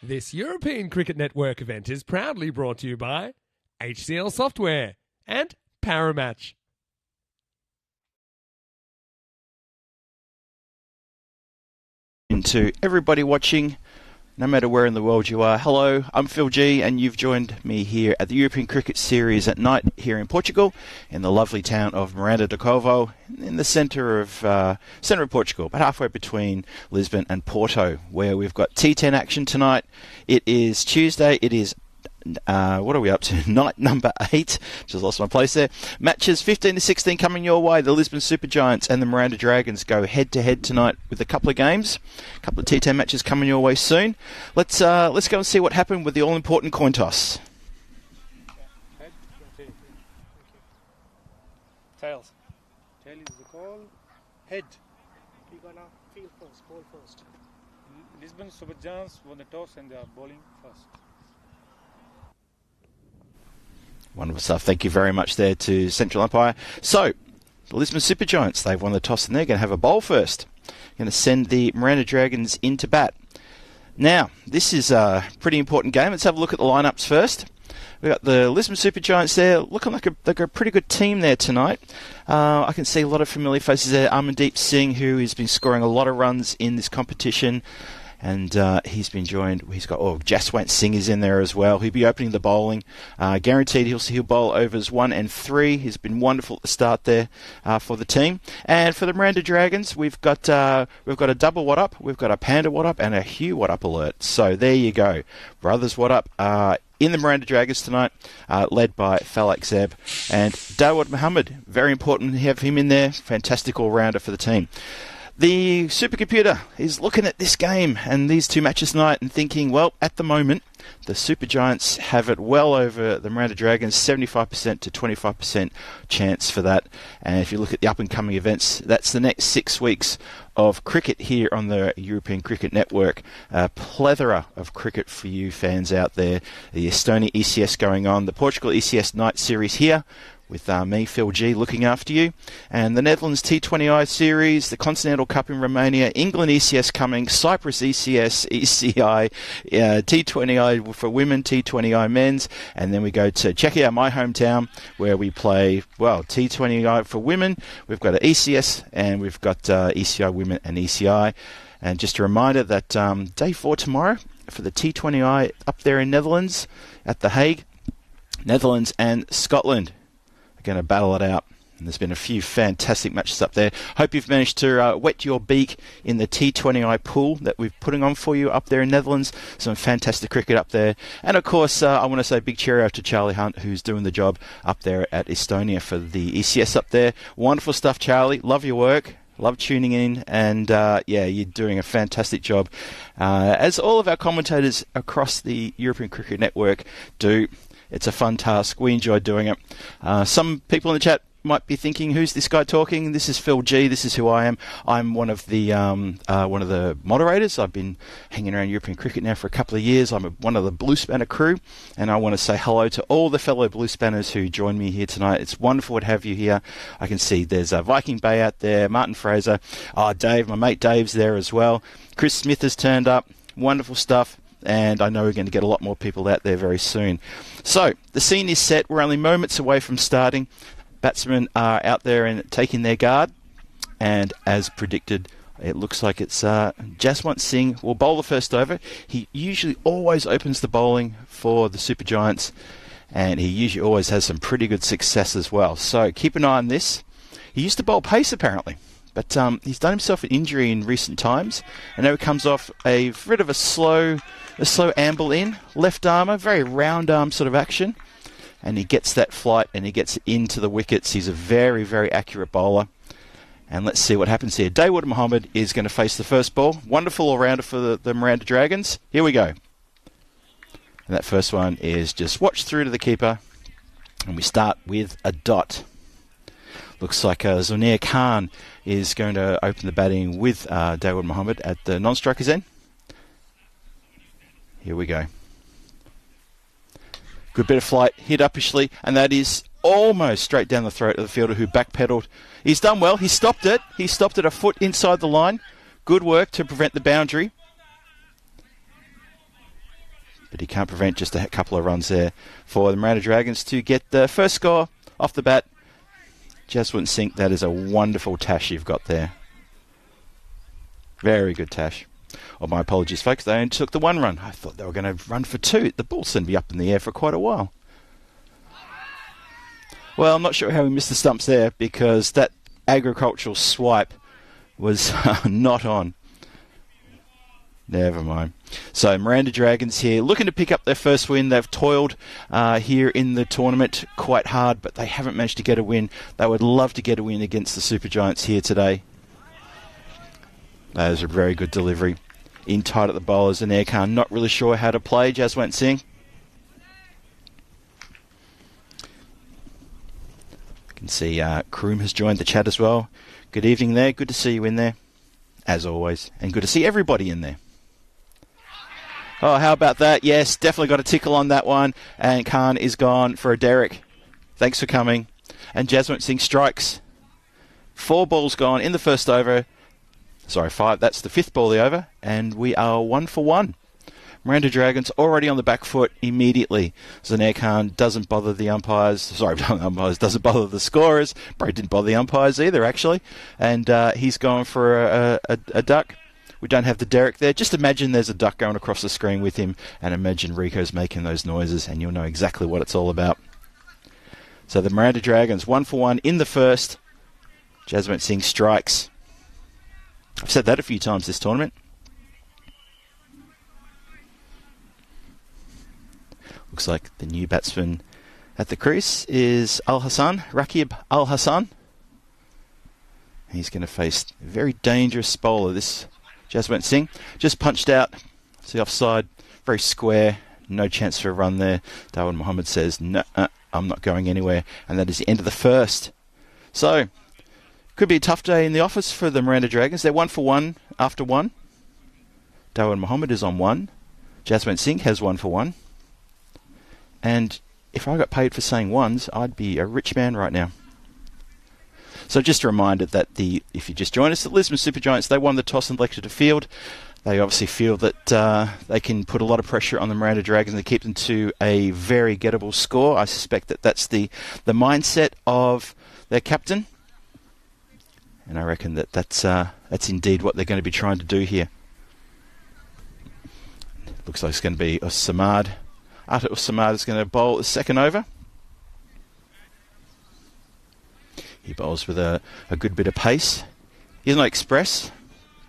This European Cricket Network event is proudly brought to you by HCL Software and Paramatch. To everybody watching, no matter where in the world you are, hello, I'm Phil G, and you've joined me here at the European Cricket Series at night here in Portugal, in the lovely town of Miranda do Covo, in the centre of Portugal, about halfway between Lisbon and Porto, where we've got T10 action tonight. It is Tuesday. It is what are we up to? Night number 8. Just lost my place there. Matches 15 to 16 coming your way. The Lisbon Supergiants and the Miranda Dragons go head to head tonight with a couple of games. A couple of T10 matches coming your way soon. Let's go and see what happened with the all important coin toss. Head. Tails. Tail is the call. Head. You're gonna field first, ball first. Lisbon Supergiants won the toss and they are bowling first. Wonderful stuff. Thank you very much there to Central Umpire. So, the Lisbon Supergiants, they've won the toss and they're going to have a bowl first. Going to send the Miranda Dragons into bat. Now, this is a pretty important game. Let's have a look at the lineups first. We've got the Lisbon Supergiants there, looking like they've got a pretty good team there tonight. I can see a lot of familiar faces there. Amandeep Singh, who has been scoring a lot of runs in this competition. And he's been joined. He's got Jaswant Singh is in there as well. He'll be opening the bowling. Guaranteed he'll bowl overs 1 and 3. He's been wonderful at the start there for the team. And for the Miranda Dragons, we've got a double what up, we've got a Panda what up, and a Hugh what up alert. So there you go, brothers what up. In the Miranda Dragons tonight, led by Falak Zeb and Dawood Mohammed. Very important to have him in there. Fantastic all-rounder for the team. The supercomputer is looking at this game and these two matches tonight and thinking, well, at the moment, the Supergiants have it well over the Miranda Dragons, 75% to 25% chance for that. And if you look at the up-and-coming events, that's the next 6 weeks of cricket here on the European Cricket Network. A plethora of cricket for you fans out there. The Estonia ECS going on, the Portugal ECS night series here, with me, Phil G, looking after you. And the Netherlands T20I series, the Continental Cup in Romania, England ECS coming, Cyprus ECS, ECI, T20I for women, T20I men's. And then we go to Czechia, my hometown, where we play, well, T20I for women. We've got an ECS and we've got ECI women and ECI. And just a reminder that day 4 tomorrow for the T20I up there in Netherlands at The Hague, Netherlands and Scotland going to battle it out. And there's been a few fantastic matches up there. Hope you've managed to wet your beak in the T20I pool that we're putting on for you up there in Netherlands. Some fantastic cricket up there. And of course, I want to say a big cheerio to Charlie Hunt, who's doing the job up there at Estonia for the ECS up there. Wonderful stuff, Charlie. Love your work. Love tuning in, and yeah, you're doing a fantastic job, as all of our commentators across the European Cricket Network do. It's a fun task. We enjoy doing it. Some people in the chat might be thinking, who's this guy talking? This is Phil G. This is who I am. I'm one of the moderators. I've been hanging around European cricket now for a couple of years. I'm one of the Blue Spanner crew, and I want to say hello to all the fellow Blue Spanners who join me here tonight. It's wonderful to have you here. I can see there's Viking Bay out there, Martin Fraser, Dave, my mate Dave's there as well. Chris Smith has turned up. Wonderful stuff. And I know we're going to get a lot more people out there very soon. So, the scene is set. We're only moments away from starting. Batsmen are out there and taking their guard. And as predicted, it looks like it's Jaswant Singh will bowl the first over. He usually always opens the bowling for the Super Giants. And he usually always has some pretty good success as well. So, keep an eye on this. He used to bowl pace, apparently. But he's done himself an injury in recent times. And now he comes off a bit of a slow amble in, left armour, very round arm sort of action, and he gets that flight and he gets into the wickets. He's a very, very accurate bowler. And let's see what happens here. Dawood Mohammed is going to face the first ball. Wonderful all-rounder for the Miranda Dragons. Here we go. And that first one is just watched through to the keeper, and we start with a dot. Looks like Zunair Khan is going to open the batting with Dawood Mohammed at the non-striker's end. Here we go. Good bit of flight, hit uppishly, and that is almost straight down the throat of the fielder who backpedaled. He's done well. He stopped it. He stopped it a foot inside the line. Good work to prevent the boundary. But he can't prevent just a couple of runs there for the Miranda Dragons to get the first score off the bat. Jaswant Singh, that is a wonderful tash you've got there. Very good tash. Oh, my apologies, folks. They only took the one run. I thought they were going to run for two. The ball's going to be up in the air for quite a while. Well, I'm not sure how we missed the stumps there because that agricultural swipe was not on. Never mind. So, Miranda Dragons here looking to pick up their first win. They've toiled here in the tournament quite hard, but they haven't managed to get a win. They would love to get a win against the Super Giants here today. That was a very good delivery. In tight at the bowlers, and Khan not really sure how to play. Jaswant Singh. You can see Kroom has joined the chat as well. Good evening there. Good to see you in there, as always. And good to see everybody in there. Oh, how about that? Yes, definitely got a tickle on that one. And Khan is gone for a derrick. Thanks for coming. And Jaswant Singh strikes. 4 balls gone in the first over. Sorry, 5. That's the 5th ball of the over. And we are 1 for 1. Miranda Dragons already on the back foot immediately. Zunair Khan doesn't bother the umpires. Sorry, doesn't bother the scorers. Probably didn't bother the umpires either, actually. And he's going for a duck. We don't have the derrick there. Just imagine there's a duck going across the screen with him, and imagine Rico's making those noises, and you'll know exactly what it's all about. So the Miranda Dragons 1 for 1 in the first. Jaswant Singh strikes. I've said that a few times this tournament. Looks like the new batsman at the crease is Rakib Al Hassan. He's going to face a very dangerous bowler, this Jaswant Singh. Just punched out. See offside. Very square. No chance for a run there. Dawood Mohammed says, no, I'm not going anywhere. And that is the end of the first. So, could be a tough day in the office for the Miranda Dragons. They're 1 for 1 after 1. Dawood Mohammed is on 1. Jaswant Singh has 1 for 1. And if I got paid for saying ones, I'd be a rich man right now. So just a reminder that if you just joined us, the Lisbon Super Giants, they won the toss and elected to field. They obviously feel that they can put a lot of pressure on the Miranda Dragons and keep them to a very gettable score. I suspect that that's the mindset of their captain. And I reckon that that's indeed what they're going to be trying to do here. Looks like it's going to be Samad. Samad is going to bowl the second over. He bowls with a good bit of pace. He's not express,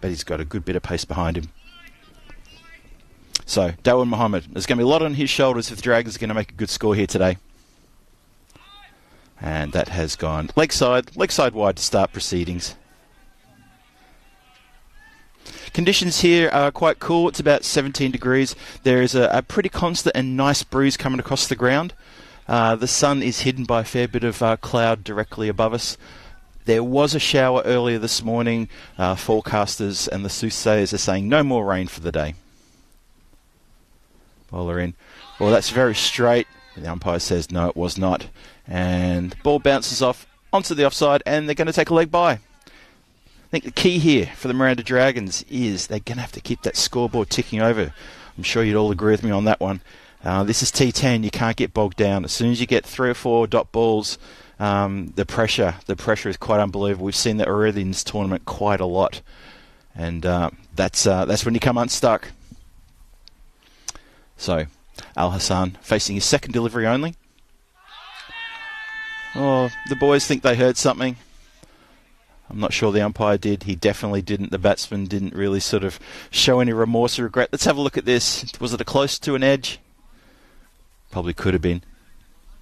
but he's got a good bit of pace behind him. So, Dawood Mohammed, there's going to be a lot on his shoulders if the Dragons are going to make a good score here today. And that has gone leg side wide to start proceedings. Conditions here are quite cool. It's about 17 degrees. There is a pretty constant and nice breeze coming across the ground. The sun is hidden by a fair bit of cloud directly above us. There was a shower earlier this morning. Forecasters and the soothsayers are saying no more rain for the day. Bowler in. Well, that's very straight. The umpire says no, it was not. And the ball bounces off onto the offside, and they're going to take a leg by. I think the key here for the Miranda Dragons is they're going to have to keep that scoreboard ticking over. I'm sure you'd all agree with me on that one. This is T10. You can't get bogged down. As soon as you get 3 or 4 dot balls, the pressure is quite unbelievable. We've seen that already in this tournament quite a lot, and that's when you come unstuck. So, Al Hassan facing his second delivery only. Oh, the boys think they heard something. I'm not sure the umpire did. He definitely didn't. The batsman didn't really sort of show any remorse or regret. Let's have a look at this. Was it close to an edge? Probably could have been.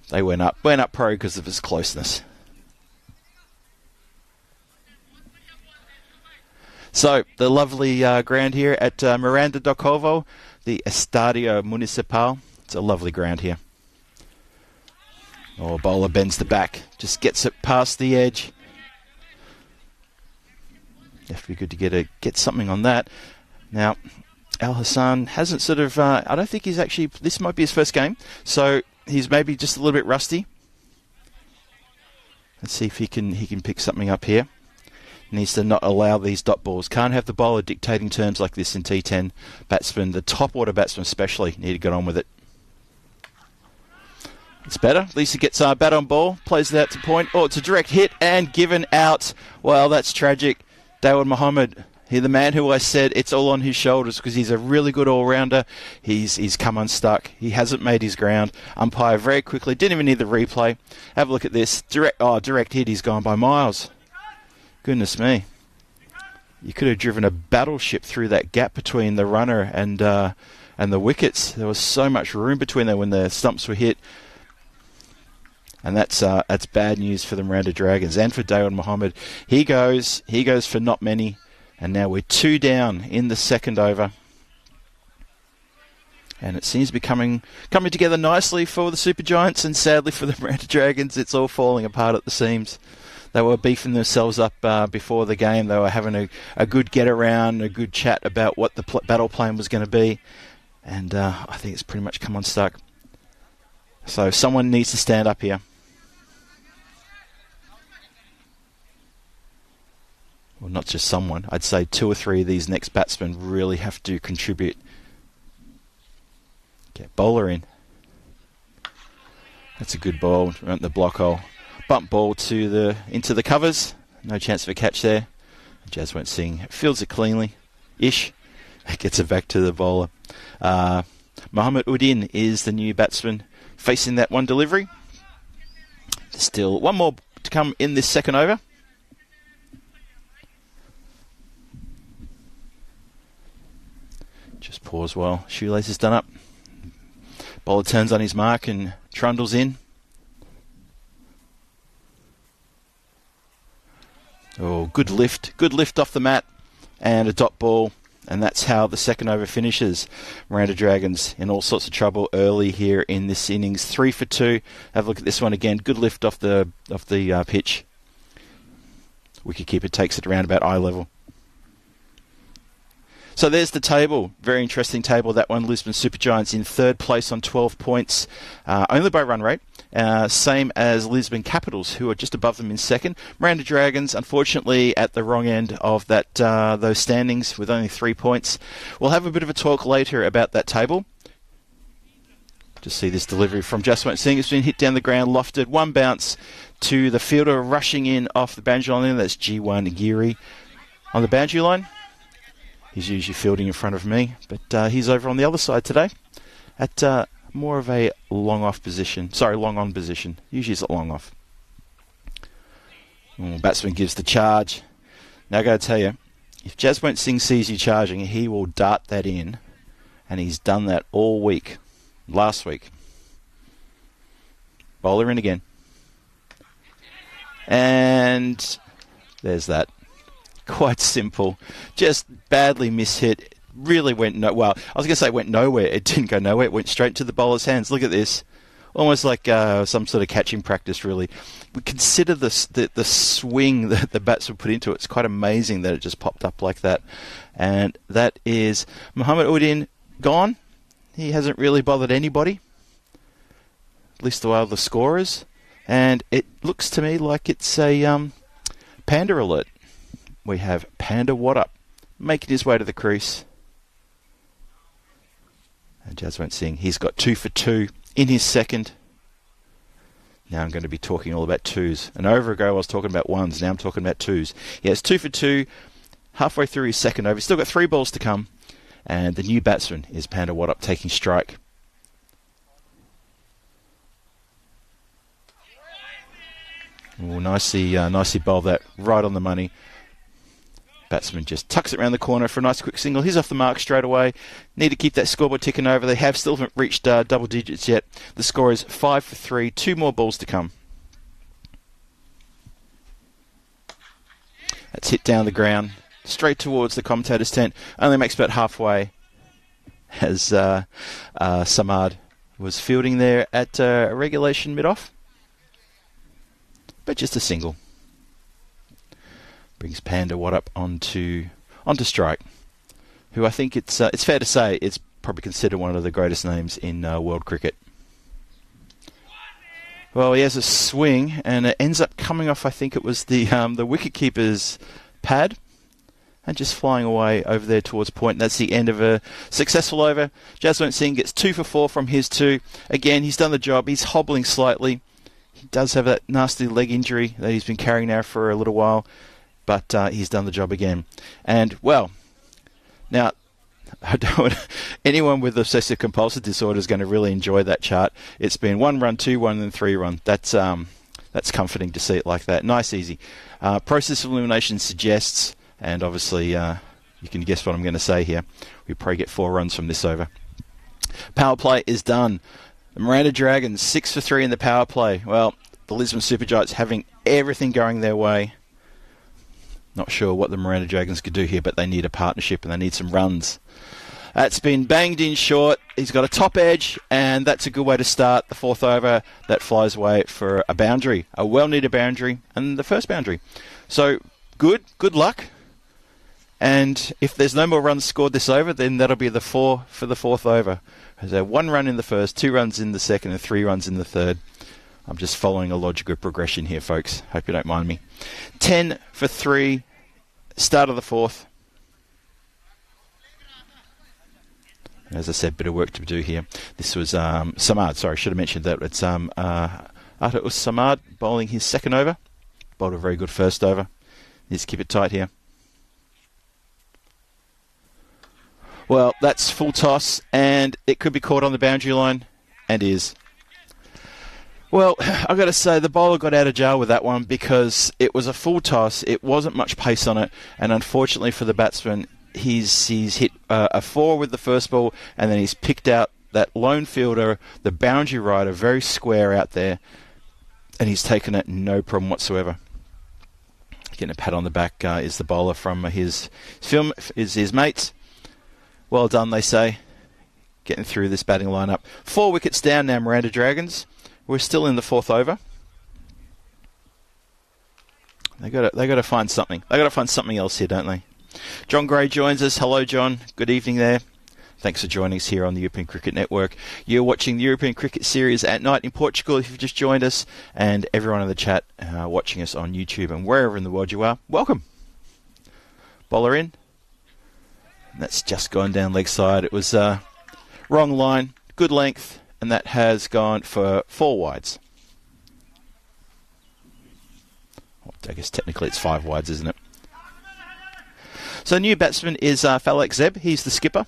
They went up pro because of his closeness. So, the lovely ground here at Miranda do Covo, the Estadio Municipal. It's a lovely ground here. Oh, bowler bends the back, just gets it past the edge. You have to be good to get something on that. Now, Al Hassan hasn't sort of, I don't think he's actually, this might be his first game, so he's maybe just a little bit rusty. Let's see if he can pick something up here. Needs to not allow these dot balls. Can't have the bowler dictating terms like this in T10. Batsmen, the top order batsmen especially, need to get on with it. It's better. At least he gets bat on ball, plays it out to point. Oh, it's a direct hit and given out. Well, that's tragic. Dawood Mohammed, the man who I said it's all on his shoulders because he's a really good all-rounder. He's come unstuck. He hasn't made his ground. Umpire very quickly, didn't even need the replay. Have a look at this. Direct hit. He's gone by miles. Goodness me. You could have driven a battleship through that gap between the runner and the wickets. There was so much room between there when the stumps were hit. And that's bad news for the Miranda Dragons and for Dawood Mohammed. He goes for not many, and now we're 2 down in the second over. And it seems to be coming together nicely for the Super Giants, and sadly for the Miranda Dragons, it's all falling apart at the seams. They were beefing themselves up before the game. They were having a good get around, a good chat about what the battle plan was going to be, and I think it's pretty much come unstuck. So someone needs to stand up here. Well, not just someone. I'd say 2 or 3 of these next batsmen really have to contribute. Get bowler in. That's a good ball. Around the block hole. Bump ball into the covers. No chance of a catch there. Jazz won't sing. Fields it cleanly-ish. Gets it back to the bowler. Mohammed Udin is the new batsman facing that one delivery. Still one more to come in this second over. Just pause while shoelace is done up. Bowler turns on his mark and trundles in. Oh, good lift off the mat and a dot ball, and that's how the second over finishes. Miranda Dragons in all sorts of trouble early here in this innings. 3 for 2. Have a look at this one again. Good lift off the pitch. Wicketkeeper takes it around about eye level. So there's the table. Very interesting table, that one. Lisbon Super Giants in 3rd place on 12 points, only by run rate. Same as Lisbon Capitals, who are just above them in 2nd. Miranda Dragons, unfortunately, at the wrong end of those standings with only 3 points. We'll have a bit of a talk later about that table. Just see this delivery from Jaswant Singh. It's been hit down the ground, lofted. One bounce to the fielder rushing in off the boundary line. That's G1 Giri on the boundary line. He's usually fielding in front of me, but he's over on the other side today at more of a long on position. Usually it's at long off. Batsman gives the charge. Now I got to tell you, if Jaswant Singh sees you charging, he will dart that in, and he's done that all week. Last week. Bowler in again. And there's that. Quite simple. Just badly mishit. Really went well, I was going to say it went nowhere. It didn't go nowhere. It went straight to the bowler's hands. Look at this. Almost like some sort of catching practice, really. We consider the swing that the batsman put into it. It's quite amazing that it just popped up like that. And that is Muhammad Udin gone. He hasn't really bothered anybody, at least the way of the scorers. And it looks to me like it's a Panda alert. We have Panda Wickets making his way to the crease. And Jaswant Singh, he's got 2 for 2 in his second. Now I'm going to be talking all about twos. An over ago I was talking about ones, now I'm talking about twos. He has 2 for 2, halfway through his second over. He's still got 3 balls to come. And the new batsman is Panda Wickets taking strike. Oh, nicely bowled that right on the money. Batsman just tucks it around the corner for a nice quick single. He's off the mark straight away. Need to keep that scoreboard ticking over. They have still haven't reached double digits yet. The score is 5 for 3. 2 more balls to come. That's hit down the ground, straight towards the commentator's tent. Only makes about halfway, as Samad was fielding there at regulation mid-off. But just a single. Brings Panda Wickets onto strike, who I think it's fair to say is probably considered one of the greatest names in world cricket. Well, he has a swing, and it ends up coming off, I think it was the wicketkeeper's pad, and just flying away over there towards point. That's the end of a successful over. Jaswant Singh gets 2 for 4 from his 2. Again, he's done the job. He's hobbling slightly. He does have that nasty leg injury that he's been carrying now for a little while, but he's done the job again. And, well, now, anyone with obsessive compulsive disorder is going to really enjoy that chart. It's been 1 run, 2 run, and 3 run. That's comforting to see it like that. Nice, easy. Process of elimination suggests, and obviously you can guess what I'm going to say here, we probably get 4 runs from this over. Power play is done. The Miranda Dragons, 6 for 3 in the power play. Well, the Lisbon Super Giants having everything going their way. Not sure what the Miranda Dragons could do here, but they need a partnership and they need some runs. That's been banged in short. He's got a top edge, and that's a good way to start the 4th over. That flies away for a boundary, a well-needed boundary, and the first boundary. So, good luck. And if there's no more runs scored this over, then that'll be the 4 for the 4th over. There's 1 run in the first, 2 runs in the second, and 3 runs in the third. I'm just following a logical progression here, folks. Hope you don't mind me. 10 for 3, start of the 4th. As I said, bit of work to do here. This was Samad. Sorry, should have mentioned that. It's Samad bowling his 2nd over. Bowled a very good 1st over. Needs to keep it tight here. Well, that's full toss, and it could be caught on the boundary line, and is. Well, I've got to say, the bowler got out of jail with that one because it was a full toss. It wasn't much pace on it, and unfortunately for the batsman, he's hit a 4 with the first ball, and then he's picked out that lone fielder, the boundary rider, very square out there, and he's taken it no problem whatsoever. Getting a pat on the back is the bowler from his mates. Well done, they say. Getting through this batting lineup. 4 wickets down now, Miranda Dragons. We're still in the 4th over. They got to find something. They got to find something else here, don't they? John Gray joins us. Hello, John. Good evening there. Thanks for joining us here on the European Cricket Network. You're watching the European Cricket Series at night in Portugal if you've just joined us, and everyone in the chat watching us on YouTube and wherever in the world you are, welcome. Bowler in. That's just gone down leg side. It was wrong line, good length, and that has gone for 4 wides. Well, I guess technically it's 5 wides, isn't it? So new batsman is Falak Zeb. He's the skipper.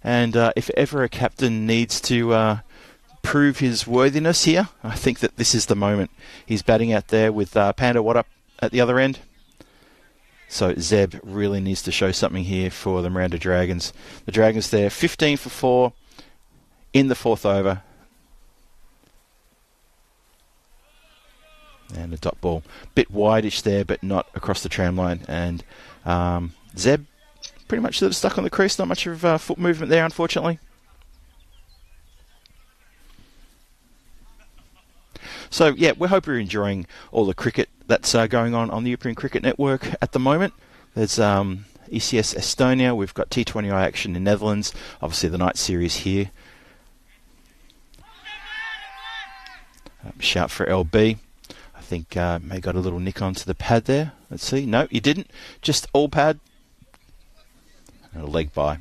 And if ever a captain needs to prove his worthiness here. I think that this is the moment. He's batting out there with Panda What Up at the other end. So Zeb really needs to show something here for the Miranda Dragons. The Dragons there, 15 for 4 in the 4th over. And a dot ball. Bit wideish there, but not across the tram line. And Zeb pretty much sort of stuck on the crease. Not much of foot movement there, unfortunately. So, yeah, we hope you're enjoying all the cricket that's going on the European Cricket Network at the moment. There's ECS Estonia. We've got T20I action in Netherlands. Obviously, the night series here. Shout for LB. I think may got a little nick onto the pad there. Let's see. No, he didn't. Just all pad. And a leg by.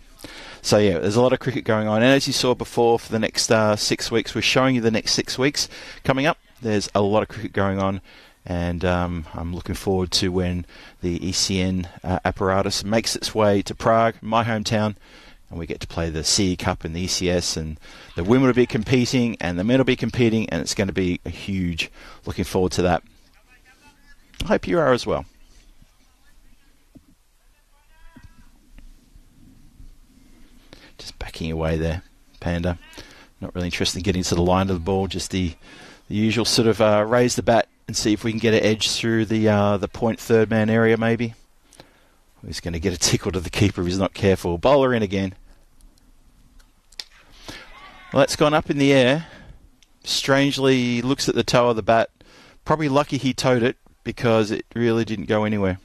So, yeah, there's a lot of cricket going on. And as you saw before, for the next 6 weeks, we're showing you the next 6 weeks coming up. There's a lot of cricket going on, and I'm looking forward to when the ECN apparatus makes its way to Prague, my hometown, and we get to play the CE Cup and the ECS, and the women will be competing, and the men will be competing, and it's going to be a huge. Looking forward to that. I hope you are as well. Just backing away there, Panda. Not really interested in getting to the line of the ball, just the usual sort of raise the bat and see if we can get an edge through the point third man area maybe. He's going to get a tickle to the keeper if he's not careful. Bowler in again. Well, that's gone up in the air. Strangely looks at the toe of the bat. Probably lucky he towed it because it really didn't go anywhere.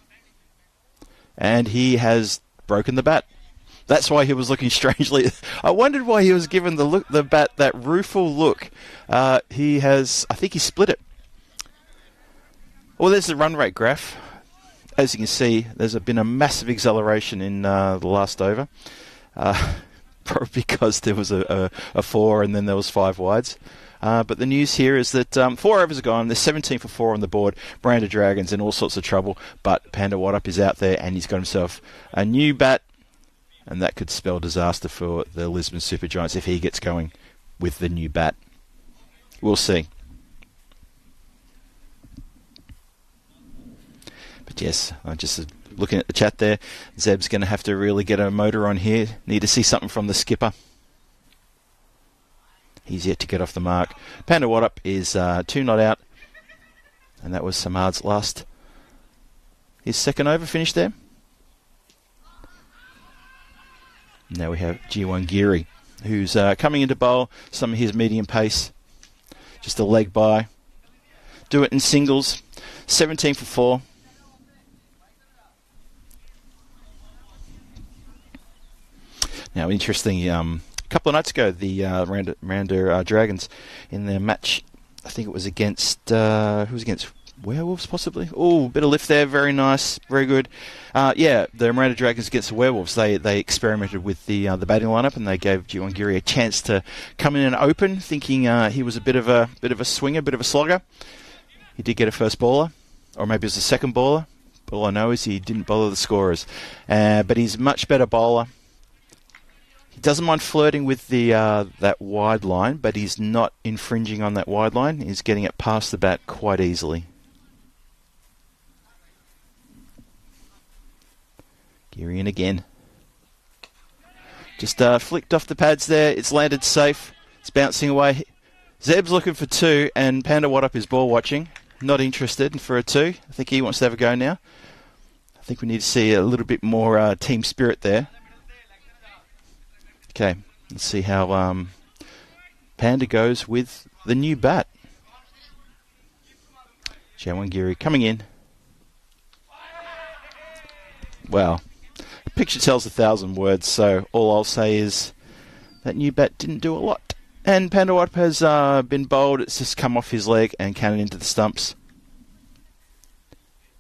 And he has broken the bat. That's why he was looking strangely. I wondered why he was given the bat that rueful look. He has, I think he split it. Well, there's the run rate graph. As you can see, there's been a massive acceleration in the last over. Probably because there was a 4 and then there was 5 wides. But the news here is that 4 overs are gone. There's 17 for 4 on the board. Miranda Dragons in all sorts of trouble. But Panda What Up is out there and he's got himself a new bat. And that could spell disaster for the Lisbon Super Giants if he gets going with the new bat. We'll see. But yes, I'm just looking at the chat there. Zeb's going to have to really get a motor on here. Need to see something from the skipper. He's yet to get off the mark. Panda What Up is 2 not out. And that was Samad's his second over finished there. Now we have G1 Giri, who's coming into bowl, some of his medium pace. Just a leg by. Do it in singles. 17 for 4. Now, interesting, a couple of nights ago, the Miranda Dragons in their match, I think it was against, who was against? Werewolves, possibly. Oh, bit of lift there. Very nice. Very good. Yeah, the Miranda Dragons against the Werewolves. They experimented with the batting lineup, and they gave G1 Giri a chance to come in and open, thinking he was a bit of a swinger, bit of a slogger. He did get a first bowler, or maybe it was a second bowler. All I know is he didn't bother the scorers. But he's a much better bowler. He doesn't mind flirting with that wide line, but he's not infringing on that wide line. He's getting it past the bat quite easily. Giri in again. Just flicked off the pads there. It's landed safe. It's bouncing away. Zeb's looking for 2, and Panda What Up is ball watching. Not interested for a 2. I think he wants to have a go now. I think we need to see a little bit more team spirit there. Okay, let's see how Panda goes with the new bat. G1 Giri coming in. Wow. A picture tells 1,000 words, so all I'll say is that new bat didn't do a lot. And Panda What Up has been bowled. It's just come off his leg and cannon into the stumps.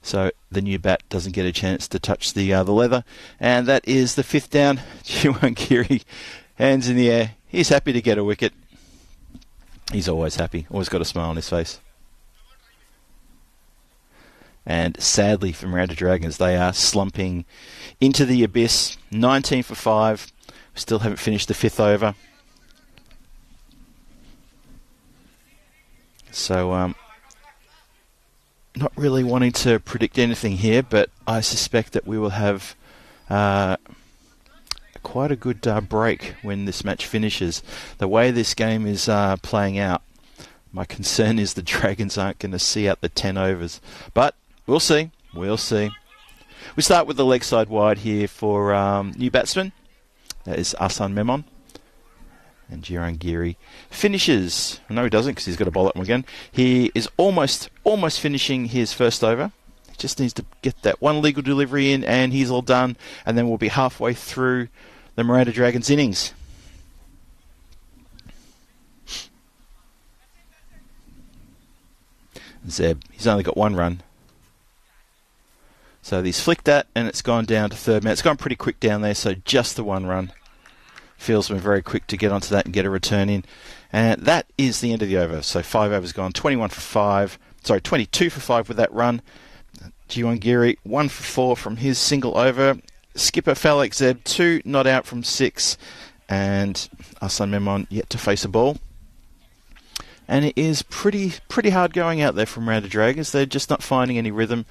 So the new bat doesn't get a chance to touch the leather. And that is the 5th down. G1 Giri, hands in the air. He's happy to get a wicket. He's always happy. Always got a smile on his face. And sadly for Miranda Dragons, they are slumping into the abyss. 19 for 5. We still haven't finished the 5th over. So, not really wanting to predict anything here, but I suspect that we will have quite a good break when this match finishes. The way this game is playing out, my concern is the Dragons aren't going to see out the 10 overs. But we'll see. We'll see. We start with the leg side wide here for new batsman. That is Ahsan Memon. And Jiran Giri finishes. No, he doesn't, because he's got to bowl at him again. He is almost finishing his first over. He just needs to get that one legal delivery in, and he's all done. And then we'll be halfway through the Miranda Dragons innings. Zeb, he's only got one run. So he's flicked that, and it's gone down to third man. It's gone pretty quick down there, so just the one run. Fieldsman very quick to get onto that and get a return in. And that is the end of the over. So 5 overs gone, 22 for 5 with that run. Jiwan Giri, 1 for 4 from his single over. Skipper Falek Zeb, 2 not out from 6. And Ahsan Memon yet to face a ball. And it is pretty hard going out there from Miranda Dragons. They're just not finding any rhythm.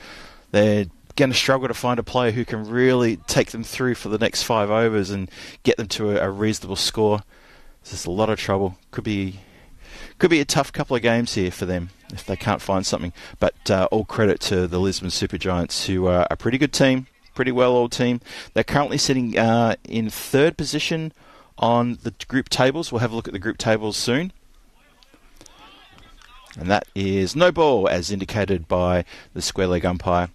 They're going to struggle to find a player who can really take them through for the next 5 overs and get them to a reasonable score. There's a lot of trouble. Could be a tough couple of games here for them if they can't find something. But all credit to the Lisbon Super Giants, who are a pretty good team, pretty well-oiled team. They're currently sitting in 3rd position on the group tables. We'll have a look at the group tables soon. And that is no ball, as indicated by the square leg umpire.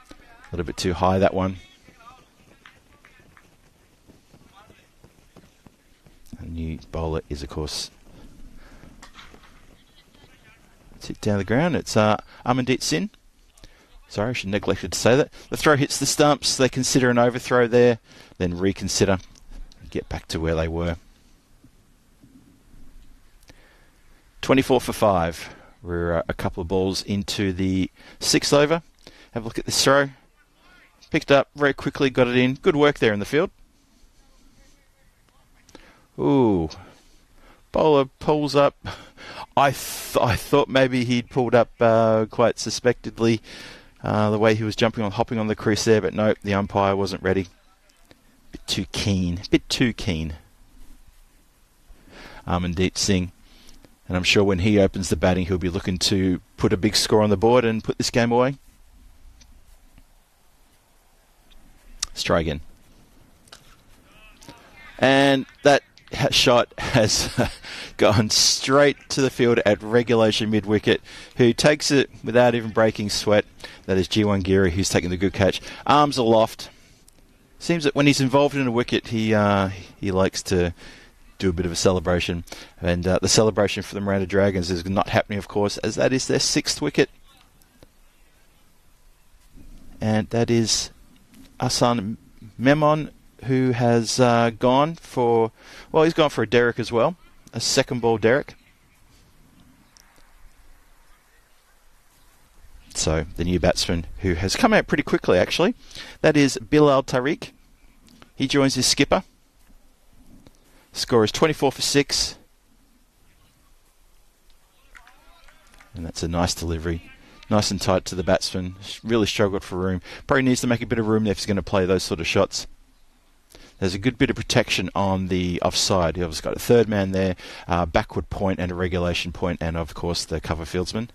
A little bit too high, that one. A new bowler is, of course, hit down the ground. It's Amandeep Singh. Sorry, I should have neglected to say that. The throw hits the stumps. They consider an overthrow there, then reconsider and get back to where they were. 24 for 5. We're a couple of balls into the 6th over. Have a look at this throw. Picked up very quickly, got it in. Good work there in the field. Ooh. Bowler pulls up. I thought maybe he'd pulled up quite suspectedly the way he was hopping on the crease there, but no, the umpire wasn't ready. Bit too keen. Amandeep Singh. And I'm sure when he opens the batting, he'll be looking to put a big score on the board and put this game away. Let's try again. And that shot has gone straight to the field at regulation mid-wicket. Who takes it without even breaking sweat? That is Jiwan Giri, who's taking the good catch. Arms aloft. Seems that when he's involved in a wicket, he likes to do a bit of a celebration. And the celebration for the Miranda Dragons is not happening, of course, as that is their 6th wicket. And that is Ahsan Memon, who has gone for... Well, he's gone for a derrick as well. A second ball derrick. So, the new batsman, who has come out pretty quickly, actually. That is Bilal Tariq. He joins his skipper. Score is 24 for 6. And that's a nice delivery. Nice and tight to the batsman. Really struggled for room. Probably needs to make a bit of room there if he's going to play those sort of shots. There's a good bit of protection on the offside. He's got a third man there, backward point and a regulation point, and of course the cover fieldsman.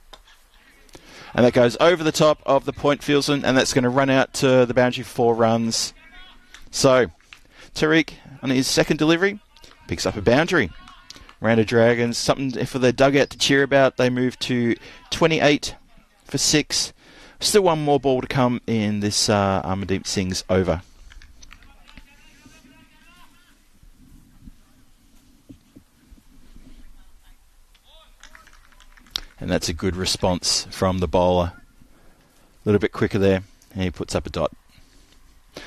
And that goes over the top of the point fieldsman, and that's going to run out to the boundary for 4 runs. So, Tariq, on his second delivery, picks up a boundary. Miranda Dragons, something for their dugout to cheer about. They move to 28 for 6. Still one more ball to come in this Amandeep Singh's over. And that's a good response from the bowler. A little bit quicker there, and he puts up a dot.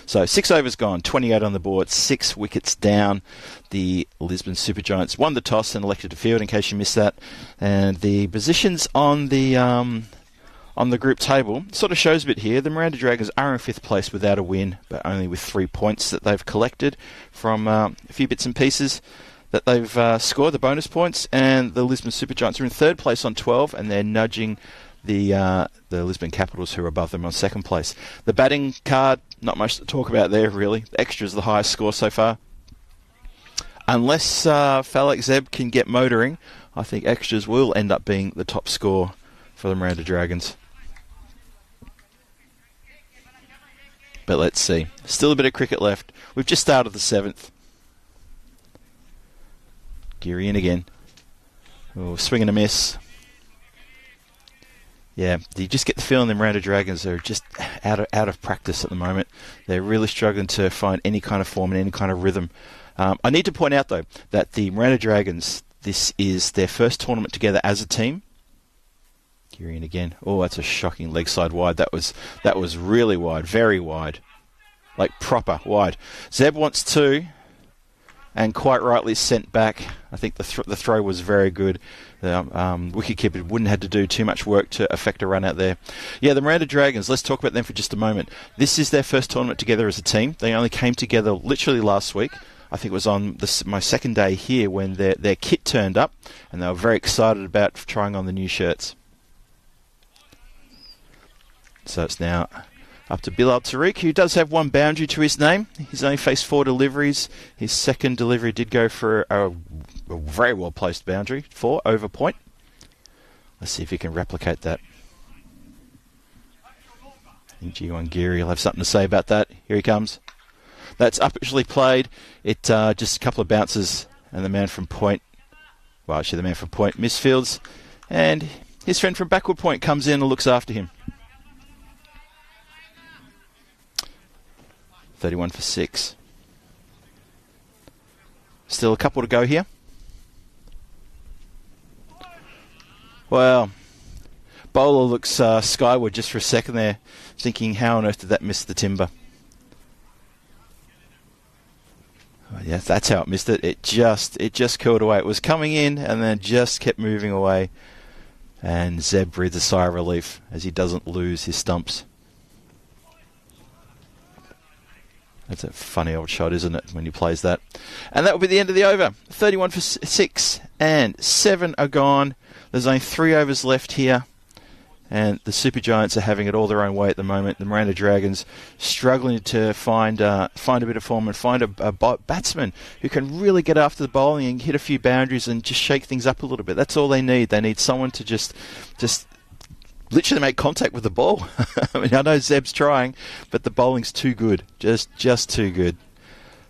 So 6 overs gone, 28 on the board, 6 wickets down. The Lisbon Super Giants won the toss and elected to field, in case you missed that. And the positions on the group table sort of shows a bit here. The Miranda Dragons are in 5th place without a win, but only with 3 points that they've collected from a few bits and pieces. that they've scored the bonus points, and the Lisbon Supergiants are in third place on 12, and they're nudging the Lisbon Capitals, who are above them, on second place. The batting card, not much to talk about there, really. Extra's the highest score so far. Unless Falak Zeb can get motoring, I think extras will end up being the top score for the Miranda Dragons. But let's see. Still a bit of cricket left. We've just started the 7th. Geary in again. Oh, swing and a miss. Yeah, you just get the feeling the Miranda Dragons are just out of practice at the moment. They're really struggling to find any kind of form and any kind of rhythm. I need to point out, though, that the Miranda Dragons, this is their first tournament together as a team. Geary in again. Oh, that's a shocking leg side wide. That was really wide, very wide. Like proper wide. Zeb wants 2. And quite rightly sent back. I think the throw was very good. The wicketkeeper wouldn't have to do too much work to affect a run out there. Yeah, the Miranda Dragons, let's talk about them for just a moment. This is their first tournament together as a team. They only came together literally last week. I think it was on my second day here when their kit turned up, and they were very excited about trying on the new shirts. So it's now up to Bilal Tariq, who does have 1 boundary to his name. He's only faced 4 deliveries. His second delivery did go for a very well-placed boundary, 4 over point. Let's see if he can replicate that. I think G1 Geary will have something to say about that. Here he comes. That's upishly played. It just a couple of bounces, and the man from point, well, actually the man from point misfields, and his friend from backward point comes in and looks after him. 31 for 6. Still a couple to go here. Well, bowler looks skyward just for a second there, thinking how on earth did that miss the timber? Oh, yeah, that's how it missed it. It just curled away. It was coming in and then just kept moving away. And Zeb breathes a sigh of relief as he doesn't lose his stumps. That's a funny old shot, isn't it, when he plays that? And that will be the end of the over. 31 for 6 and 7 are gone. There's only 3 overs left here. And the Supergiants are having it all their own way at the moment. The Miranda Dragons struggling to find a bit of form and find a batsman who can really get after the bowling and hit a few boundaries and just shake things up a little bit. That's all they need. They need someone to just literally make contact with the ball. I mean, I know Zeb's trying, but the bowling's too good. Just too good.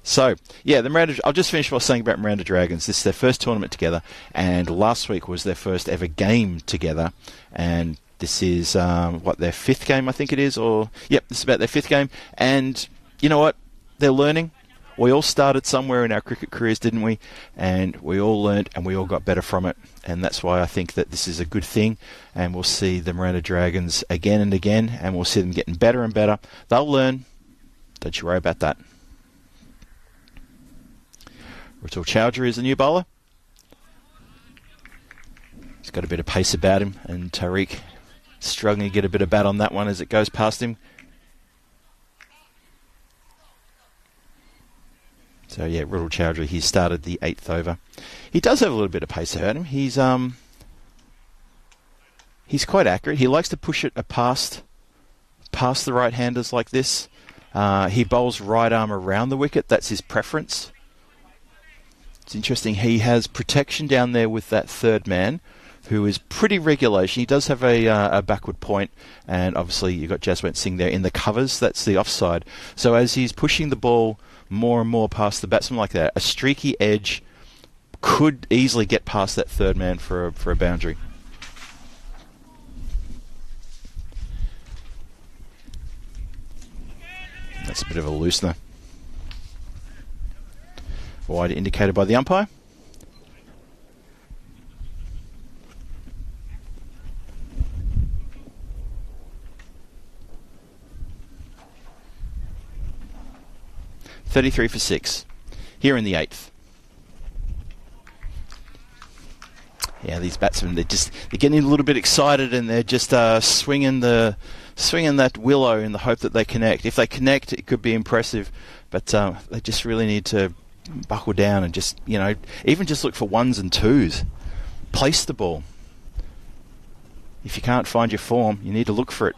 So, yeah, I'll just finish by saying about Miranda Dragons. This is their first tournament together, and last week was their first ever game together. And this is, their 5th game, I think it is. This is about their 5th game. And you know what? They're learning. We all started somewhere in our cricket careers, didn't we? And we all learned and we all got better from it. And that's why I think that this is a good thing. And we'll see the Miranda Dragons again and again. And we'll see them getting better and better. They'll learn. Don't you worry about that. Ritul Chowdhury is the new bowler. He's got a bit of pace about him. And Tariq struggling to get a bit of bat on that one as it goes past him. So yeah, Ritul Chowdhury, he started the 8th over. He does have a little bit of pace about him. He's quite accurate. He likes to push it past the right-handers like this. He bowls right arm around the wicket. That's his preference. It's interesting. He has protection down there with that third man, who is pretty regulation. He does have a backward point, and obviously you've got Jaswant Singh there in the covers. That's the offside. So as he's pushing the ball more and more past the batsman like that, a streaky edge could easily get past that third man for a boundary. That's a bit of a loosener. Wide indicated by the umpire. .33 for 6 here in the 8th. Yeah, these batsmen, they're getting a little bit excited and they're just swinging that willow in the hope that they connect. If they connect, it could be impressive, but they just really need to buckle down and just, even just look for ones and twos. Place the ball. If you can't find your form, you need to look for it.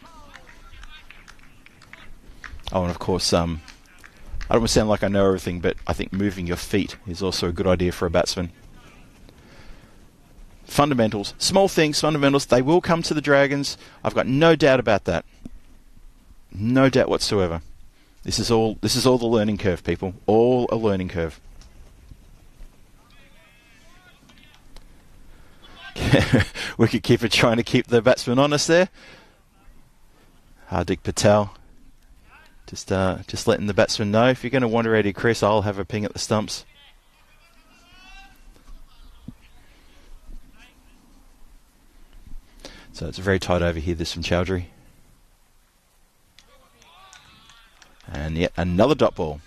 Oh, and of course, I don't want to sound like I know everything, but I think moving your feet is also a good idea for a batsman. Fundamentals, small things, fundamentals, they will come to the Dragons. I've got no doubt about that. No doubt whatsoever. This is all the learning curve, people. All a learning curve. Wicketkeeper trying to keep the batsman honest there. Hardik Patel. Just letting the batsman know, if you're going to wander out here, Chris, I'll have a ping at the stumps. So it's very tight over here, this from Chowdhury. And yet another dot ball.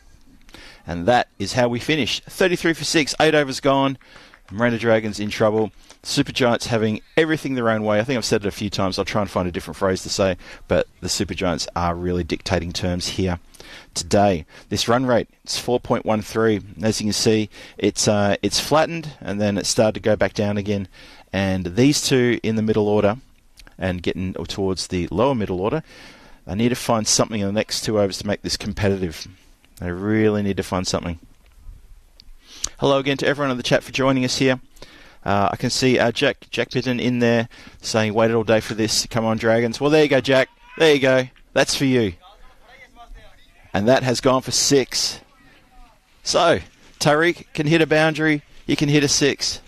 And that is how we finish. 33 for 6, 8 overs gone. Miranda Dragons in trouble. Super Giants having everything their own way. I think I've said it a few times. I'll try and find a different phrase to say. But the Super Giants are really dictating terms here today. This run rate, it's 4.13. As you can see, it's flattened and then it started to go back down again. And these two in the middle order and getting towards the lower middle order, I need to find something in the next 2 overs to make this competitive. I really need to find something. Hello again to everyone in the chat for joining us here. I can see Jack Pitton in there saying, waited all day for this. Come on, Dragons. Well, there you go, Jack. There you go. That's for you. And that has gone for 6. So, Tariq can hit a boundary. You can hit a 6.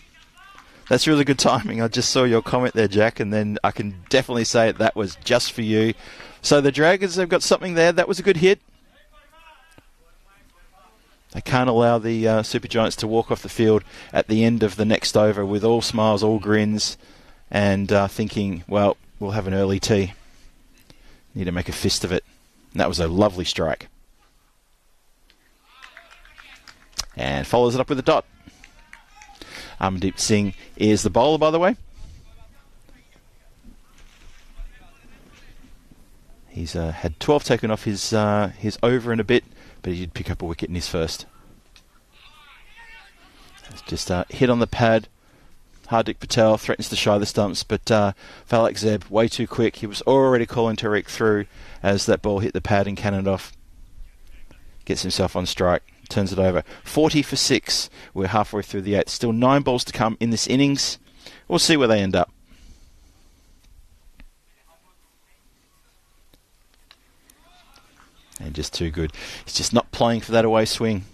That's really good timing. I just saw your comment there, Jack, and then I can definitely say that was just for you. So the Dragons have got something there. That was a good hit. They can't allow the Super Giants to walk off the field at the end of the next over with all smiles, all grins, and thinking, well, we'll have an early tea. Need to make a fist of it. And that was a lovely strike. And follows it up with a dot. Amandeep Singh is the bowler, by the way. He's had 12 taken off his over in a bit, but he did pick up a wicket in his first. It's just hit on the pad. Hardik Patel threatens to shy the stumps, but Falak Zeb, way too quick. He was already calling Tariq through as that ball hit the pad and cannoned off. Gets himself on strike, turns it over. 40 for 6. We're halfway through the 8th. Still 9 balls to come in this innings. We'll see where they end up. And just too good. He's just not playing for that away swing.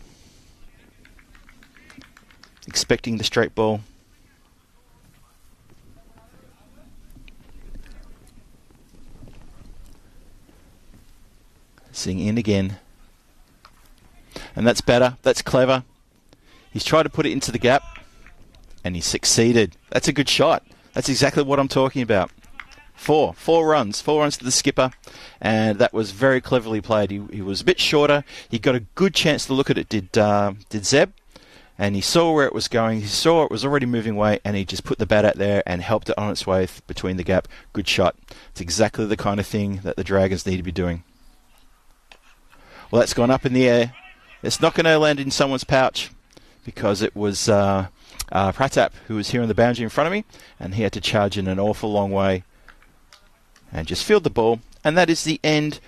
Expecting the straight ball. Sing in again. And that's better. That's clever. He's tried to put it into the gap. And he succeeded. That's a good shot. That's exactly what I'm talking about. Four runs to the skipper, and that was very cleverly played. He was a bit shorter. He got a good chance to look at it, did Zeb, and he saw where it was going. He saw it was already moving away, and he just put the bat out there and helped it on its way between the gap. Good shot. It's exactly the kind of thing that the Dragons need to be doing. Well, that's gone up in the air. It's not going to land in someone's pouch because it was Pratap who was here on the boundary in front of me, and he had to charge in an awful long way. And just field the ball. And that is the end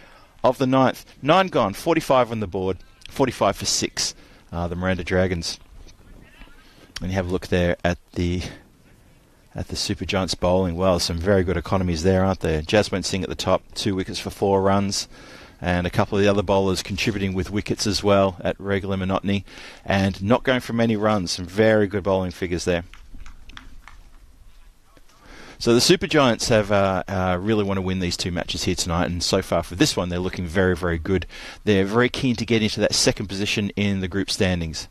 of the 9th. 9 gone, 45 on the board. 45 for 6, the Miranda Dragons. And you have a look there at the Super Giants bowling. Well, some very good economies there, aren't there? Jasmine Singh at the top, 2 wickets for 4 runs. And a couple of the other bowlers contributing with wickets as well at regular monotony. And not going for many runs. Some very good bowling figures there. So the Super Giants have really want to win these 2 matches here tonight, and so far for this one, they're looking very, very good. They're very keen to get into that second position in the group standings.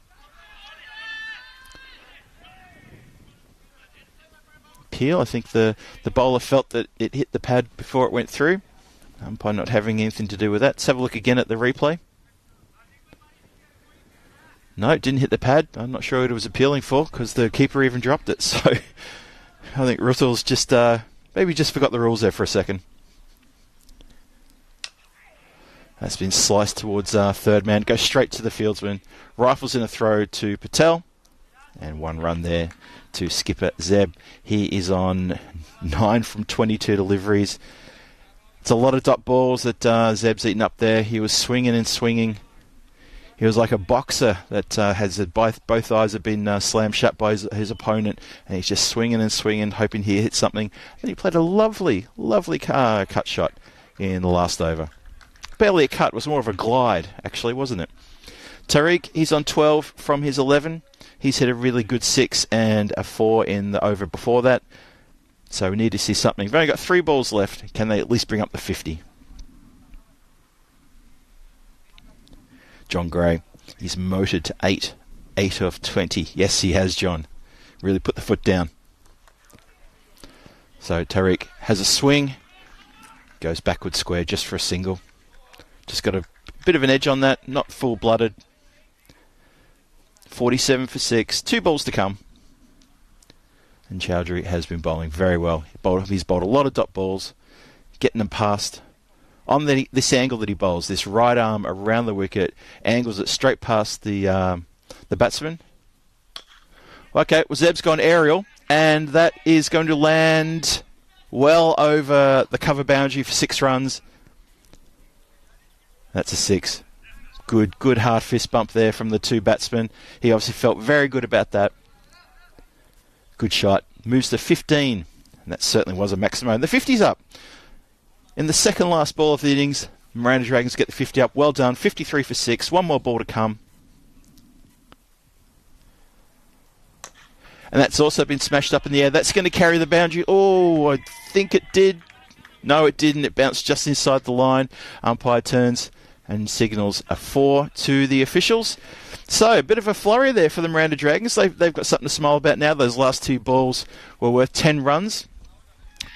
Peel, I think the bowler felt that it hit the pad before it went through. Umpire not having anything to do with that. Let's have a look again at the replay. No, it didn't hit the pad. I'm not sure what it was appealing for because the keeper even dropped it, so... I think Russell's just maybe just forgot the rules there for a second. That's been sliced towards third man. Goes straight to the fieldsman. Rifles in a throw to Patel. And 1 run there to skipper Zeb. He is on 9 from 22 deliveries. It's a lot of dot balls that Zeb's eaten up there. He was swinging and swinging. He was like a boxer that has both eyes have been slammed shut by his opponent, and he's just swinging and swinging, hoping he hits something. And he played a lovely cut shot in the last over. Barely a cut, it was more of a glide, actually, wasn't it? Tariq, he's on 12 from his 11. He's hit a really good 6 and a 4 in the over before that. So we need to see something. We've only got 3 balls left. Can they at least bring up the 50? John Gray, he's motored to 8. 8 of 20. Yes, he has, John. Really put the foot down. So Tariq has a swing. Goes backward square just for a single. Just got a bit of an edge on that. Not full-blooded. 47 for 6. 2 balls to come. And Chowdhury has been bowling very well. He's bowled a lot of dot balls. Getting them past. On this angle that he bowls, this right arm around the wicket, angles it straight past the batsman. Okay, well, Zeb's gone aerial. And that is going to land well over the cover boundary for 6 runs. That's a 6. Good hard fist bump there from the 2 batsmen. He obviously felt very good about that. Good shot. Moves to 15. And that certainly was a maximum. The 50's up. In the second last ball of the innings, Miranda Dragons get the 50 up. Well done. 53 for 6. 1 more ball to come. And that's also been smashed up in the air. That's going to carry the boundary. Oh, I think it did. No, it didn't. It bounced just inside the line. Umpire turns and signals a 4 to the officials. So, a bit of a flurry there for the Miranda Dragons. They've got something to smile about now. Those last 2 balls were worth 10 runs.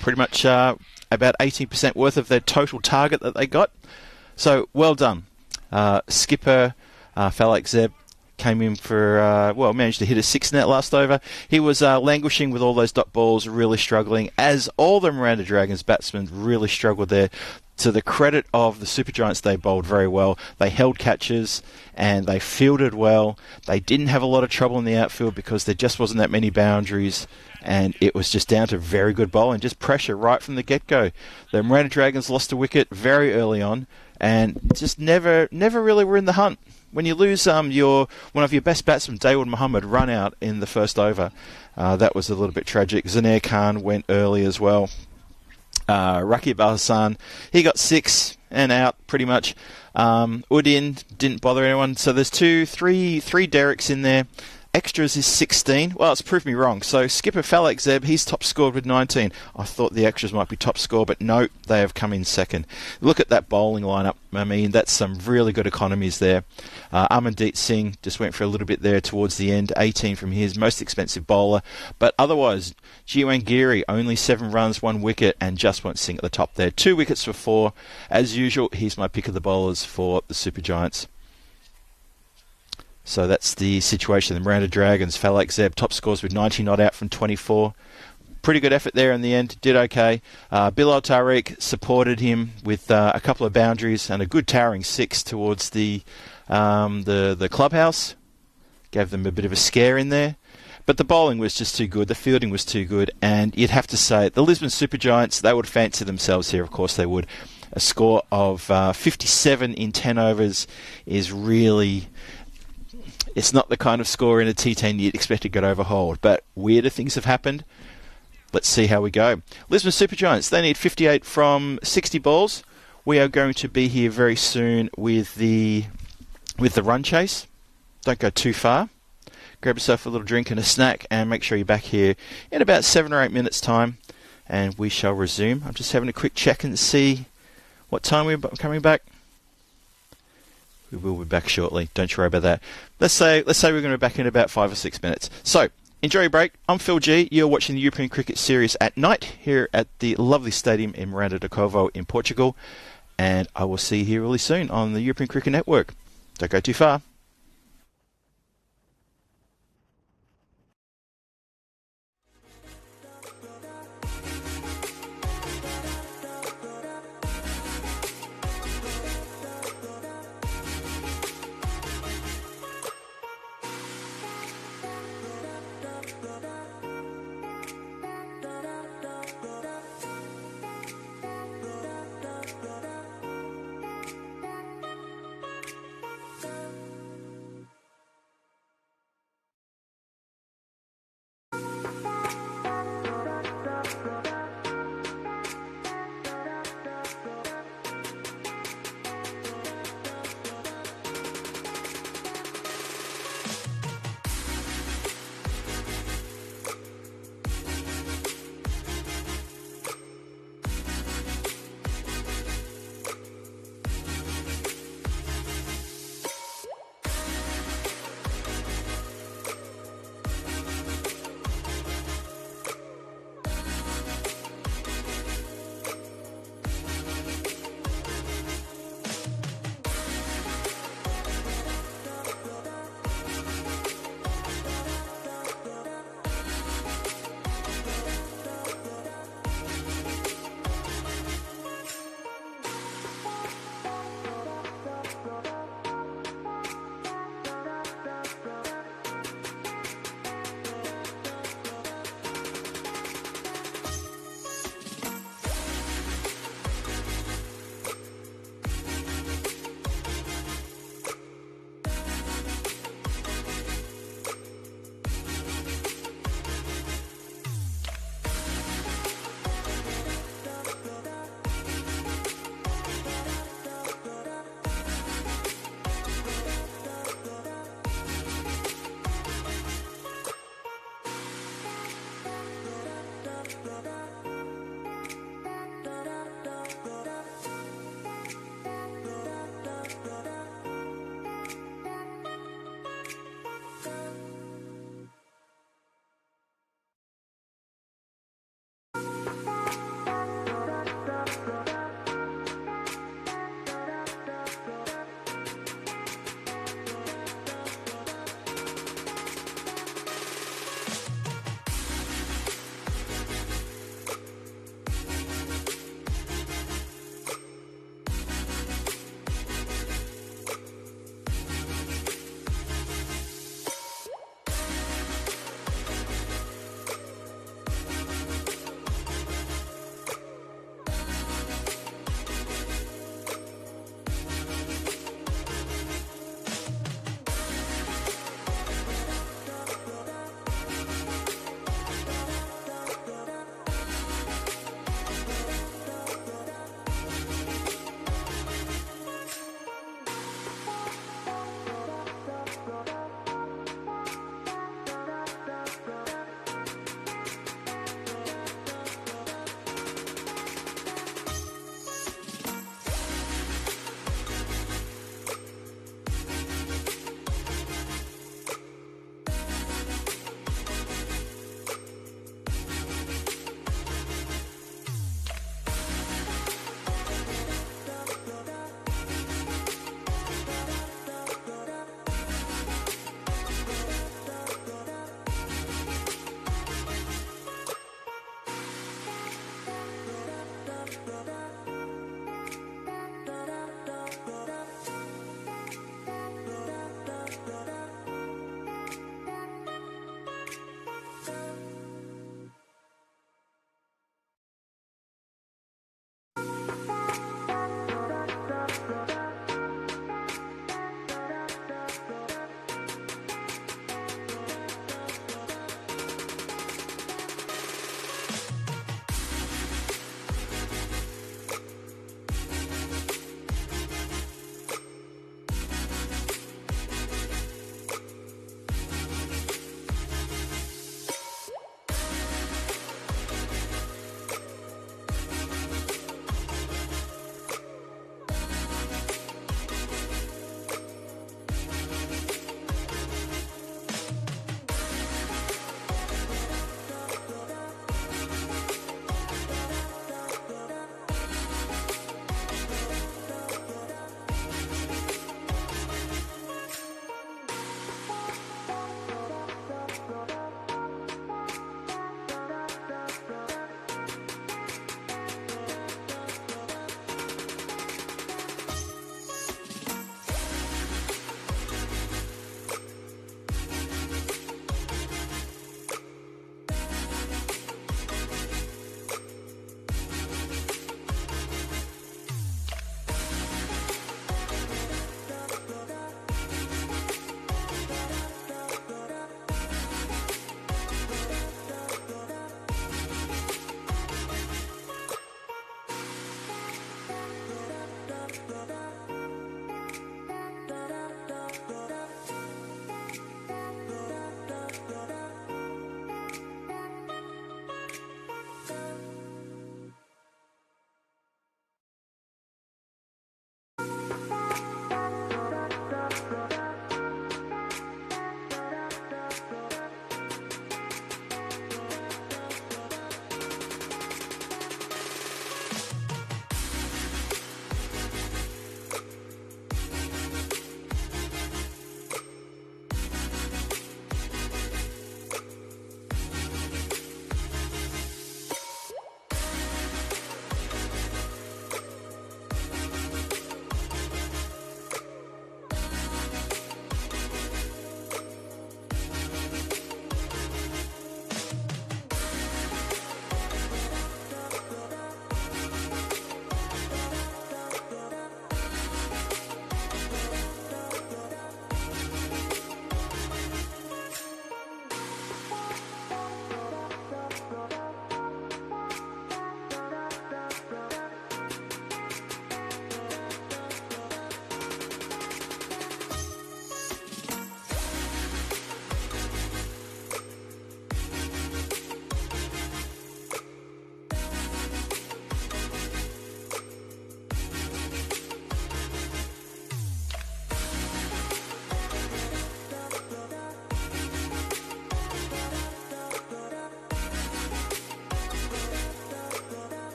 Pretty much about 18% worth of their total target that they got. So, well done. Skipper Falak Zeb came in for, managed to hit a 6 in that last over. He was languishing with all those dot balls, really struggling, as all the Miranda Dragons batsmen really struggled there. To the credit of the Super Giants, they bowled very well. They held catches and they fielded well. They didn't have a lot of trouble in the outfield because there just wasn't that many boundaries, and it was just down to very good bowling, just pressure right from the get-go. The Miranda Dragons lost a wicket very early on and just never really were in the hunt. When you lose one of your best batsmen, Dawood Muhammad, run out in the first over, that was a little bit tragic. Zaner Khan went early as well. Rakib Al Hassan, he got 6 and out pretty much. Udin didn't bother anyone. So there's three Derricks in there. Extras is 16. Well, it's proved me wrong. So skipper Falak Zeb, he's top scored with 19. I thought the extras might be top score, but no, they have come in second. Look at that bowling lineup. I mean, that's some really good economies there. Amandeep Singh just went for a little bit there towards the end. 18 from his most expensive bowler. But otherwise, Jiwan Giri, only 7 runs, 1 wicket, and Jaswant Singh at the top there. 2 wickets for 4. As usual, he's my pick of the bowlers for the Super Giants. So that's the situation. The Miranda Dragons, Falak Zeb, top scores with 90 not out from 24. Pretty good effort there in the end. Did okay. Bilal Tariq supported him with a couple of boundaries and a good towering 6 towards the clubhouse. Gave them a bit of a scare in there. But the bowling was just too good. The fielding was too good. And you'd have to say, the Lisbon Super Giants, they would fancy themselves here. Of course they would. A score of 57 in 10 overs is really... It's not the kind of score in a T10 you'd expect to get overhauled, but weirder things have happened. Let's see how we go. Lisbon Super Giants, they need 58 from 60 balls. We are going to be here very soon with the run chase. Don't go too far. Grab yourself a little drink and a snack, and make sure you're back here in about 7 or 8 minutes' time, and we shall resume. I'm just having a quick check and see what time we're coming back. We will be back shortly. Don't you worry about that. Let's say we're going to be back in about 5 or 6 minutes. So, enjoy your break. I'm Phil G. You're watching the European Cricket Series at night here at the lovely stadium in Miranda do Covo in Portugal. And I will see you here really soon on the European Cricket Network. Don't go too far.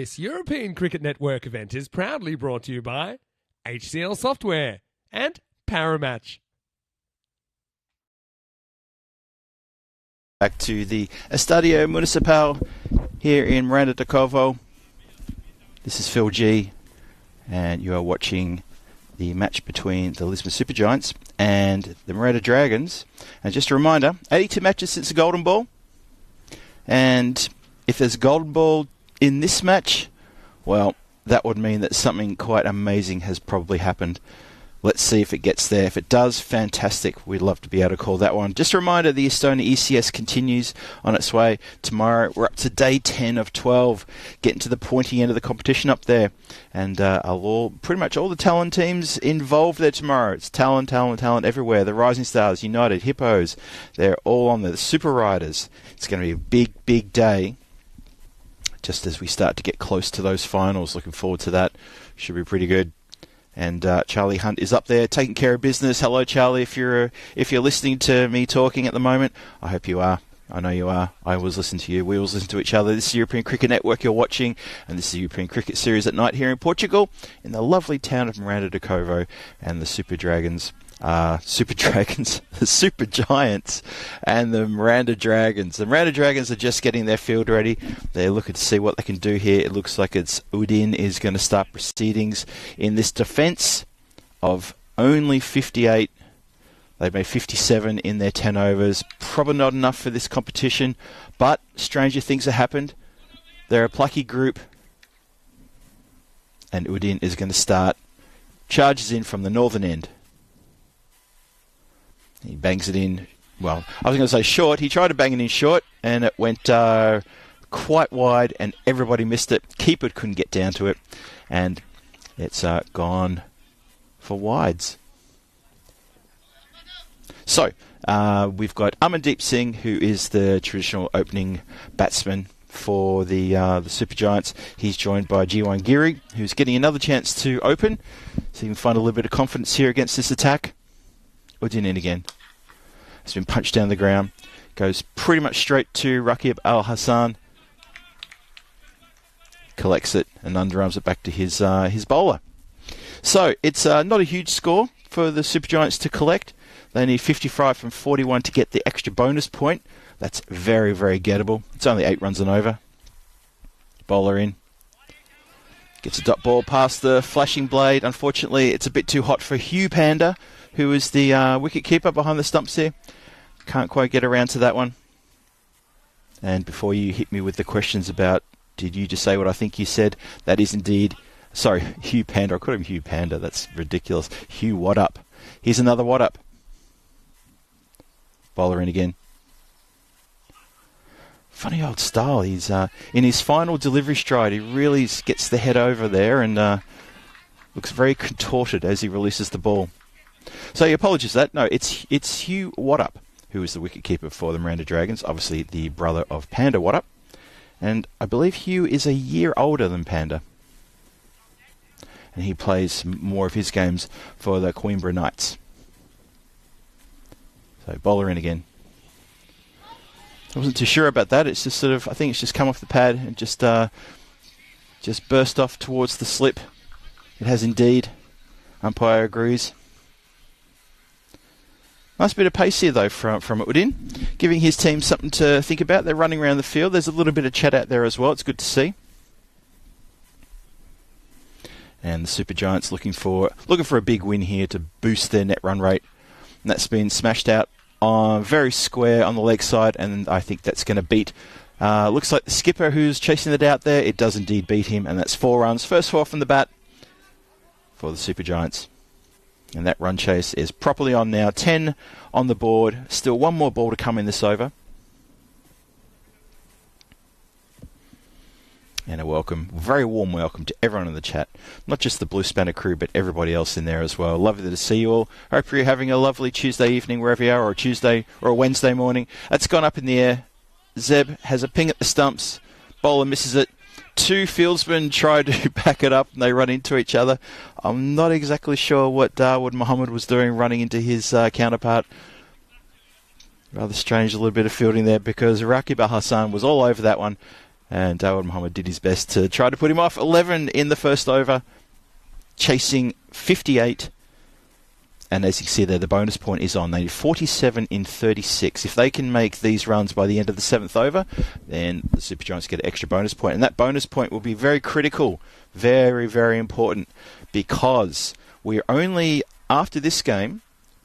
This European Cricket Network event is proudly brought to you by HCL Software and Paramatch. Back to the Estadio Municipal here in Miranda de Covo. This is Phil G, and you are watching the match between the Lisbon Supergiants and the Miranda Dragons. And just a reminder, 82 matches since the Golden Ball. And if there's a Golden Ball in this match, well, that would mean that something quite amazing has probably happened. Let's see if it gets there. If it does, fantastic. We'd love to be able to call that one. Just a reminder, the Estonia ECS continues on its way. Tomorrow, we're up to day 10 of 12, getting to the pointy end of the competition up there. And pretty much all the Talon teams involved there tomorrow. It's Talon everywhere. The Rising Stars, United, Hippos, they're all on there. The Super Riders. It's going to be a big, big day. Just as we start to get close to those finals. Looking forward to that. Should be pretty good. And Charlie Hunt is up there taking care of business. Hello, Charlie. If you're listening to me talking at the moment, I hope you are. I know you are. I always listen to you. We always listen to each other. This is European Cricket Network you're watching, and this is the European Cricket Series at night here in Portugal, in the lovely town of Miranda de Covo, and the the Super Giants, and the Miranda Dragons. The Miranda Dragons are just getting their field ready. They're looking to see what they can do here. It looks like it's Udin is going to start proceedings in this defence of only 58. They've made 57 in their 10 overs. Probably not enough for this competition, but stranger things have happened. They're a plucky group, and Udin is going to start. Charges in from the northern end. He bangs it in, well, I was going to say short. He tried to bang it in short, and it went quite wide, and everybody missed it. Keeper couldn't get down to it, and it's gone for wides. So, we've got Amandeep Singh, who is the traditional opening batsman for the Supergiants. He's joined by Jiwan Giri, who's getting another chance to open, so he can find a little bit of confidence here against this attack. Udin in again. It's been punched down the ground. Goes pretty much straight to Rakib Al Hassan. Collects it and underarms it back to his bowler. So it's not a huge score for the Supergiants to collect. They need 55 from 41 to get the extra bonus point. That's very, very gettable. It's only 8 runs and over. Bowler in. Gets a dot ball past the flashing blade. Unfortunately, it's a bit too hot for Hugh Panda, who is the wicket keeper behind the stumps here. Can't quite get around to that one. And before you hit me with the questions about, did you just say what I think you said? That is indeed, sorry, Hugh Panda. I called him Hugh Panda. That's ridiculous. Hugh Waddup. Here's another Waddup. Bowler in again. Funny old style. He's in his final delivery stride. He really gets the head over there and looks very contorted as he releases the ball. So he apologises for that. No, it's Hugh Waddup, who is the wicketkeeper for the Miranda Dragons, obviously the brother of Panda Waddup. And I believe Hugh is a year older than Panda. And he plays more of his games for the Coimbra Knights. So bowler in again. I wasn't too sure about that. It's just sort of, I think it's just come off the pad and just burst off towards the slip. It has indeed. Umpire agrees. Nice bit of pace here, though, from Udin, giving his team something to think about. They're running around the field. There's a little bit of chat out there as well. It's good to see. And the Supergiants looking for a big win here to boost their net run rate. And that's been smashed out very square on the leg side, and I think that's going to beat. Looks like the skipper who's chasing it out there. It does indeed beat him, and that's 4 runs. First 4 from the bat for the Supergiants. And that run chase is properly on now. 10 on the board. Still one more ball to come in this over. And a welcome, very warm welcome to everyone in the chat. Not just the Blue Spanner crew, but everybody else in there as well. Lovely to see you all. Hope you're having a lovely Tuesday evening wherever you are, or a Tuesday or a Wednesday morning. That's gone up in the air. Zeb has a ping at the stumps. Bowler misses it. 2 fieldsmen try to back it up and they run into each other. I'm not exactly sure what Darwood Muhammad was doing running into his counterpart. Rather strange, a little bit of fielding there because Rakib Al Hassan was all over that one. And Dawud Mohammed did his best to try to put him off. 11 in the first over, chasing 58. And as you can see there, the bonus point is on. They need 47 in 36. If they can make these runs by the end of the 7th over, then the Super Giants get an extra bonus point. And that bonus point will be very critical, very, very important, because we're only, after this game,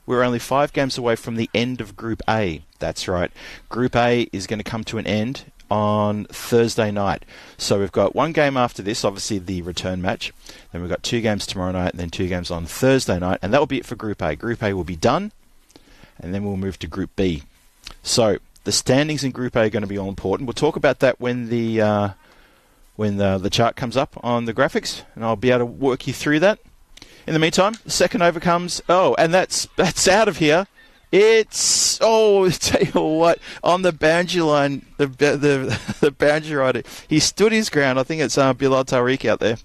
we're only 5 games away from the end of Group A. That's right. Group A is going to come to an end on Thursday night. So we've got 1 game after this, obviously the return match. Then we've got 2 games tomorrow night, and then 2 games on Thursday night. And that will be it for Group A. Group A will be done, and then we'll move to Group B. So the standings in Group A are going to be all important. We'll talk about that when the chart comes up on the graphics, and I'll be able to work you through that. In the meantime, the second over comes. Oh, and that's out of here. It's, tell you what, on the boundary line, the boundary rider, he stood his ground. I think it's Bilal Tariq out there.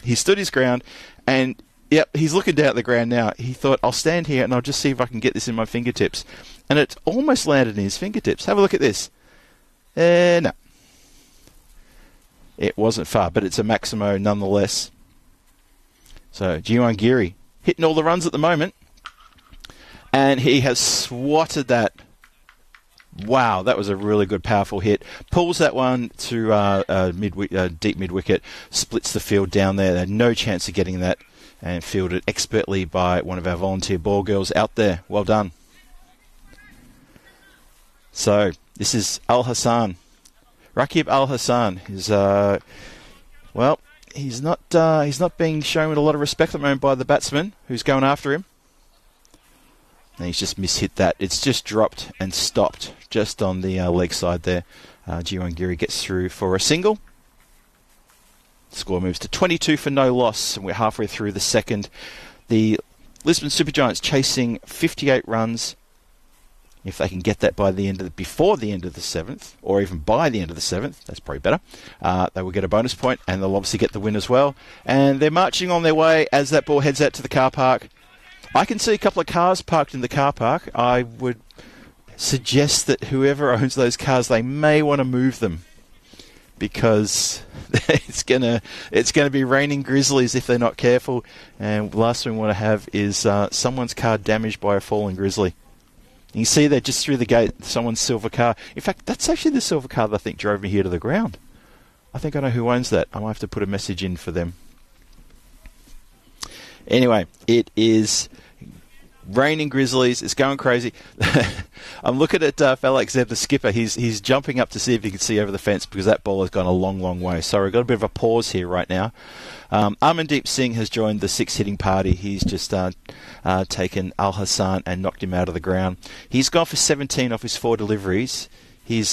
He stood his ground, and yep, he's looking down at the ground now. He thought, I'll stand here and I'll just see if I can get this in my fingertips. And it almost landed in his fingertips. Have a look at this. No. It wasn't far, but it's a Maximo nonetheless. So, Jiwan Giri hitting all the runs at the moment. And he has swatted that. Wow, that was a really good, powerful hit. Pulls that one to deep mid-wicket, splits the field down there. They had no chance of getting that, and fielded expertly by one of our volunteer ball girls out there. Well done. So, this is Al Hassan. Rakib Al Hassan is, he's not being shown with a lot of respect at the moment by the batsman who's going after him. And he's just mishit that. It's just dropped and stopped just on the leg side there. Jiwan Giri gets through for a single. Score moves to 22 for no loss, and we're halfway through the second. The Lisbon Super Giants chasing 58 runs. If they can get that before the end of the 7th, or even by the end of the 7th, that's probably better, they will get a bonus point, and they'll obviously get the win as well. And they're marching on their way as that ball heads out to the car park. I can see a couple of cars parked in the car park. I would suggest that whoever owns those cars, they may want to move them, because it's gonna be raining grizzlies if they're not careful. And the last thing we want to have is someone's car damaged by a fallen grizzly. You can see there just through the gate, someone's silver car. In fact, that's actually the silver car that I think drove me here to the ground. I think I know who owns that. I might have to put a message in for them. Anyway, it is raining grizzlies. It's going crazy. I'm looking at Falak Zeb, the skipper. He's jumping up to see if he can see over the fence, because that ball has gone a long, long way. So we've got a bit of a pause here right now. Amandeep Singh has joined the 6 hitting party. He's just taken Al Hassan and knocked him out of the ground. He's gone for 17 off his 4 deliveries. He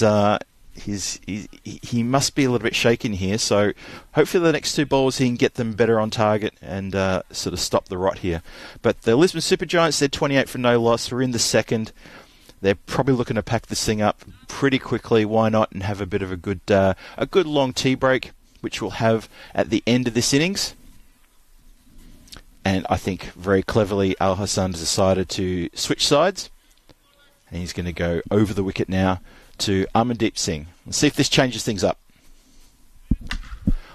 must be a little bit shaken here, so hopefully the next 2 balls he can get them better on target and sort of stop the rot here. But the Lisbon Super Giants, they're 28 for no loss. We're in the second. They're probably looking to pack this thing up pretty quickly. Why not? And have a bit of a good long tea break, which we'll have at the end of this innings. And I think very cleverly Al Hassan has decided to switch sides, and he's going to go over the wicket now to Amandeep Singh. Let's see if this changes things up.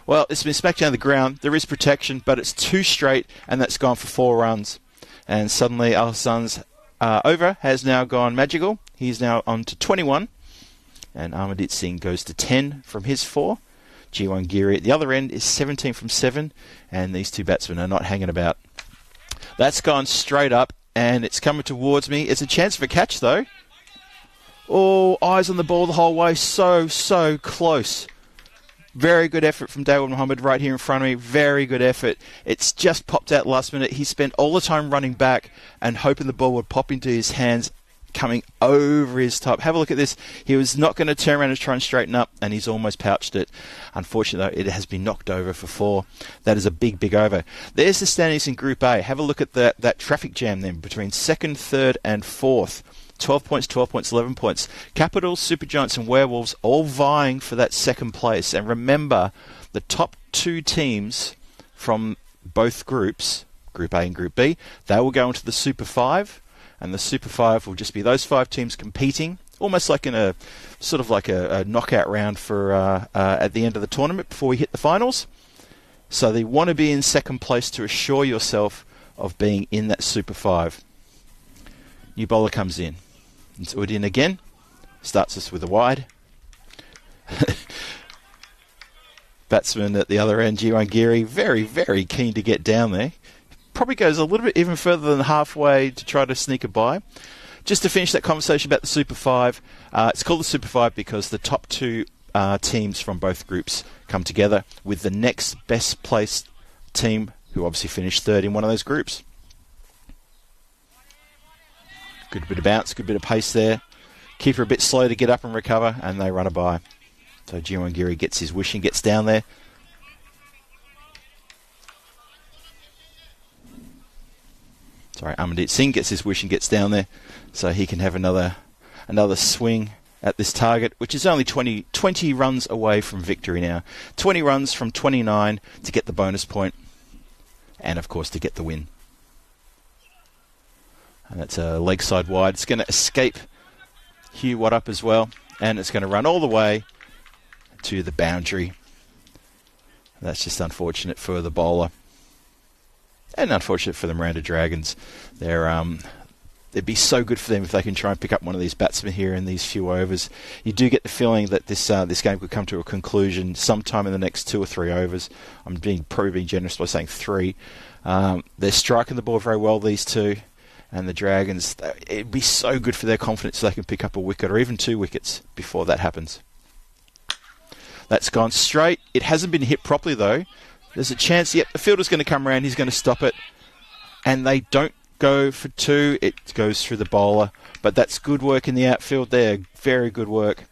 Well, it's been smacked down the ground. There is protection, but it's 2 straight, and that's gone for 4 runs. And suddenly Al Hassan's over has now gone magical. He's now on to 21, and Amandeep Singh goes to 10 from his 4. Jiwan Giri at the other end is 17 from 7, and these 2 batsmen are not hanging about. That's gone straight up, and it's coming towards me. It's a chance for a catch, though. Oh, eyes on the ball the whole way. So close. Very good effort from Dawud Mohammed right here in front of me. Very good effort. It's just popped out last minute. He spent all the time running back and hoping the ball would pop into his hands, coming over his top. Have a look at this. He was not going to turn around and try and straighten up, and he's almost pouched it. Unfortunately, though, it has been knocked over for 4. That is a big, big over. There's the standings in Group A. Have a look at that traffic jam then between 2nd, 3rd and 4th. 12 points, 12 points, 11 points. Capitals, Super Giants and Werewolves all vying for that 2nd place. And remember, the top 2 teams from both groups, Group A and Group B, they will go into the Super 5. And the Super 5 will just be those 5 teams competing almost like in a sort of like a knockout round for at the end of the tournament before we hit the finals. So they want to be in second place to assure yourself of being in that Super 5. New bowler comes in. It's Udin again. Starts us with a wide. Batsman at the other end, Jiwangiri, very, very keen to get down there. Probably goes a little bit even further than halfway to try to sneak a by. Just to finish that conversation about the Super 5, it's called the Super 5 because the top two teams from both groups come together with the next best placed team, who obviously finished third in one of those groups. Good bit of bounce, good bit of pace there. Keeper a bit slow to get up and recover, and they run a by. So Jiwangiri gets his wish and gets down there. Sorry, Amandeep Singh gets his wish and gets down there, so he can have another swing at this target, which is only 20 runs away from victory now. 20 runs from 29 to get the bonus point, and of course to get the win. And that's a leg side wide. It's going to escape Hugh Watt as well, and it's going to run all the way to the boundary. That's just unfortunate for the bowler, and unfortunate for the Miranda Dragons. It'd be so good for them if they can try and pick up one of these batsmen here in these few overs. You do get the feeling that this game could come to a conclusion sometime in the next 2 or 3 overs. I'm probably being generous by saying 3. They're striking the ball very well, these two, and the Dragons. It'd be so good for their confidence if they can pick up a wicket or even 2 wickets before that happens. That's gone straight. It hasn't been hit properly though. There's a chance. Yep, the fielder's going to come around. He's going to stop it, and they don't go for 2. It goes through the bowler, but that's good work in the outfield there. Very good work.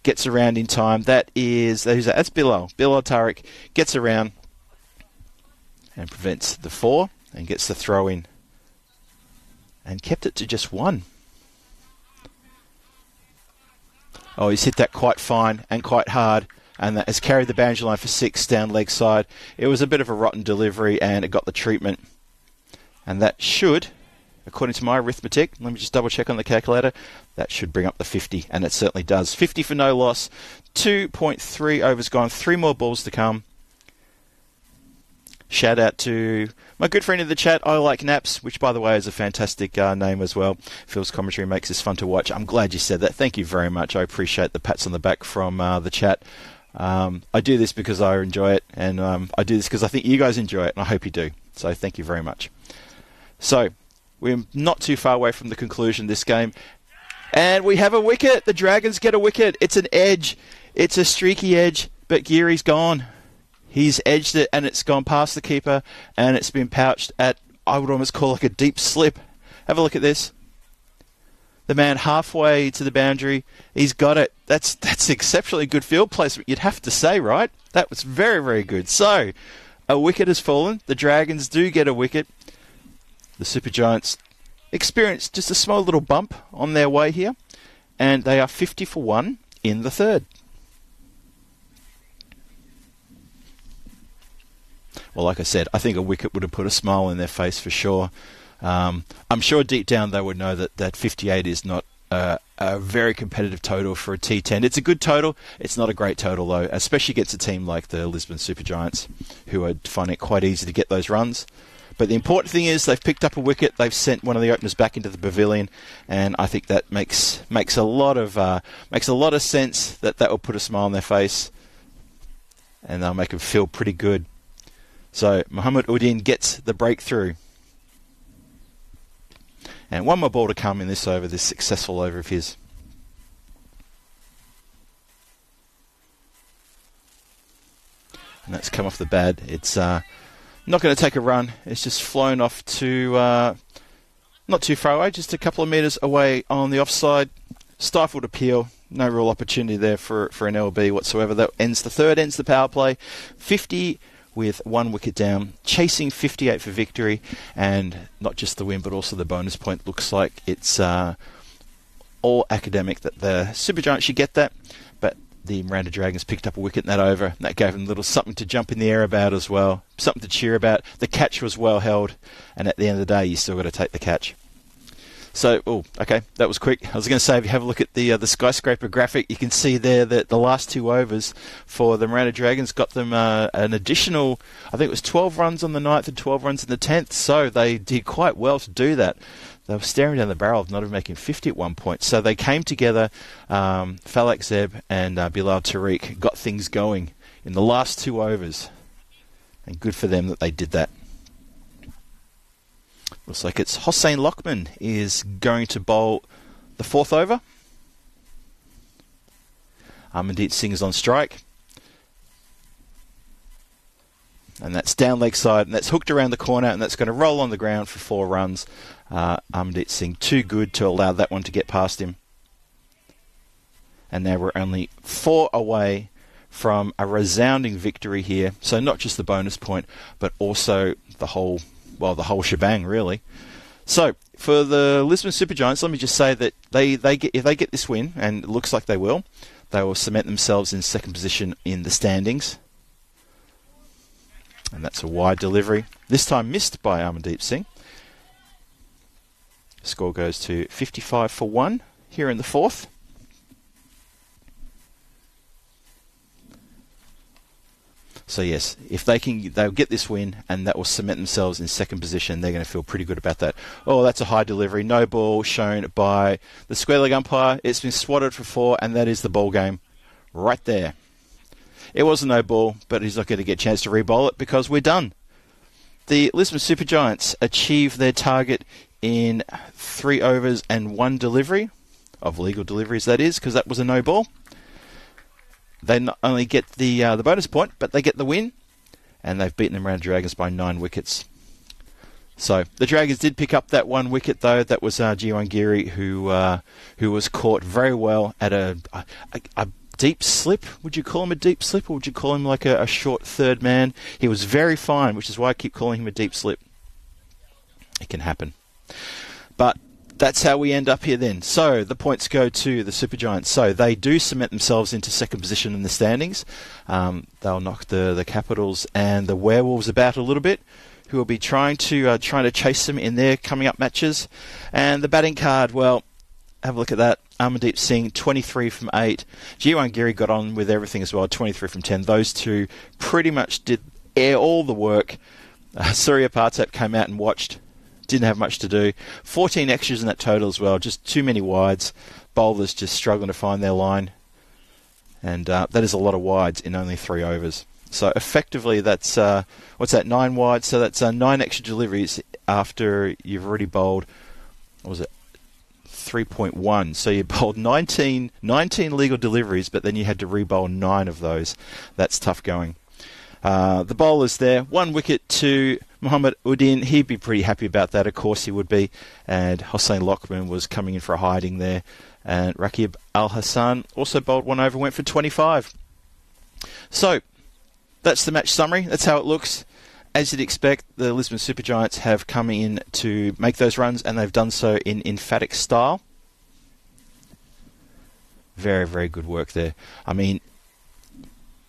Gets around in time. That's Bilal Tariq gets around and prevents the 4 and gets the throw in and kept it to just 1. Oh, he's hit that quite fine and quite hard, and that has carried the boundary line for 6 down leg side. It was a bit of a rotten delivery, and it got the treatment. And that should, according to my arithmetic, let me just double check on the calculator, that should bring up the 50, and it certainly does. 50 for no loss, 2.3 overs gone, 3 more balls to come. Shout out to my good friend in the chat, I Like Naps, which by the way is a fantastic name as well. Phil's commentary makes this fun to watch. I'm glad you said that. Thank you very much. I appreciate the pats on the back from the chat. I do this because I enjoy it, and I do this because I think you guys enjoy it, and I hope you do. So thank you very much. So, we're not too far away from the conclusion of this game. And we have a wicket. The Dragons get a wicket. It's an edge. It's a streaky edge, but Giri's gone. He's edged it, and it's gone past the keeper, and it's been pouched at, I would almost call like a deep slip. Have a look at this. The man halfway to the boundary. He's got it. That's exceptionally good field placement, you'd have to say, right? That was very, very good. So, a wicket has fallen. The Dragons do get a wicket. The Super Giants experienced just a small little bump on their way here, and they are 50 for 1 in the third. Well, like I said, I think a wicket would have put a smile on their face for sure. I'm sure deep down they would know that 58 is not a very competitive total for a T10. It's a good total. It's not a great total, though, especially against a team like the Lisbon Super Giants, who are finding it quite easy to get those runs. But the important thing is they've picked up a wicket. They've sent one of the openers back into the pavilion, and I think that makes a lot of sense. That will put a smile on their face, and they'll make them feel pretty good. So Mohammad Udin gets the breakthrough, and one more ball to come in this over, this successful over of his. And that's come off the bad. It's not going to take a run. It's just flown off to not too far away, just a couple of metres away on the offside. Stifled appeal. No real opportunity there for an LB whatsoever. That ends the third, ends the power play. 50 with 1 wicket down, chasing 58 for victory, and not just the win but also the bonus point. Looks like it's all academic that the Super Giants should get that, but the Miranda Dragons picked up a wicket in that over, and that gave them a little something to jump in the air about as well, something to cheer about. The catch was well held, and at the end of the day you still got to take the catch. So, okay, that was quick. I was going to say, if you have a look at the skyscraper graphic, you can see there that the last 2 overs for the Miranda Dragons got them an additional, I think it was 12 runs on the 9th and 12 runs in the 10th, so they did quite well to do that. They were staring down the barrel of not even making 50 at one point. So they came together, Falak Zeb and Bilal Tariq got things going in the last 2 overs. And good for them that they did that. Looks like it's Hossein Lockman is going to bowl the 4th over. Amandeep Singh is on strike. And that's down leg side, and that's hooked around the corner, and that's going to roll on the ground for 4 runs. Amandeep Singh too good to allow that one to get past him. And now we're only 4 away from a resounding victory here. So not just the bonus point, but also the whole shebang, really. So for the Lisbon Supergiants, let me just say that if they get this win, and it looks like they will cement themselves in 2nd position in the standings. And that's a wide delivery. This time missed by Amandeep Singh. Score goes to 55 for 1 here in the 4th. So yes, if they'll get this win, and that will cement themselves in 2nd position. They're going to feel pretty good about that. Oh, that's a high delivery. No ball shown by the square leg umpire. It's been swatted for 4, and that is the ball game right there. It was a no ball, but he's not going to get a chance to re-bowl it because we're done. The Lisbon Supergiants achieved their target in 3 overs and 1 delivery, of legal deliveries that is, because that was a no ball. They not only get the bonus point, but they get the win, and they've beaten the Miranda Dragons by 9 wickets. So the Dragons did pick up that 1 wicket, though. That was Jiwan Giri, who was caught very well at a deep slip. Would you call him a deep slip, or would you call him like a short third man? He was very fine, which is why I keep calling him a deep slip. It can happen. But that's how we end up here then. So the points go to the Supergiants. So they do cement themselves into 2nd position in the standings. They'll knock the Capitals and the Werewolves about a little bit, who will be trying to chase them in their coming up matches. And the batting card, well, have a look at that. Amandeep Singh, 23 from 8. Jiwan Giri got on with everything as well, 23 from 10. Those two pretty much did all the work. Surya Partap came out and watched. Didn't have much to do. 14 extras in that total as well. Just too many wides. Bowlers just struggling to find their line. And that is a lot of wides in only 3 overs. So effectively that's, 9 wides? So that's 9 extra deliveries after you've already bowled, 3.1. So you bowled 19 legal deliveries, but then you had to re-bowl 9 of those. That's tough going. The bowlers there, 1 wicket to Mohammad Uddin. He'd be pretty happy about that, of course he would be. And Hossein Lockman was coming in for a hiding there. And Rakib Al Hassan also bowled 1 over, went for 25. So that's the match summary. That's how it looks. As you'd expect, the Lisbon Supergiants have come in to make those runs, and they've done so in emphatic style. Very, very good work there. I mean,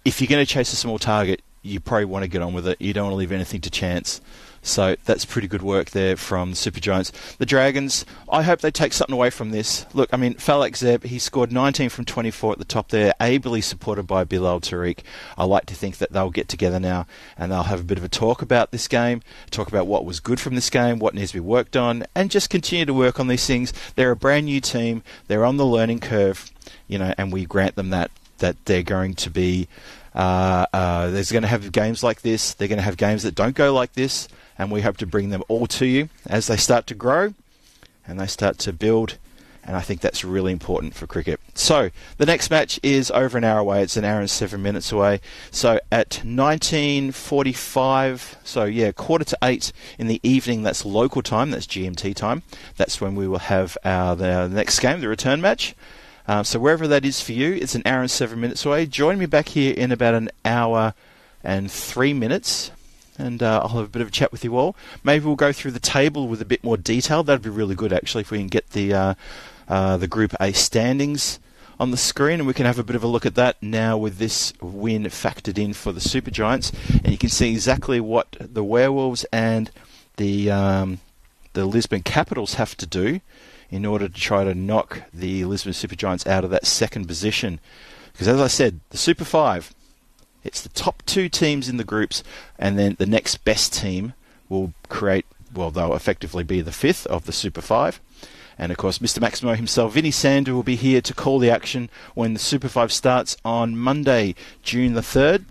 if you're going to chase a small target, you probably want to get on with it. You don't want to leave anything to chance. So that's pretty good work there from the Supergiants. The Dragons, I hope they take something away from this. Look, I mean, Falak Zeb, he scored 19 from 24 at the top there, ably supported by Bilal Tariq. I like to think that they'll get together now and they'll have a bit of a talk about this game, talk about what was good from this game, what needs to be worked on, and just continue to work on these things. They're a brand new team. They're on the learning curve, and we grant them that they're going to be... there's going to have games like this. They're going to have games that don't go like this, and we hope to bring them all to you as they start to grow and they start to build, and I think that's really important for cricket. So the next match is over an hour away. It's an hour and 7 minutes away. So at 19:45, so yeah, 7:45 in the evening, that's local time, that's GMT time, that's when we will have the next game, the return match. So wherever that is for you, it's an hour and 7 minutes away. Join me back here in about an hour and 3 minutes, and I'll have a bit of a chat with you all. Maybe we'll go through the table with a bit more detail. That'd be really good, actually, if we can get the Group A standings on the screen, and we can have a bit of a look at that now with this win factored in for the Supergiants. And you can see exactly what the Werewolves and the the Lisbon Capitals have to do in order to try to knock the Lisbon Supergiants out of that second position. Because as I said, the Super 5, it's the top 2 teams in the groups, and then the next best team will create, well, they'll effectively be the 5th of the Super 5. And of course, Mr. Maximo himself, Vinny Sander, will be here to call the action when the Super 5 starts on Monday, June the 3rd.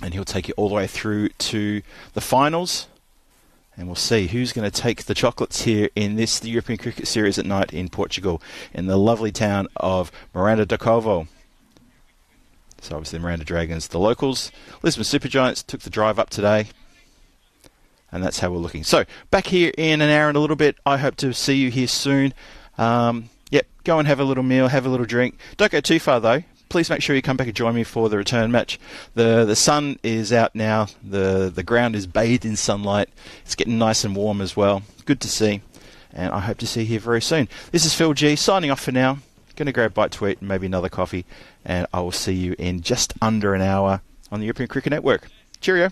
And he'll take you all the way through to the finals. And we'll see who's going to take the chocolates here in the European Cricket Series at night in Portugal, in the lovely town of Miranda do Covo. So obviously Miranda Dragons, the locals. Lisbon Supergiants took the drive up today. And that's how we're looking. So, back here in an hour and a little bit. I hope to see you here soon. Go and have a little meal, have a little drink. Don't go too far, though. Please make sure you come back and join me for the return match. The sun is out now. The ground is bathed in sunlight. It's getting nice and warm as well. Good to see. And I hope to see you here very soon. This is Phil G, signing off for now. Going to grab a bite to eat and maybe another coffee. And I will see you in just under an hour on the European Cricket Network. Cheerio.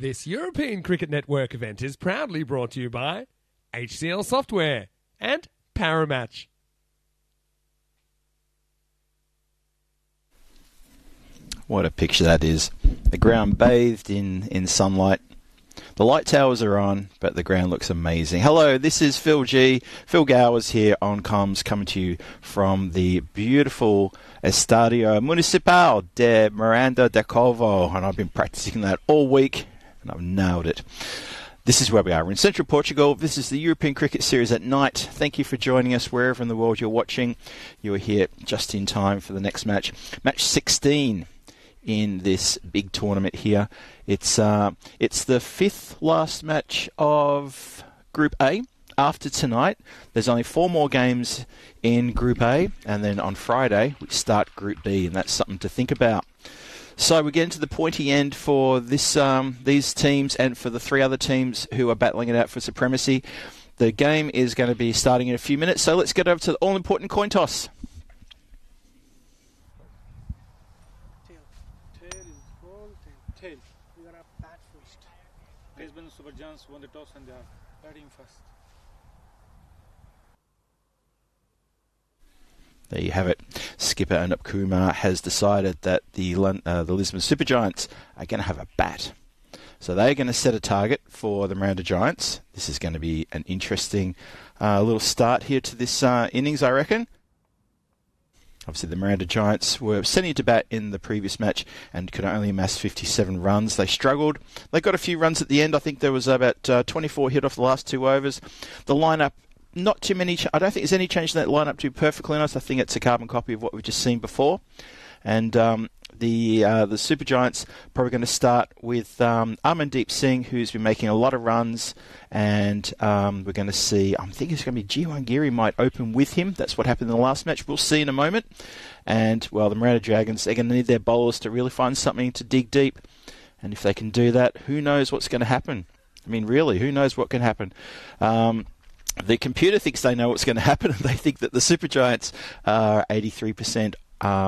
This European Cricket Network event is proudly brought to you by HCL Software and Paramatch. What a picture that is. The ground bathed in sunlight. The light towers are on, but the ground looks amazing. Hello, this is Phil G. Phil Gowers here on comms, coming to you from the beautiful Estadio Municipal de Miranda de Covo, and I've been practicing that all week, and I've nailed it. This is where we are. We're in central Portugal. This is the European Cricket Series at night. Thank you for joining us wherever in the world you're watching. You are here just in time for the next match. Match 16 in this big tournament here. It's the fifth last match of Group A. After tonight, there's only 4 more games in Group A, and then on Friday we start Group B, and that's something to think about. So we're getting to the pointy end for these teams and for the 3 other teams who are battling it out for supremacy. The game is going to be starting in a few minutes, so let's get over to the all-important coin toss. Tail. We gotta bat first. Lisbon Super Giants won the toss and they are batting first. There you have it. Skipper Anup Kumar has decided that the Lisbon Super Giants are going to have a bat. So they're going to set a target for the Miranda Giants. This is going to be an interesting little start here to this innings, I reckon. Obviously, the Miranda Giants were sending to bat in the previous match and could only amass 57 runs. They struggled. They got a few runs at the end. I think there was about 24 hit off the last 2 overs. The lineup, not too many. I don't think there's any change in that lineup, to be perfectly honest. I think it's a carbon copy of what we've just seen before. And the Super Giants probably going to start with Amandeep Singh, who's been making a lot of runs, and we're going to see, I'm thinking it's going to be Jiwan Giri might open with him. That's what happened in the last match. We'll see in a moment. And, well, the Miranda Dragons, they're going to need their bowlers to really find something to dig deep. And if they can do that, who knows what's going to happen? I mean, really, who knows what can happen? The computer thinks they know what's going to happen, and they think that the Super Giants are 83%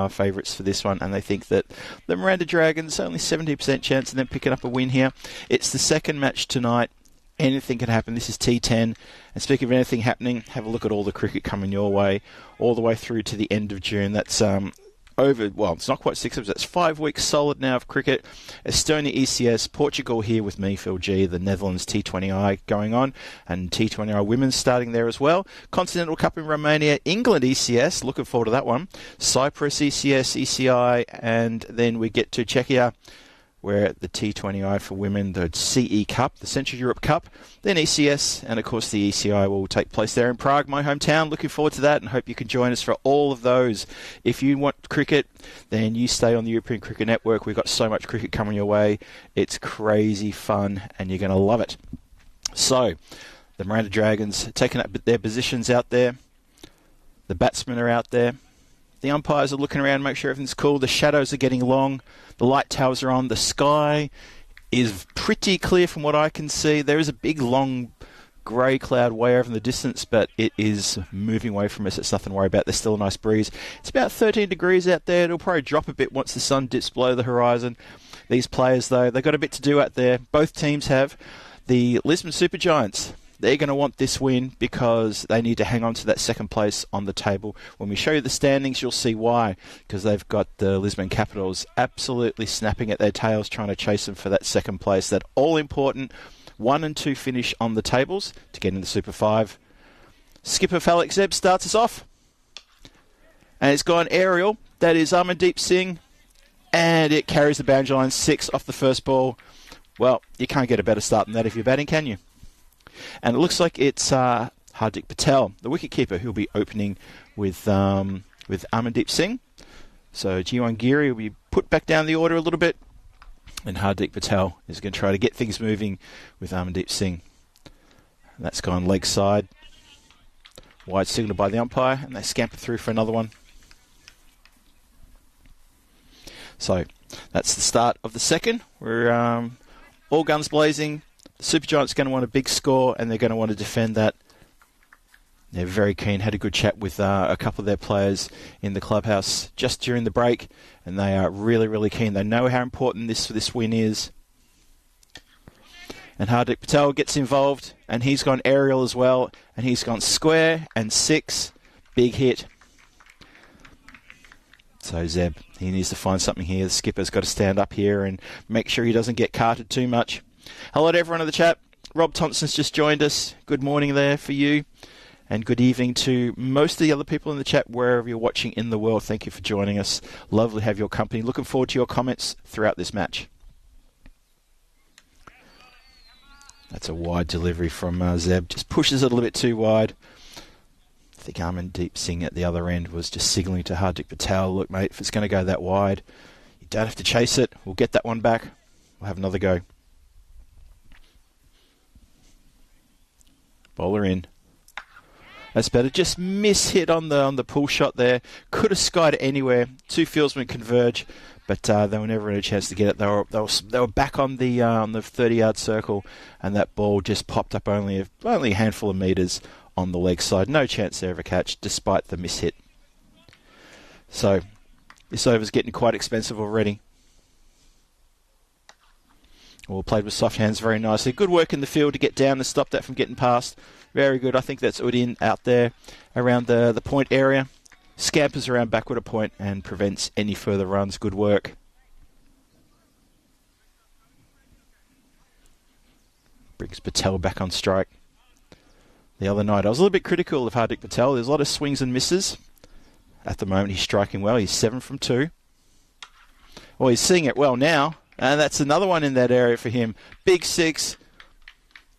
favourites for this one, and they think that the Miranda Dragons only 70% chance of them picking up a win here. It's the second match tonight. Anything can happen. This is T10. And speaking of anything happening, have a look at all the cricket coming your way, all the way through to the end of June. That's it's not quite 6 weeks, that's 5 weeks solid now of cricket. Estonia ECS, Portugal here with me, Phil G, the Netherlands T20I going on, and T20I Women's starting there as well. Continental Cup in Romania, England ECS, looking forward to that one. Cyprus ECS, ECI, and then we get to Czechia, where the T20I for women, the CE Cup, the Central Europe Cup, then ECS, and of course the ECI will take place there in Prague, my hometown. Looking forward to that and hope you can join us for all of those. If you want cricket, then you stay on the European Cricket Network. We've got so much cricket coming your way. It's crazy fun and you're going to love it. So, the Miranda Dragons taking up their positions out there. The batsmen are out there. The umpires are looking around to make sure everything's cool. The shadows are getting long. The light towers are on. The sky is pretty clear from what I can see. There is a big, long grey cloud way over in the distance, but it is moving away from us. It's nothing to worry about. There's still a nice breeze. It's about 13 degrees out there. It'll probably drop a bit once the sun dips below the horizon. These players, though, they've got a bit to do out there. Both teams have. The Lisbon Super Giants, they're going to want this win because they need to hang on to that second place on the table. When we show you the standings, you'll see why. Because they've got the Lisbon Capitals absolutely snapping at their tails, trying to chase them for that second place. That all-important 1 and 2 finish on the tables to get in the Super 5. Skipper Falak Zeb starts us off. And it's gone aerial. That is Amandeep Singh. And it carries the boundary line 6 off the first ball. Well, you can't get a better start than that if you're batting, can you? And it looks like it's Hattrick Patel, the wicketkeeper, who'll be opening with Amandeep Singh. So Jiwan Giri will be put back down the order a little bit. And Hattrick Patel is going to try to get things moving with Amandeep Singh. And that's gone leg side. Wide signal by the umpire, and they scamper through for another one. So that's the start of the second. We're all guns blazing. The Super Giants are going to want a big score, and they're going to want to defend that. They're very keen. Had a good chat with a couple of their players in the clubhouse just during the break, and they are really, really keen. They know how important this win is. And Hardik Patel gets involved, and he's gone aerial as well, and he's gone square and 6. Big hit. So Zeb, he needs to find something here. The skipper's got to stand up here and make sure he doesn't get carted too much. Hello to everyone in the chat. Rob Thompson's just joined us. Good morning there for you. And good evening to most of the other people in the chat, wherever you're watching in the world. Thank you for joining us. Lovely to have your company. Looking forward to your comments throughout this match. That's a wide delivery from Zeb. Just pushes it a little bit too wide. I think Armandeep Singh at the other end was just signalling to Hardik Patel, look, mate, if it's going to go that wide, you don't have to chase it. We'll get that one back. We'll have another go. Bowler in. That's better. Just miss-hit on the pull shot there. Could have skied it anywhere. 2 fieldsmen converge, but they were never in a chance to get it. They were back on the 30-yard circle, and that ball just popped up only a handful of metres on the leg side. No chance there of a catch, despite the miss-hit. So this over's getting quite expensive already. Well, played with soft hands very nicely. Good work in the field to get down and stop that from getting past. Very good. I think that's Udin out there around the point area. Scampers around backward a point and prevents any further runs. Good work. Brings Patel back on strike. The other night, I was a little bit critical of Hardik Patel. There's a lot of swings and misses. At the moment, he's striking well. He's 7 from 2. Well, he's seeing it well now. And that's another one in that area for him. Big 6.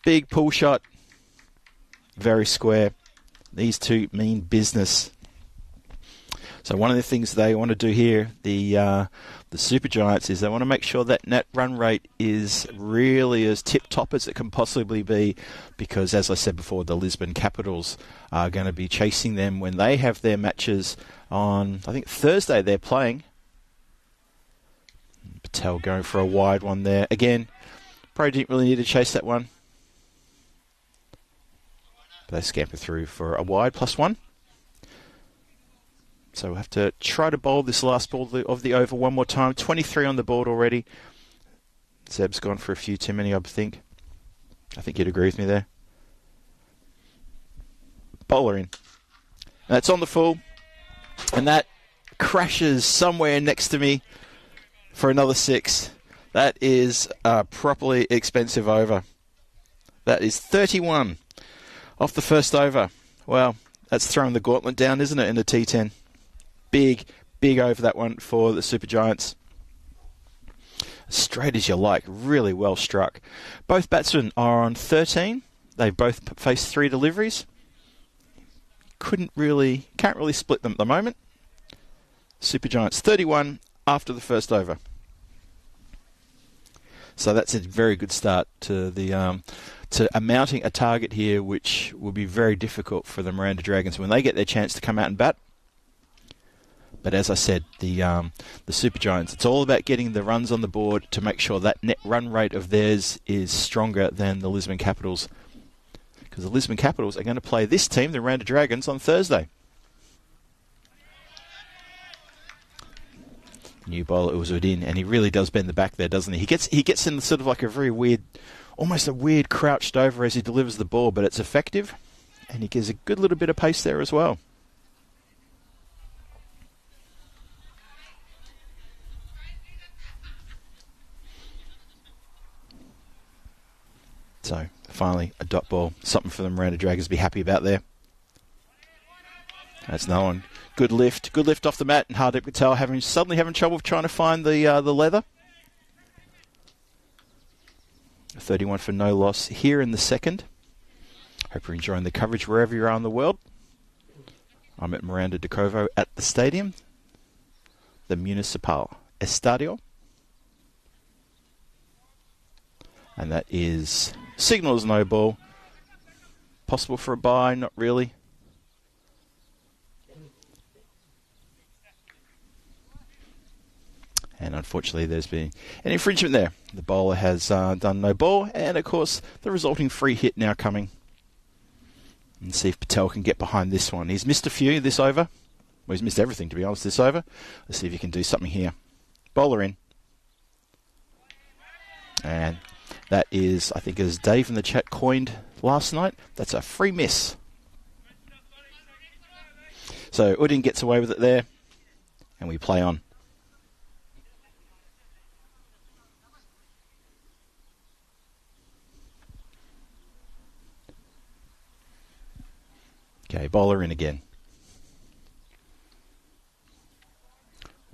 Big pull shot. Very square. These two mean business. So one of the things they want to do here, the Super Giants, is they want to make sure that net run rate is really as tip-top as it can possibly be, because, as I said before, the Lisbon Capitals are going to be chasing them when they have their matches on, I think, Thursday they're playing. Patel going for a wide one there. Again, probably didn't really need to chase that one. But they scamper through for a wide +1. So we'll have to try to bowl this last ball of the over one more time. 23 on the board already. Zeb's gone for a few too many, I think. I think you'd agree with me there. Bowler in. And that's on the full. And that crashes somewhere next to me for another 6. That is a properly expensive over. That is 31 off the first over. Well, that's throwing the gauntlet down, isn't it, in the T10? Big over that one for the Super Giants. Straight as you like. Really well struck. Both batsmen are on 13. They both faced 3 deliveries. Can't really split them at the moment. Super Giants 31 after the first over. So that's a very good start to the to mounting a target here, which will be very difficult for the Miranda Dragons when they get their chance to come out and bat. But as I said, the Super Giants, it's all about getting the runs on the board to make sure that net run rate of theirs is stronger than the Lisbon Capitals. Because the Lisbon Capitals are going to play this team, the Miranda Dragons, on Thursday. New bowler Uzudin, and he really does bend the back there, doesn't he? He gets in sort of like a very weird, almost a weird crouched over as he delivers the ball, but it's effective, and he gives a good little bit of pace there as well. So, finally, a dot ball. Something for the Miranda Dragons to be happy about there. That's no one. Good lift off the mat, and Hardik Patel suddenly having trouble trying to find the leather. 31 for no loss here in the second. Hope you're enjoying the coverage wherever you are in the world. I'm at Miranda de Covo at the stadium, the Municipal Estadio. And that is signals no ball. Possible for a bye, not really. And unfortunately, there's been an infringement there. The bowler has done no ball, and of course, the resulting free hit now coming. And see if Patel can get behind this one. He's missed a few this over. Well, he's missed everything, to be honest, this over. Let's see if he can do something here. Bowler in. And That is, I think, as Dave in the chat coined last night, that's a free miss. So Udin gets away with it there, and we play on. Okay, bowler in again.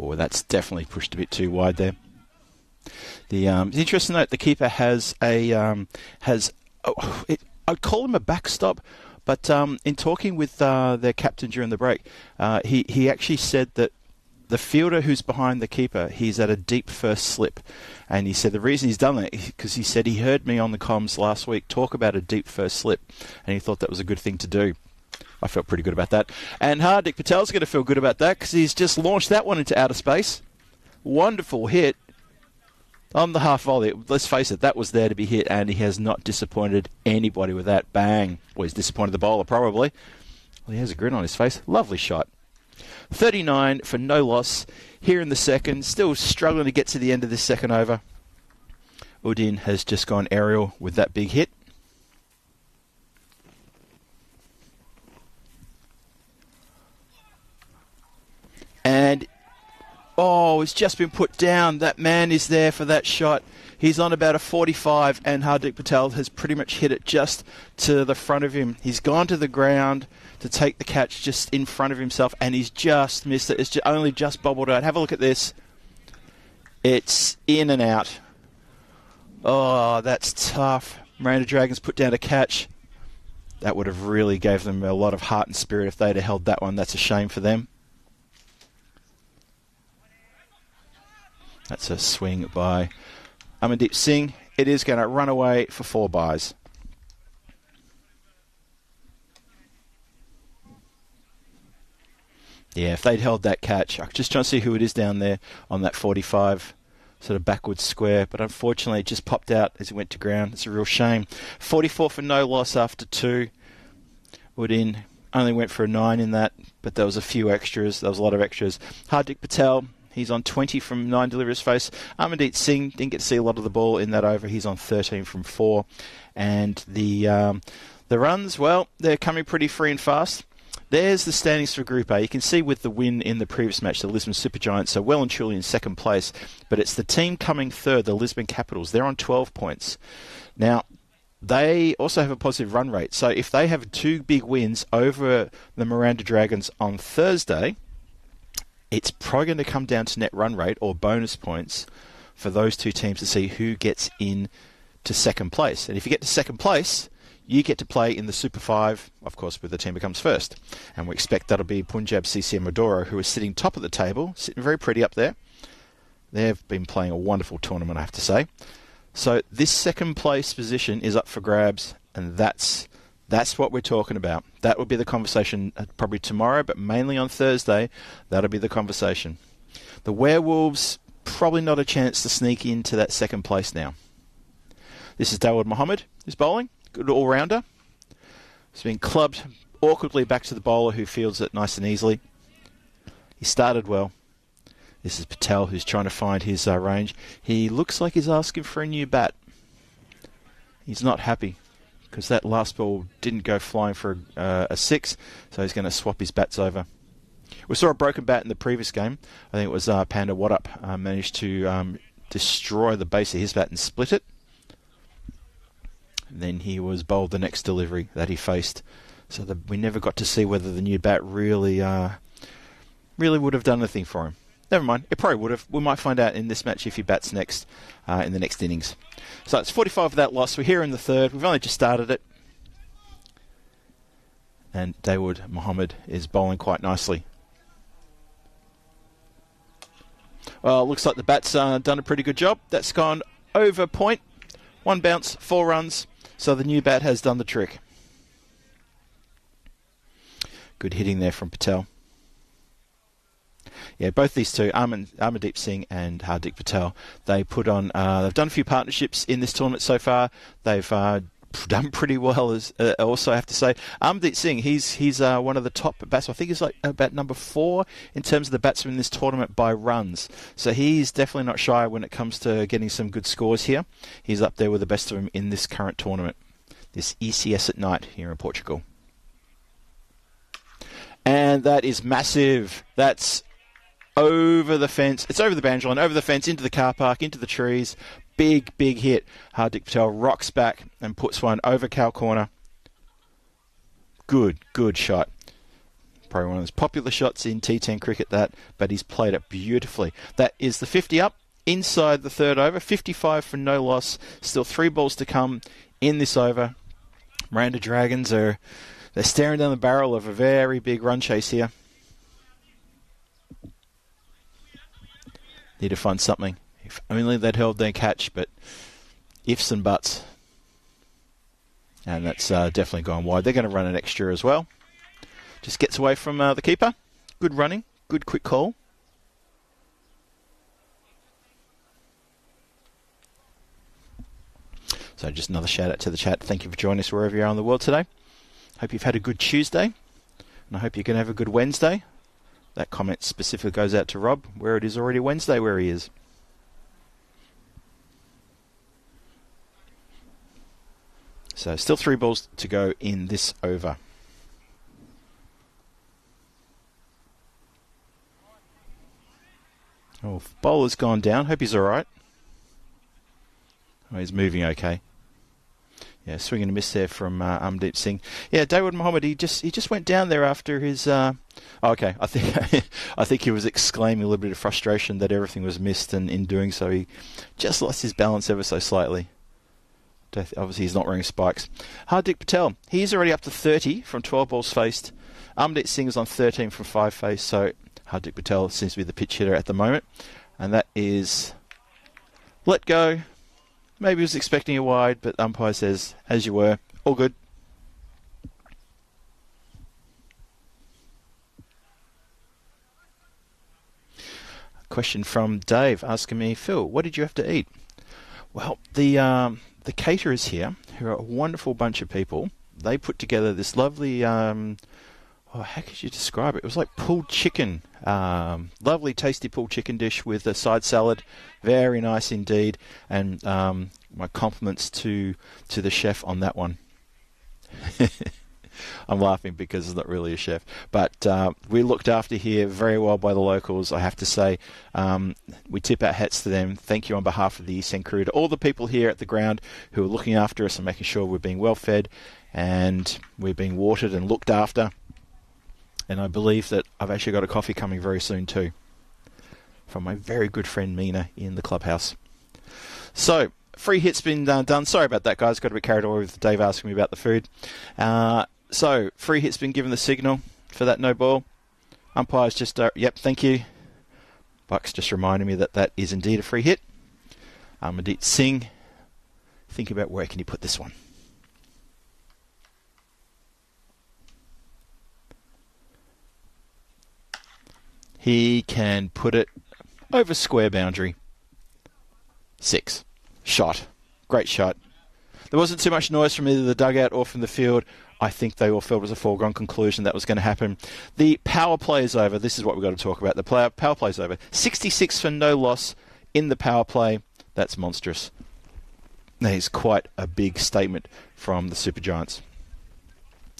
Oh, that's definitely pushed a bit too wide there. It's interesting to note the keeper has a I'd call him a backstop, but in talking with their captain during the break, he actually said that the fielder who's behind the keeper, he's at a deep first slip, and he said the reason he's done that because he said he heard me on the comms last week talk about a deep first slip, and he thought that was a good thing to do. I felt pretty good about that. And Hattrick Patel's going to feel good about that because he's just launched that one into outer space. Wonderful hit on the half volley. Let's face it, that was there to be hit, and he has not disappointed anybody with that. Bang. Well, he's disappointed the bowler, probably. Well, he has a grin on his face. Lovely shot. 39 for no loss here in the second. Still struggling to get to the end of this second over. Udin has just gone aerial with that big hit. And, it's just been put down. That man is there for that shot. He's on about a 45, and Hattrick Patel has pretty much hit it just to the front of him. He's gone to the ground to take the catch just in front of himself, and he's just missed it. It's only just bobbled out. Have a look at this. It's in and out. Oh, that's tough. Miranda Dragons put down a catch. That would have really gave them a lot of heart and spirit if they'd have held that one. That's a shame for them. That's a swing by Amandeep Singh. It is going to run away for 4 byes. Yeah, if they'd held that catch, I'm just trying to see who it is down there on that 45, sort of backwards square. But unfortunately, it just popped out as it went to ground. It's a real shame. 44 for no loss after 2. Udin only went for a 9 in that, but there was a few extras. There was a lot of extras. Hattrick Patel, he's on 20 from 9 deliveries face. Amandeep Singh didn't get to see a lot of the ball in that over. He's on 13 from 4. And the runs, well, they're coming pretty free and fast. There's the standings for Group A. You can see with the win in the previous match, the Lisbon Supergiants are well and truly in second place. But it's the team coming third, the Lisbon Capitals. They're on 12 points. Now, they also have a positive run rate. So if they have 2 big wins over the Miranda Dragons on Thursday, it's probably going to come down to net run rate or bonus points for those 2 teams to see who gets in to second place. And if you get to second place, you get to play in the Super 5, of course, with the team becomes first. And we expect that'll be Punjab CCM Maduro, who is sitting top of the table, sitting very pretty up there. They've been playing a wonderful tournament, I have to say. So this second place position is up for grabs, and that's what we're talking about. That will be the conversation probably tomorrow, but mainly on Thursday, that'll be the conversation. The Werewolves, probably not a chance to sneak into that second place now. This is Dawood Mohammed, who's bowling. Good all-rounder. He's been clubbed awkwardly back to the bowler, who fields it nice and easily. He started well. This is Patel, who's trying to find his range. He looks like he's asking for a new bat. He's not happy, because that last ball didn't go flying for a 6, so he's going to swap his bats over. We saw a broken bat in the previous game. I think it was Panda Waddup managed to destroy the base of his bat and split it. And then he was bowled the next delivery that he faced. So we never got to see whether the new bat really would have done anything for him. Never mind, it probably would have. We might find out in this match if he bats next in the next innings. So it's 45 for that loss. We're here in the third. We've only just started it. And Dawood Mohammed is bowling quite nicely. Well, looks like the bat's done a pretty good job. That's gone over point. 1 bounce, 4 runs. So the new bat has done the trick. Good hitting there from Patel. Yeah, both these two, Amandeep Singh and Hattrick Patel, they've done a few partnerships in this tournament so far. They've done pretty well. As also I have to say, Amrit Singh, he's one of the top batsmen. I think he's like about number 4 in terms of the batsmen in this tournament by runs. So he's definitely not shy when it comes to getting some good scores here. He's up there with the best of them in this current tournament, this ECS at night here in Portugal. And that is massive. That's over the fence. It's over the boundary line, over the fence, into the car park, into the trees. Big, big hit. Hattrick Patel rocks back and puts one over cow corner. Good shot. Probably one of those popular shots in T10 cricket, that, but he's played it beautifully. That is the 50 up inside the third over. 55 for no loss. Still 3 balls to come in this over. Miranda Dragons they're staring down the barrel of a very big run chase here. Need to find something. If only they'd held their catch, but ifs and buts. And that's definitely gone wide. They're going to run an extra as well. Just gets away from the keeper. Good running. Good quick call. So just another shout out to the chat. Thank you for joining us wherever you are in the world today. Hope you've had a good Tuesday. And I hope you're going to have a good Wednesday. That comment specifically goes out to Rob, where it is already Wednesday where he is. So still 3 balls to go in this over. Oh, bowler's gone down. Hope he's all right. Oh, he's moving okay. Yeah, swing and a miss there from Amrit Singh. Yeah, Dawood Mohammed, he just went down there after his... okay, I think he was exclaiming a little bit of frustration that everything was missed, and in doing so he just lost his balance ever so slightly. Obviously he's not wearing spikes. Hattrick Patel, he's already up to 30 from 12 balls faced. Amrit Singh is on 13 from 5 faced, so Hattrick Patel seems to be the pitch hitter at the moment. And that is let go. Maybe he was expecting a wide, but umpire says, as you were, all good. Question from Dave asking me, Phil, what did you have to eat? Well, the caterers here, who are a wonderful bunch of people, they put together this lovely, how could you describe it? It was like pulled chicken, lovely tasty pulled chicken dish with a side salad, very nice indeed, and my compliments to the chef on that one. I'm laughing because he's not really a chef, but we looked after here very well by the locals, I have to say. We tip our hats to them. Thank you on behalf of the ECSN crew, to all the people here at the ground who are looking after us and making sure we're being well fed and we're being watered and looked after. And I believe that I've actually got a coffee coming very soon too, from my very good friend Mina in the clubhouse. So, free hit's been done. Sorry about that, guys. Got a bit carried away with Dave asking me about the food. So, free hit's been given the signal for that no ball. Umpire's just, yep, thank you. Buck's just reminding me that that is indeed a free hit. Amrit Singh, think about where can you put this one. He can put it over square boundary. 6. Shot. Great shot. There wasn't too much noise from either the dugout or from the field. I think they all felt it was a foregone conclusion that was going to happen. The power play is over. This is what we've got to talk about. The power play is over. 66 for no loss in the power play. That's monstrous. That is quite a big statement from the Super Giants.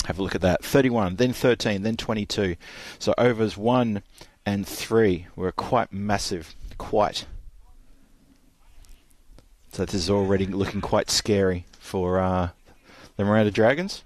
Have a look at that. 31, then 13, then 22. So overs 1 and 3 were quite massive. Quite. So this is already looking quite scary for the Miranda Dragons.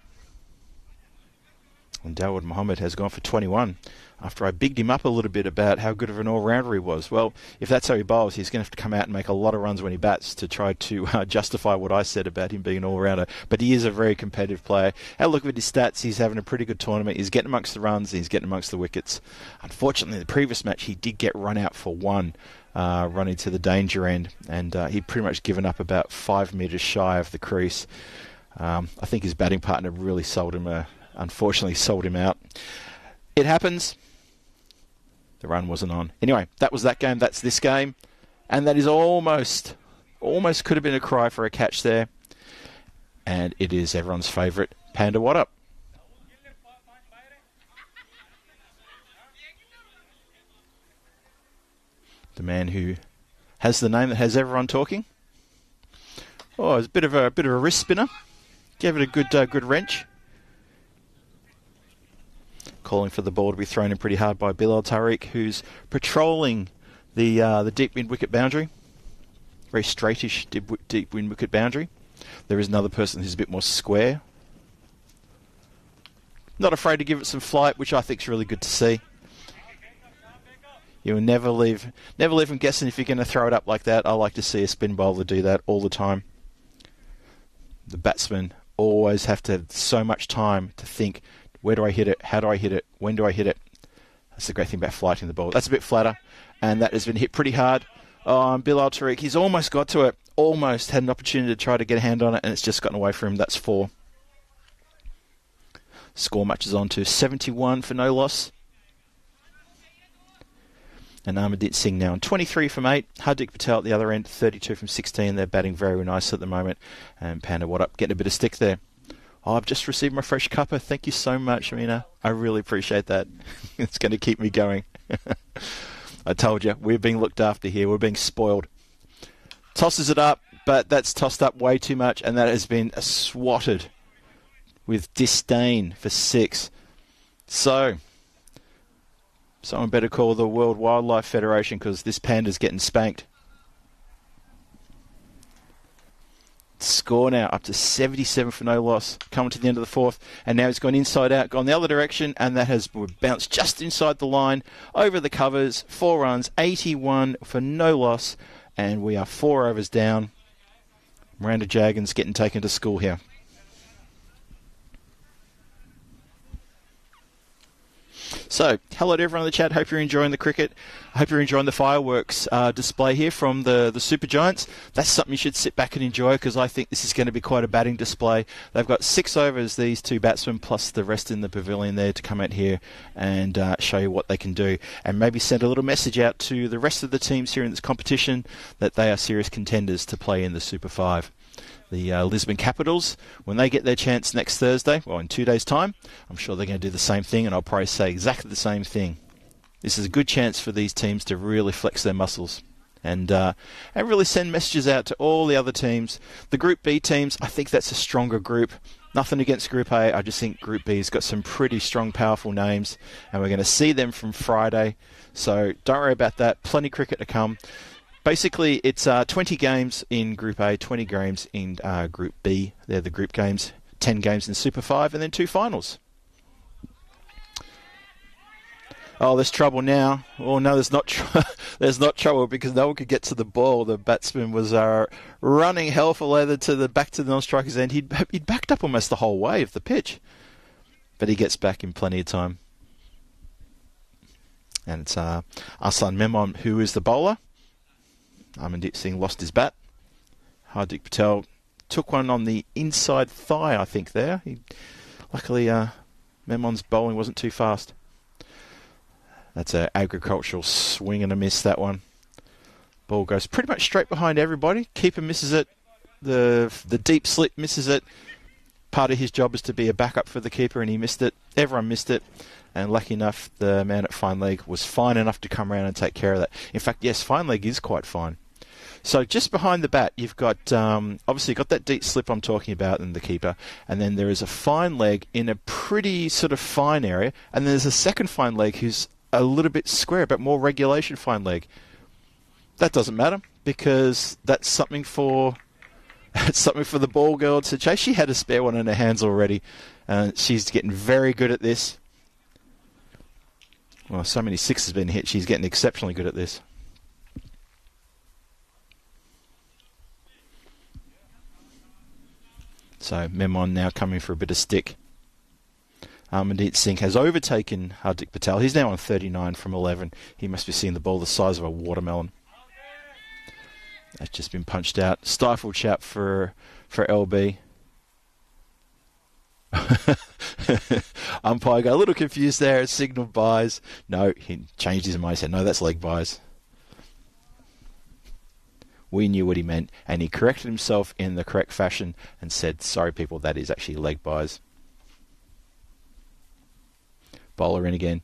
And Dawood Mohammed has gone for 21 after I bigged him up a little bit about how good of an all-rounder he was. Well, if that's how he bowls, he's going to have to come out and make a lot of runs when he bats to try to justify what I said about him being an all-rounder. But he is a very competitive player. Have a look at his stats. He's having a pretty good tournament. He's getting amongst the runs and he's getting amongst the wickets. Unfortunately, the previous match, he did get run out for 1. Running to the danger end, and he'd pretty much given up about 5 metres shy of the crease. I think his batting partner really unfortunately sold him out. It happens. The run wasn't on. Anyway, that was that game. That's this game. And that is almost could have been a cry for a catch there. And it is everyone's favourite, Panda What the man who has the name that has everyone talking. Oh, it's a bit of a wrist spinner. Gave it a good wrench. Calling for the ball to be thrown in pretty hard by Bilal Tariq, who's patrolling the deep wind wicket boundary. Very straightish deep wind wicket boundary. There is another person who's a bit more square. Not afraid to give it some flight, which I think is really good to see. You will never leave them guessing if you're going to throw it up like that. I like to see a spin bowler do that all the time. The batsmen always have to have so much time to think, where do I hit it? How do I hit it? When do I hit it? That's the great thing about flighting the ball. That's a bit flatter, and that has been hit pretty hard. Bilal Tariq, he's almost got to it. Almost had an opportunity to try to get a hand on it, and it's just gotten away from him. That's 4. Score matches on to 71 for no loss. And Amandeep Singh now on 23 from 8. Hardik Patel at the other end, 32 from 16. They're batting very nice at the moment. And Panda What Up, getting a bit of stick there. Oh, I've just received my fresh cuppa. Thank you so much, Amina. I really appreciate that. It's going to keep me going. I told you, we're being looked after here. We're being spoiled. Tosses it up, but that's tossed up way too much, and that has been swatted with disdain for 6. So, someone better call the World Wildlife Federation, because this panda's getting spanked. Score now up to 77 for no loss, coming to the end of the 4th, and now it's gone inside out, gone the other direction, and that has bounced just inside the line, over the covers, 4 runs, 81 for no loss, and we are 4 overs down. Miranda Jagan's getting taken to school here. So, hello to everyone in the chat. Hope you're enjoying the cricket. I hope you're enjoying the fireworks display here from the Super Giants. That's something you should sit back and enjoy, because I think this is going to be quite a batting display. They've got 6 overs, these 2 batsmen, plus the rest in the pavilion there to come out here and show you what they can do. And maybe send a little message out to the rest of the teams here in this competition that they are serious contenders to play in the Super 5. The Lisbon Capitals, when they get their chance next Thursday, well, in 2 days' time, I'm sure they're going to do the same thing, and I'll probably say exactly the same thing. This is a good chance for these teams to really flex their muscles and really send messages out to all the other teams. The Group B teams, I think that's a stronger group. Nothing against Group A, I just think Group B's got some pretty strong, powerful names, and we're going to see them from Friday. So don't worry about that. Plenty of cricket to come. Basically, it's 20 games in Group A, 20 games in Group B. They're the group games. 10 games in Super 5, and then 2 finals. Oh, there's trouble now. Oh, no, there's not there's not trouble, because no one could get to the ball. The batsman was running hell for leather back to the non-striker's end. He'd backed up almost the whole way of the pitch. But he gets back in plenty of time. And it's Asan Memon who is the bowler. Amandeep Singh lost his bat. Hardik Patel took one on the inside thigh, I think, there. Luckily, Memon's bowling wasn't too fast. That's an agricultural swing and a miss, that one. Ball goes pretty much straight behind everybody. Keeper misses it. The deep slip misses it. Part of his job is to be a backup for the keeper, and he missed it. Everyone missed it. And lucky enough, the man at fine leg was fine enough to come around and take care of that. In fact, yes, fine leg is quite fine. So just behind the bat, you've got, obviously, got that deep slip I'm talking about in the keeper. And then there is a fine leg in a pretty sort of fine area. And then there's a second fine leg who's a little bit square, but more regulation fine leg. That doesn't matter, because that's something for the ball girl to chase. She had a spare one in her hands already. She's getting very good at this. Well, so many sixes have been hit. She's getting exceptionally good at this. So Memon now coming for a bit of stick. Amandeep Singh has overtaken Hardik Patel. He's now on 39 from 11. He must be seeing the ball the size of a watermelon. That's just been punched out. Stifled chap for LB. Umpire got a little confused there. Signalled buys. No, he changed his mind. He said, no, that's leg buys. We knew what he meant, and he corrected himself in the correct fashion and said, sorry people, that is actually leg byes. Bowler in again.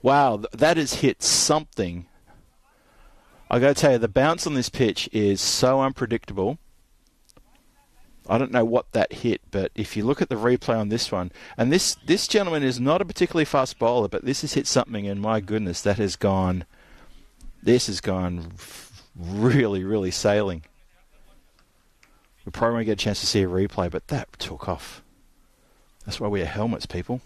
Wow, that has hit something. I got to tell you, the bounce on this pitch is so unpredictable. I don't know what that hit, but if you look at the replay on this one, and this gentleman is not a particularly fast bowler, but this has hit something, and my goodness, this has gone really, really sailing. We probably won't get a chance to see a replay, but that took off. That's why we wear helmets, people.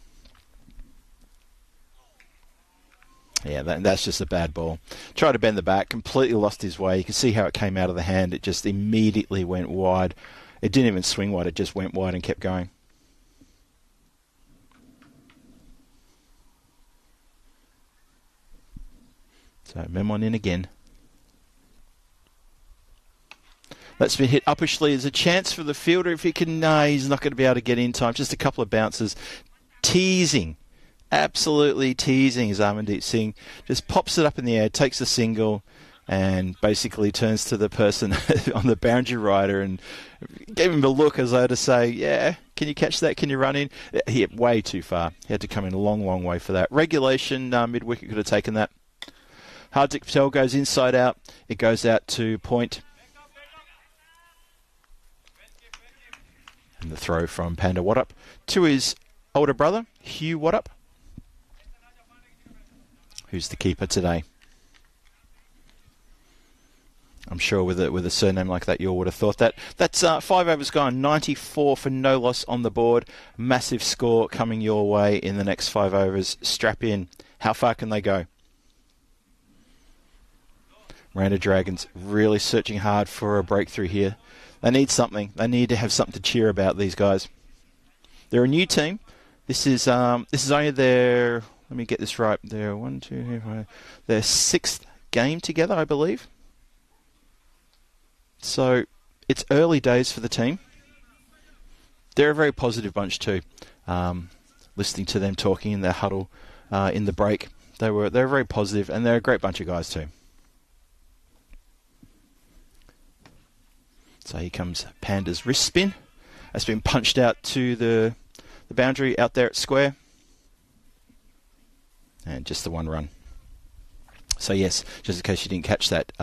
Yeah, that's just a bad ball. Tried to bend the bat, completely lost his way. You can see how it came out of the hand. It just immediately went wide. It didn't even swing wide. It just went wide and kept going. So Memon in again. That's been hit uppishly. There's a chance for the fielder if he can. No, he's not going to be able to get in time. Just a couple of bounces. Teasing. Absolutely teasing is Amandeep Singh. Just pops it up in the air, takes a single, and basically turns to the person on the boundary rider and gave him a look as though to say, yeah, can you catch that? Can you run in? He hit way too far. He had to come in a long, long way for that. Regulation, mid-wicket could have taken that. Hardik Patel goes inside out. It goes out to point. And the throw from Panda Waddup to his older brother, Hugh Waddup, who's the keeper today. I'm sure with a surname like that, you all would have thought that. That's 5 overs gone, 94 for no loss on the board. Massive score coming your way in the next 5 overs. Strap in. How far can they go? Miranda Dragons really searching hard for a breakthrough here. They need something. They need to have something to cheer about, these guys. They're a new team. This is only their, let me get this right, their 6th game together, I believe. So it's early days for the team. They're a very positive bunch too. Listening to them talking in their huddle in the break, they're very positive, and they're a great bunch of guys too. So here comes Panda's wrist spin. That's been punched out to the boundary out there at square. And just the 1 run. So yes, just in case you didn't catch that,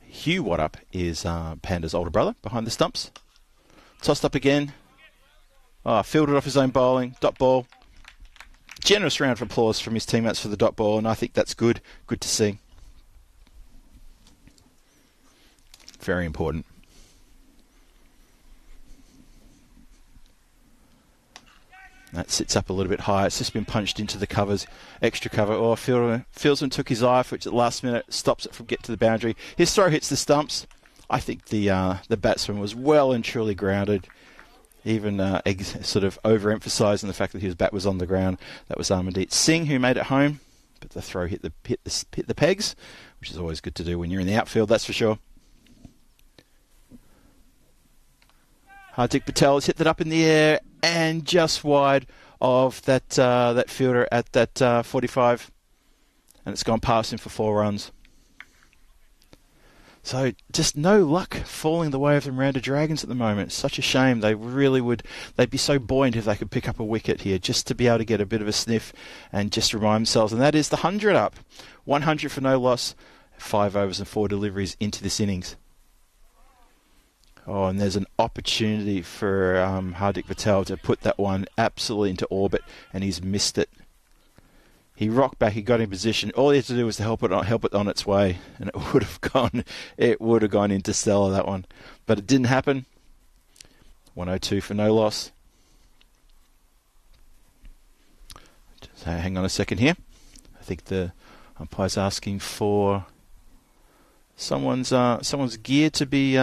Hugh Waddup is Panda's older brother behind the stumps. Tossed up again. Fielded off his own bowling. Dot ball. Generous round of applause from his teammates for the dot ball, and I think that's good. Good to see. Very important. That sits up a little bit higher. It's just been punched into the covers. Extra cover. Fieldsman took his eye, which at the last minute stops it from getting to the boundary. His throw hits the stumps. I think the batsman was well and truly grounded. Even sort of overemphasising the fact that his bat was on the ground. That was Amandeep Singh who made it home. But the throw hit the pegs, which is always good to do when you're in the outfield, that's for sure. Hardik Patel has hit that up in the air and just wide of that fielder at that 45, and it's gone past him for 4 runs. So just no luck falling the way of the Miranda Dragons at the moment. It's such a shame. They'd be so buoyant if they could pick up a wicket here, just to be able to get a bit of a sniff and just remind themselves. And that is the 100 up. 100 for no loss, 5 overs and 4 deliveries into this innings. Oh, and there's an opportunity for Hardik Patel to put that one absolutely into orbit, and he's missed it. He rocked back, he got in position. All he had to do was to help it on its way, and it would have gone interstellar, that one. But it didn't happen. 102 for no loss. So hang on a second here. I think the umpire's asking for someone's gear to be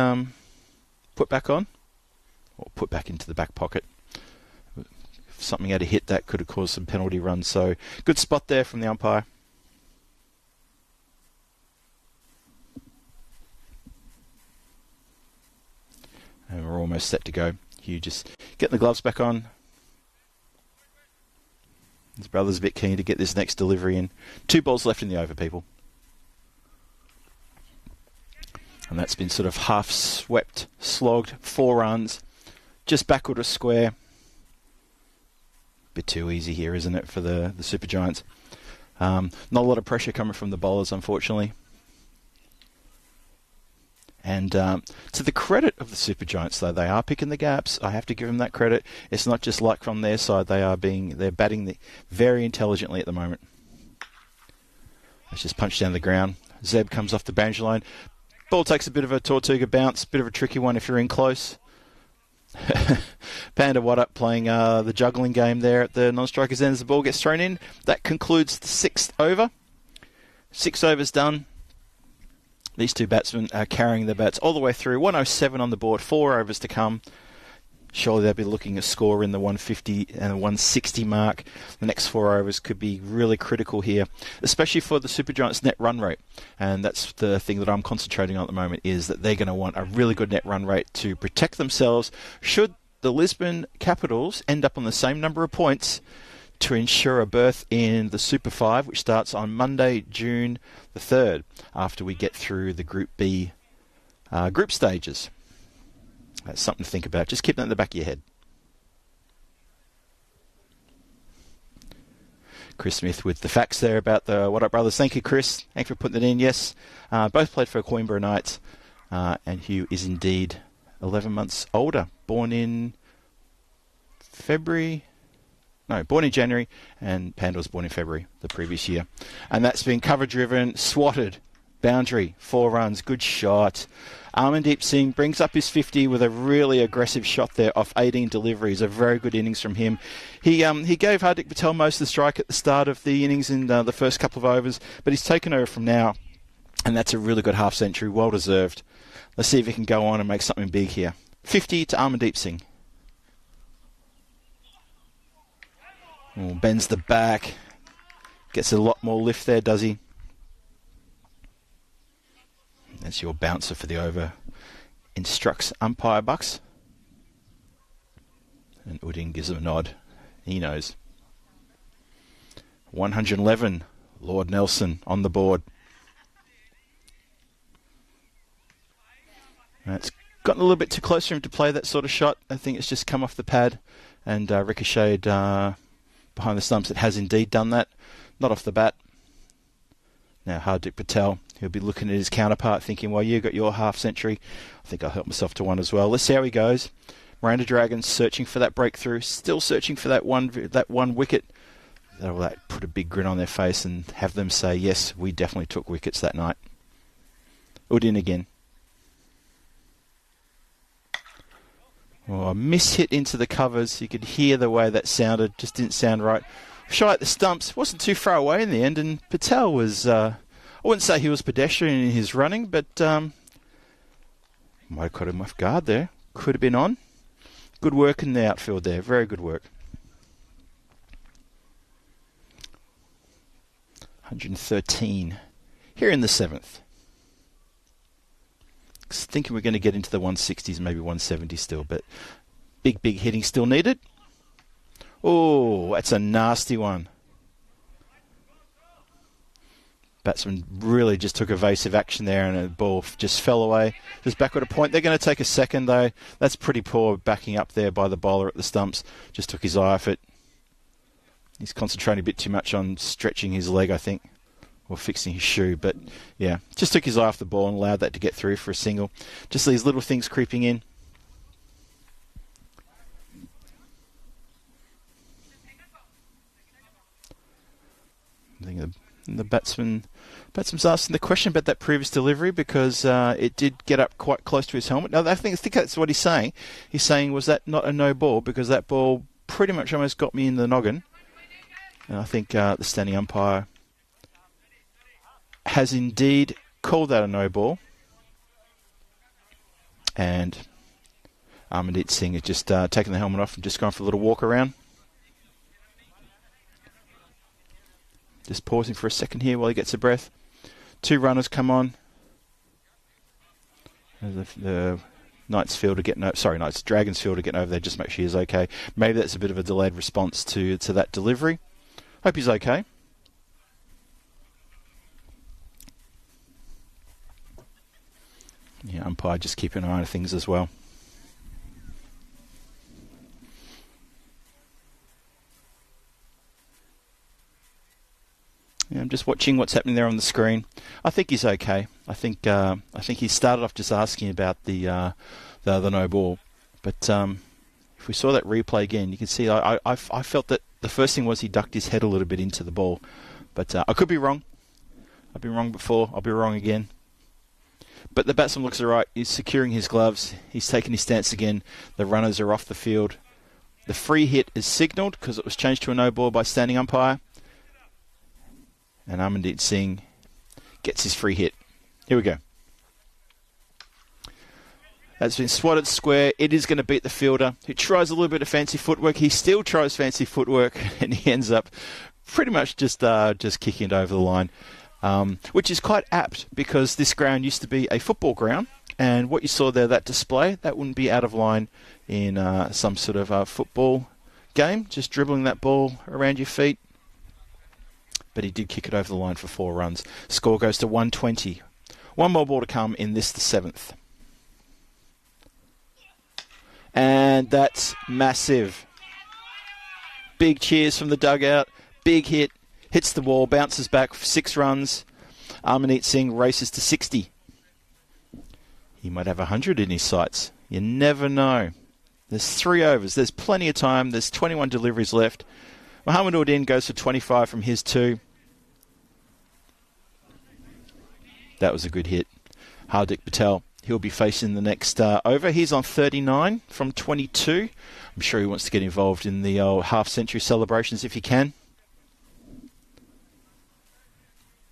put back on, or put back into the back pocket. If something had a hit, that could have caused some penalty runs. So good spot there from the umpire. And we're almost set to go. Hugh just getting the gloves back on. His brother's a bit keen to get this next delivery in. 2 balls left in the over, people. And that's been sort of half swept, slogged, 4 runs, just backward a square. Bit too easy here, isn't it, for the Super Giants? Not a lot of pressure coming from the bowlers, unfortunately. And to the credit of the Super Giants, though, they are picking the gaps. I have to give them that credit. It's not just luck from their side. They're batting very intelligently at the moment. Let's just punch down the ground. Zeb comes off the boundary line. Ball takes a bit of a Tortuga bounce, bit of a tricky one if you're in close. Panda Watt playing the juggling game there at the non-strikers end as the ball gets thrown in. That concludes the 6th over. 6 overs done. These two batsmen are carrying the bats all the way through. 107 on the board, 4 overs to come. Surely they'll be looking at score in the 150 and the 160 mark. The next 4 overs could be really critical here, especially for the Super Giants' net run rate. And that's the thing that I'm concentrating on at the moment, is that they're going to want a really good net run rate to protect themselves should the Lisbon Capitals end up on the same number of points to ensure a berth in the Super 5, which starts on Monday, June the 3rd, after we get through the Group B group stages. That's something to think about. Just keep that in the back of your head. Chris Smith with the facts there about the What Up Brothers. Thank you, Chris. Thanks for putting that in. Yes, both played for Coimbra Knights, and Hugh is indeed 11 months older. Born in January, and Panda was born in February the previous year. And that's been cover-driven, swatted, boundary, 4 runs, good shot. Amandeep Singh brings up his 50 with a really aggressive shot there off 18 deliveries. A very good innings from him. He gave Hattrick Patel most of the strike at the start of the innings in the first couple of overs, but he's taken over from now, and that's a really good half-century, well-deserved. Let's see if he can go on and make something big here. 50 to Amandeep Singh. Oh, bends the back. Gets a lot more lift there, does he? That's your bouncer for the over. Instructs umpire Bucks. And Udin gives him a nod. He knows. 111. Lord Nelson on the board. It's gotten a little bit too close for him to play that sort of shot. I think it's just come off the pad and ricocheted behind the stumps. It has indeed done that. Not off the bat. Now Hardik Patel, he'll be looking at his counterpart thinking, well, you got your half century. I think I'll help myself to one as well. Let's see how he goes. Miranda Dragons searching for that breakthrough. Still searching for that one wicket. That'll put a big grin on their face and have them say, yes, we definitely took wickets that night. Udin again. Oh, a miss-hit into the covers. You could hear the way that sounded. Just didn't sound right. Shy at the stumps. Wasn't too far away in the end. And Patel was, I wouldn't say he was pedestrian in his running, but might have caught him off guard there. Could have been on. Good work in the outfield there. Very good work. 113. Here in the 7th. Thinking we're going to get into the 160s, maybe 170 still, but big hitting still needed. Oh, that's a nasty one. Batsman really just took evasive action there and the ball just fell away. Just backward a point. They're going to take a second though. That's pretty poor backing up there by the bowler at the stumps. Just took his eye off it. He's concentrating a bit too much on stretching his leg, I think, or fixing his shoe. But yeah, just took his eye off the ball and allowed that to get through for a single. Just these little things creeping in. I think the batsman's asking the question about that previous delivery because it did get up quite close to his helmet. Now, I think that's what he's saying. He's saying, was that not a no ball? Because that ball pretty much almost got me in the noggin. And I think the standing umpire has indeed called that a no ball. And Amandeep Singh has just taken the helmet off and just gone for a little walk around. Just pausing for a second here while he gets a breath. 2 runners come on. The Dragons fielder getting over there, just make sure he's okay. Maybe that's a bit of a delayed response to that delivery. Hope he's okay. Yeah, umpire just keeping an eye on things as well. Yeah, I'm just watching what's happening there on the screen. I think he's okay. I think he started off just asking about the no ball, but if we saw that replay again, you can see I felt that the first thing was he ducked his head a little bit into the ball, but I could be wrong. I've been wrong before. I'll be wrong again. But the batsman looks all right. He's securing his gloves. He's taking his stance again. The runners are off the field. The free hit is signalled because it was changed to a no ball by standing umpire. And Amandeep Singh gets his free hit. Here we go. That's been swatted square. It is going to beat the fielder, who tries a little bit of fancy footwork. He still tries fancy footwork, and he ends up pretty much just kicking it over the line. Which is quite apt because this ground used to be a football ground, and what you saw there, that display, that wouldn't be out of line in some sort of football game, just dribbling that ball around your feet. But he did kick it over the line for 4 runs. Score goes to 120. One more ball to come in this, the 7th. And that's massive. Big cheers from the dugout. Big hit. Hits the wall, bounces back for 6 runs. Amandeep Singh races to 60. He might have 100 in his sights. You never know. There's 3 overs. There's plenty of time. There's 21 deliveries left. Mohammad Udin goes for 25 from his 2. That was a good hit. Hardik Patel, he'll be facing the next over. He's on 39 from 22. I'm sure he wants to get involved in the half-century celebrations if he can.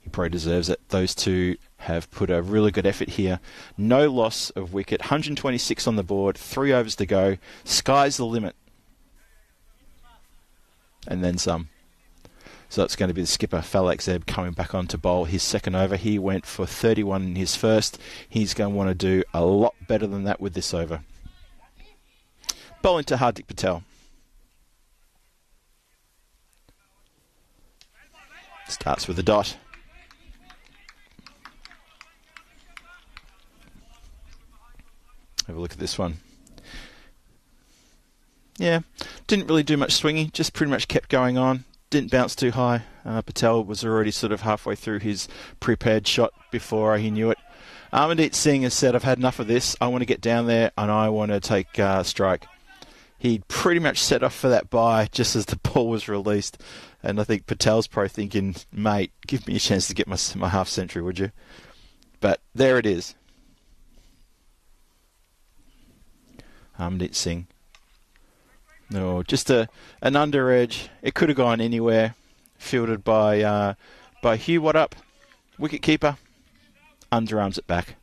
He probably deserves it. Those two have put a really good effort here. No loss of wicket. 126 on the board. 3 overs to go. Sky's the limit. And then some. So it's going to be the skipper, Falak Zeb, coming back on to bowl his second over. He went for 31 in his first. He's going to want to do a lot better than that with this over. Bowling to Hardik Patel. Starts with a dot. Have a look at this one. Yeah, didn't really do much swinging, just pretty much kept going on. Didn't bounce too high. Patel was already sort of halfway through his prepared shot before he knew it. Amandeep Singh has said, I've had enough of this. I want to get down there and I want to take strike. He pretty much set off for that bye just as the ball was released. And I think Patel's probably thinking, mate, give me a chance to get my half century, would you? But there it is. Amandeep Singh. No, just an under edge. It could have gone anywhere. Fielded by Hugh Wattup, wicket keeper. Underarms it back.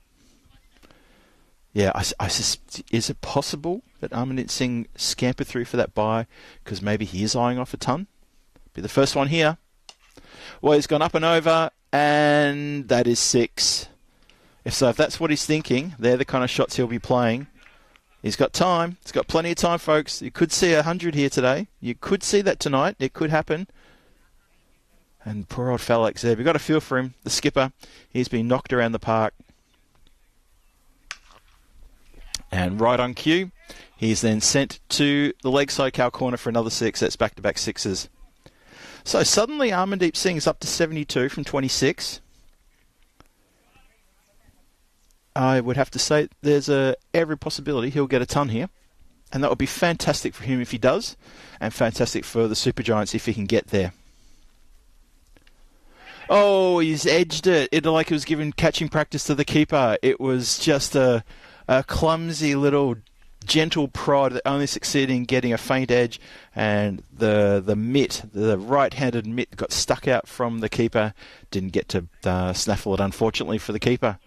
Yeah, is it possible that Amandeep Singh scampered through for that bye because maybe he is eyeing off a ton? Be the first one here. Well, he's gone up and over, and that is 6. If that's what he's thinking, they're the kind of shots he'll be playing. He's got time. He's got plenty of time, folks. You could see 100 here today. You could see that tonight. It could happen. And poor old Falak Zeb. You've got to feel for him. The skipper. He's been knocked around the park. And right on cue, he's then sent to the leg side cow corner for another 6. That's back-to-back 6s. So suddenly Amandeep Singh is up to 72 from 26. I would have to say there's every possibility he'll get a ton here. And that would be fantastic for him if he does. And fantastic for the Super Giants if he can get there. Oh, he's edged it. It like it was giving catching practice to the keeper. It was just a clumsy little gentle prod that only succeeded in getting a faint edge. And the mitt, the right-handed mitt, got stuck out from the keeper. Didn't get to snaffle it, unfortunately, for the keeper.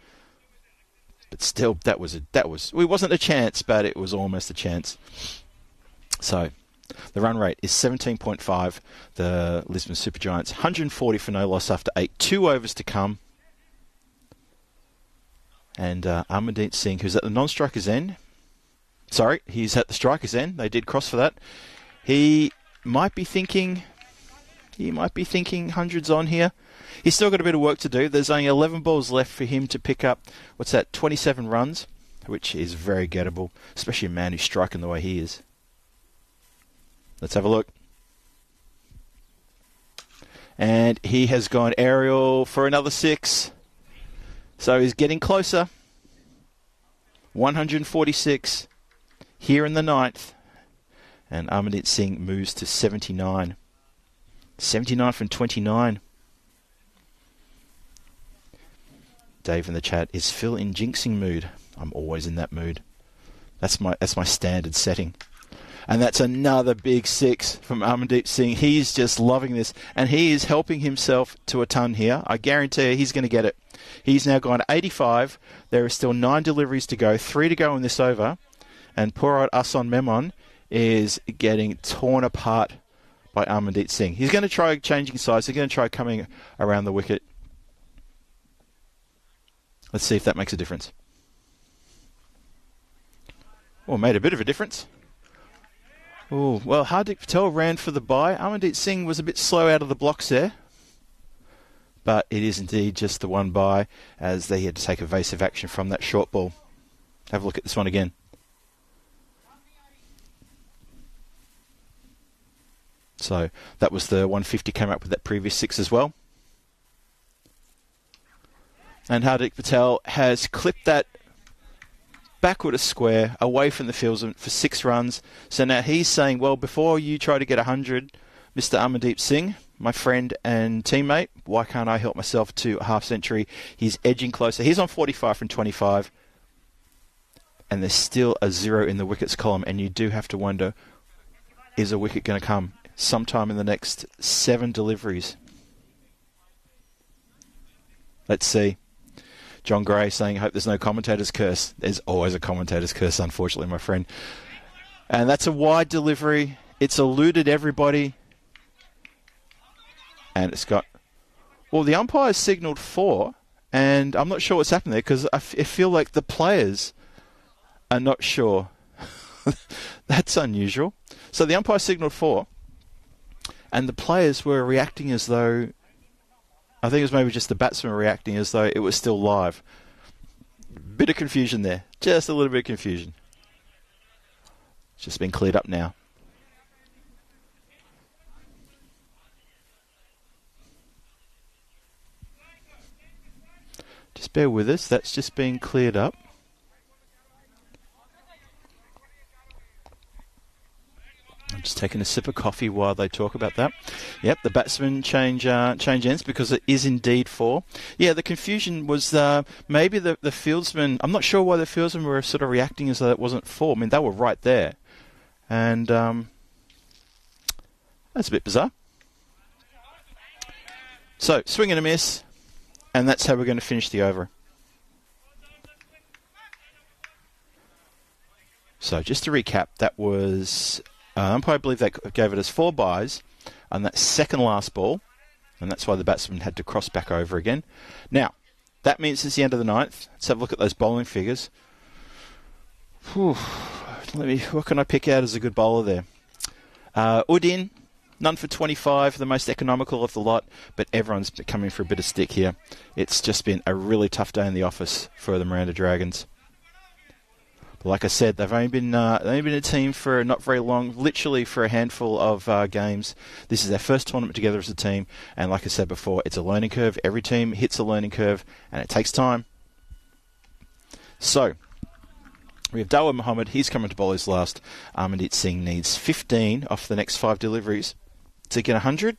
But still, it wasn't a chance, but it was almost a chance. So, the run rate is 17.5. The Lisbon Super Giants, 140 for no loss after 8. 2 overs to come. And Amandeep Singh, who's at the non-striker's end. Sorry, he's at the striker's end. They did cross for that. He might be thinking, He might be thinking hundreds on here. He's still got a bit of work to do. There's only 11 balls left for him to pick up, 27 runs, which is very gettable, especially a man who's striking the way he is. Let's have a look. And he has gone aerial for another 6. So he's getting closer. 146 here in the 9th. And Amandeep Singh moves to 79. 79 from 29. Dave in the chat, is Phil in jinxing mood? I'm always in that mood. That's my standard setting. And that's another big 6 from Amandeep Singh. He's just loving this. And he is helping himself to a ton here. I guarantee you he's going to get it. He's now gone 85. There are still 9 deliveries to go. 3 to go in this over. And poor old Asan Memon is getting torn apart by Amandeep Singh. He's going to try changing sides. He's going to try coming around the wicket. Let's see if that makes a difference. Oh, made a bit of a difference. Oh, well, Hardik Patel ran for the bye. Amandeep Singh was a bit slow out of the blocks there. But it is indeed just the one bye, as they had to take evasive action from that short ball. Have a look at this one again. So that was the 150 came up with that previous 6 as well. And Hardik Patel has clipped that backward a square away from the fieldsman for 6 runs. So now he's saying, well, before you try to get 100, Mr. Amandeep Singh, my friend and teammate, why can't I help myself to a half century? He's edging closer. He's on 45 from 25. And there's still a 0 in the wickets column. And you do have to wonder, is a wicket going to come sometime in the next 7 deliveries? Let's see. John Gray saying, hope there's no commentator's curse. There's always a commentator's curse, unfortunately, my friend. And that's a wide delivery. It's eluded everybody. And it's got... Well, the umpire signalled 4, and I'm not sure what's happened there, because I feel like the players are not sure. That's unusual. So the umpire signalled 4, and the players were reacting as though... I think it was maybe just the batsmen reacting as though it was still live. Bit of confusion there. Just a little bit of confusion. It's just been cleared up now. Just bear with us. That's just been cleared up. I'm just taking a sip of coffee while they talk about that. Yep, the batsmen change ends because it is indeed 4. Yeah, the confusion was maybe the fieldsmen... I'm not sure why the fieldsmen were sort of reacting as though it wasn't 4. I mean, they were right there. And that's a bit bizarre. So, swing and a miss. And that's how we're going to finish the over. So, just to recap, that was... umpire, I believe that gave it as 4 byes on that second last ball, and that's why the batsman had to cross back over again. Now, that means it's the end of the 9th. Let's have a look at those bowling figures. Whew. What can I pick out as a good bowler there? Udin, none for 25, the most economical of the lot, but everyone's coming for a bit of stick here. It's just been a really tough day in the office for the Miranda Dragons. But like I said, they've only been a team for not very long, literally for a handful of games. This is their first tournament together as a team, and like I said before, it's a learning curve. Every team hits a learning curve, and it takes time. So, we have Dawah Muhammad. He's coming to bowl his last. Amandeep Singh needs 15 off the next 5 deliveries to get 100.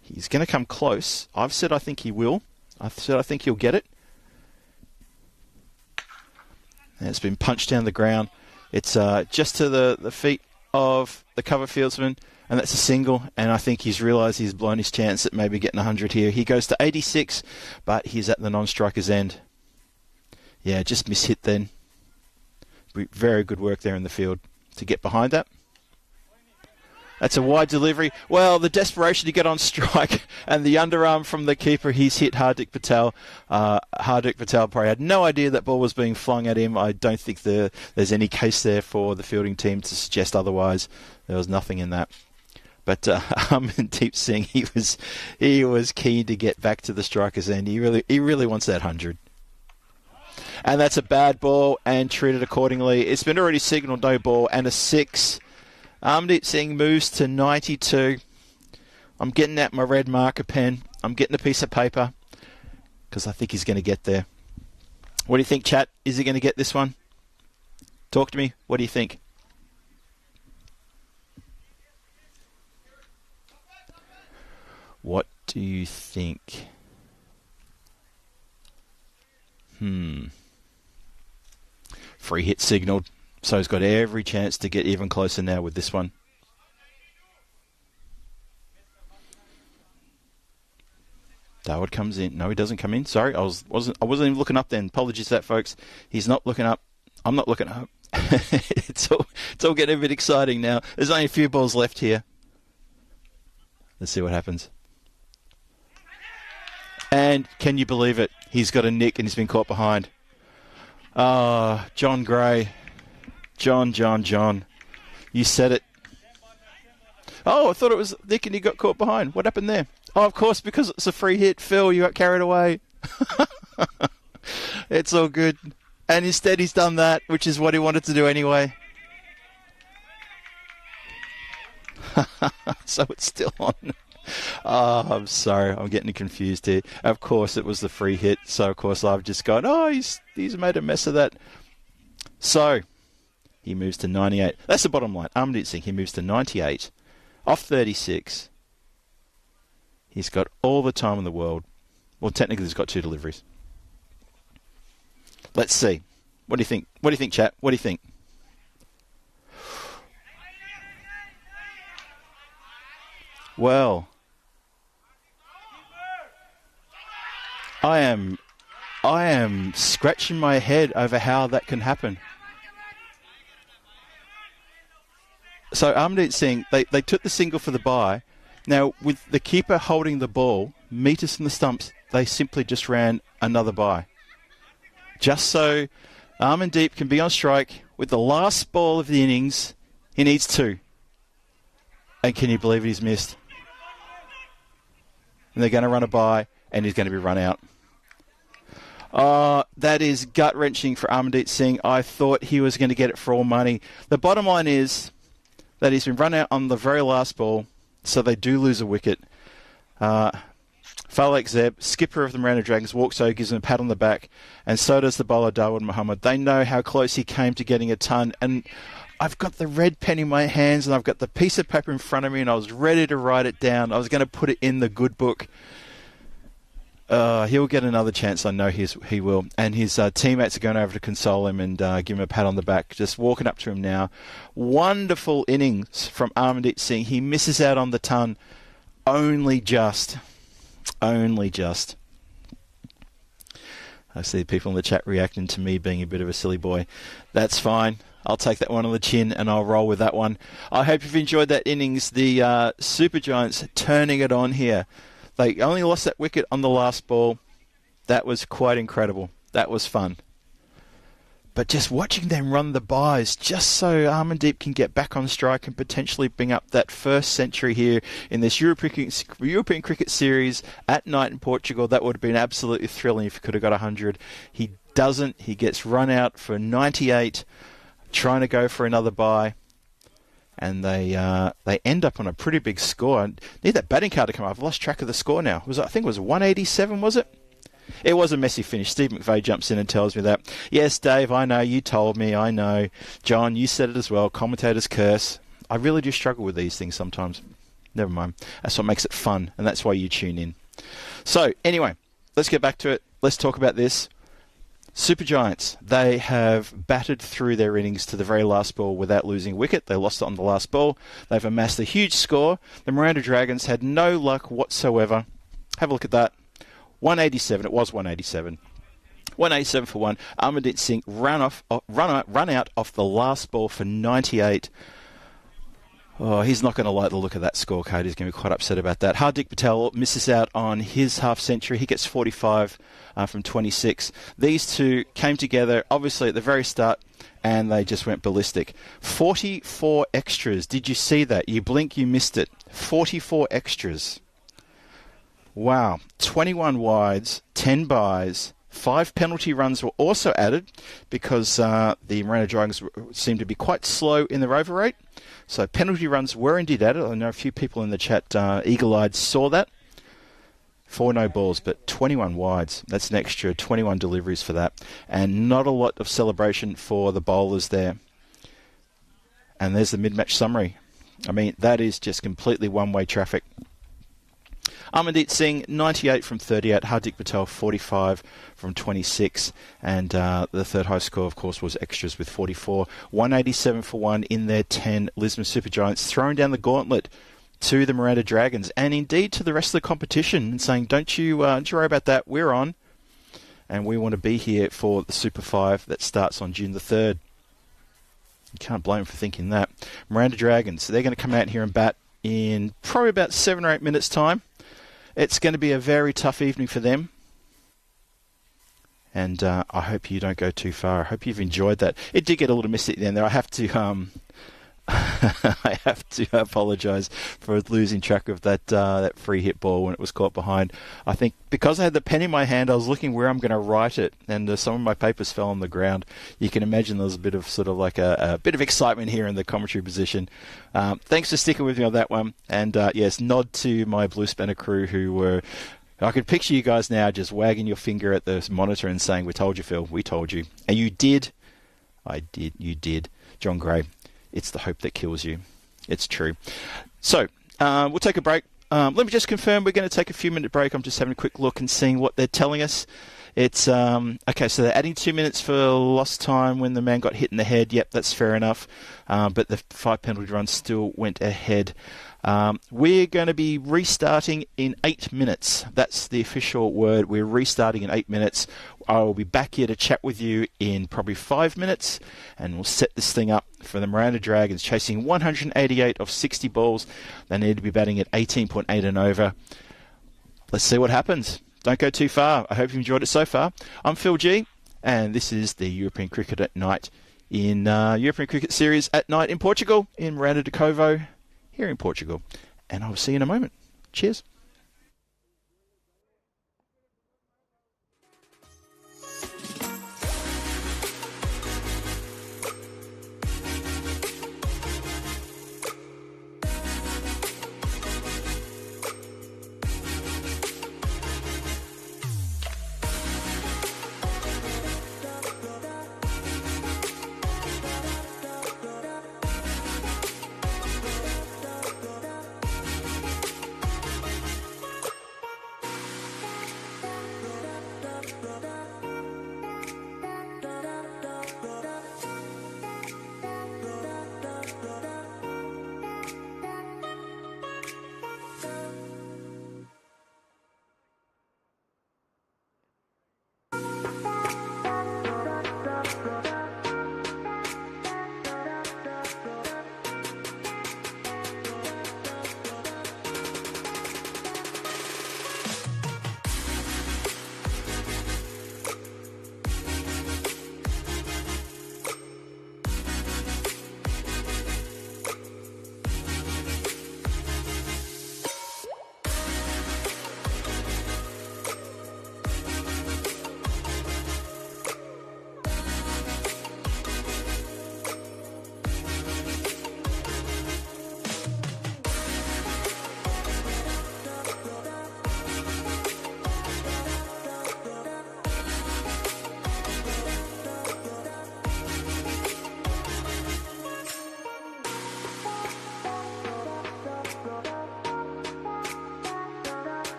He's going to come close. I've said I think he will. I've said I think he'll get it. And it's been punched down the ground. It's just to the feet of the cover fieldsman, and that's a single. And I think he's realised he's blown his chance at maybe getting 100 here. He goes to 86, but he's at the non-striker's end. Yeah, just mishit then. Very good work there in the field to get behind that. That's a wide delivery. Well, the desperation to get on strike and the underarm from the keeper, he's hit Hardik Patel. Hardik Patel probably had no idea that ball was being flung at him. I don't think there's any case there for the fielding team to suggest otherwise. There was nothing in that. But Amandeep Singh, he was keen to get back to the striker's end. He really wants that 100. And that's a bad ball and treated accordingly. It's been already signalled no ball and a 6. Amandeep Singh moves to 92. I'm getting out my red marker pen. I'm getting a piece of paper because I think he's going to get there. What do you think, chat? Is he going to get this one? Talk to me. What do you think? What do you think? Free hit signalled. So he's got every chance to get even closer now with this one. Darwood comes in. No, he doesn't come in. Sorry, I wasn't even looking up then. Apologies for that, folks. He's not looking up. I'm not looking up. It's all getting a bit exciting now. There's only a few balls left here. Let's see what happens. And can you believe it? He's got a nick and he's been caught behind. John Gray. John. You said it. Oh, I thought it was Nick and he got caught behind. What happened there? Oh, of course, because it's a free hit. Phil, you got carried away. It's all good. And instead he's done that, which is what he wanted to do anyway. So it's still on. Oh, I'm sorry. I'm getting confused here. Of course, it was the free hit. So, of course, I've just gone, he's made a mess of that. So, he moves to 98. That's the bottom line. Amandeep Singh, he moves to 98. Off 36. He's got all the time in the world. Well, technically, he's got 2 deliveries. Let's see. What do you think? What do you think, chat? What do you think? Well, I am scratching my head over how that can happen. So Amandeep Singh, they took the single for the bye. Now, with the keeper holding the ball, metres from the stumps, they simply just ran another bye. Just so Amandeep can be on strike with the last ball of the innings, he needs 2. And can you believe it, he's missed? And they're going to run a bye, and he's going to be run out. That is gut-wrenching for Amandeep Singh. I thought he was going to get it for all money. The bottom line is that he's been run out on the very last ball, so they do lose a wicket. Falek Zeb, skipper of the Miranda Dragons, walks over, gives him a pat on the back, and so does the bowler Dawood Muhammad. They know how close he came to getting a ton, and I've got the red pen in my hands, and I've got the piece of paper in front of me, and I was ready to write it down. I was going to put it in the good book. He'll get another chance. I know he will. And his teammates are going over to console him and give him a pat on the back. Just walking up to him now. Wonderful innings from Amandeep Singh. He misses out on the ton. Only just. I see people in the chat reacting to me being a bit of a silly boy. That's fine. I'll take that one on the chin and I'll roll with that one. I hope you've enjoyed that innings. The Super Giants turning it on here. They only lost that wicket on the last ball. That was quite incredible. That was fun. But just watching them run the byes, just so Amandeep can get back on strike and potentially bring up that first century here in this European Cricket Series at night in Portugal, that would have been absolutely thrilling if he could have got 100. He doesn't. He gets run out for 98, trying to go for another bye. And they end up on a pretty big score. I need that batting card to come up. I've lost track of the score now. I think it was 187, was it? It was a messy finish. Steve McVeigh jumps in and tells me that. Yes, Dave, I know. You told me. I know. John, you said it as well. Commentators curse. I really do struggle with these things sometimes. Never mind. That's what makes it fun, and that's why you tune in. So, anyway, let's get back to it. Let's talk about this. Super Giants, they have batted through their innings to the very last ball without losing a wicket. They lost it on the last ball. They've amassed a huge score. The Miranda Dragons had no luck whatsoever. Have a look at that. 187. It was 187. 187 for 1. Amandeep Singh run out off the last ball for 98. Oh, he's not going to like the look of that scorecard. He's going to be quite upset about that. Hardik Patel misses out on his half century. He gets 45 from 26. These two came together, obviously, at the very start, and they just went ballistic. 44 extras. Did you see that? You blink, you missed it. 44 extras. Wow. 21 wides, 10 byes. 5 penalty runs were also added because the Miranda Dragons seemed to be quite slow in their over rate. So penalty runs were indeed added. I know a few people in the chat, eagle-eyed, saw that. 4 no balls, but 21 wides. That's an extra 21 deliveries for that. And not a lot of celebration for the bowlers there. And there's the mid-match summary. I mean, that is just completely one-way traffic. Amandeep Singh, 98 from 38. Hardik Patel, 45 from 26. And the third high score, of course, was extras with 44. 187 for 1 in their 10 Lisbon Super Giants, throwing down the gauntlet to the Miranda Dragons and indeed to the rest of the competition and saying, don't you worry about that, we're on. And we want to be here for the Super 5 that starts on June the 3rd. You can't blame them for thinking that. Miranda Dragons, so they're going to come out here and bat in probably about 7 or 8 minutes' time. It's going to be a very tough evening for them. And I hope you don't go too far. I hope you've enjoyed that. It did get a little misty at the end there. I have to I have to apologise for losing track of that free hit ball when it was caught behind. I think because I had the pen in my hand, I was looking where I'm going to write it, and some of my papers fell on the ground. You can imagine there was a bit of sort of like a bit of excitement here in the commentary position. Thanks for sticking with me on that one. And yes, nod to my Blue Spanner crew who were... I could picture you guys now just wagging your finger at the monitor and saying, we told you, Phil, we told you. And you did. I did. You did. John Gray. It's the hope that kills you. It's true. So, we'll take a break. Let me just confirm we're going to take a few minute break. I'm just having a quick look and seeing what they're telling us. It's, okay, so they're adding 2 minutes for lost time when the man got hit in the head. Yep, that's fair enough. But the 5 penalty runs still went ahead. We're going to be restarting in 8 minutes. That's the official word. We're restarting in 8 minutes. I will be back here to chat with you in probably 5 minutes, and we'll set this thing up for the Miranda Dragons, chasing 188 of 60 balls. They need to be batting at 18.8 and over. Let's see what happens. Don't go too far. I hope you've enjoyed it so far. I'm Phil G, and this is the European Cricket at Night in European Cricket Series at Night in Portugal, in Miranda de Covo, here in Portugal. And I'll see you in a moment. Cheers.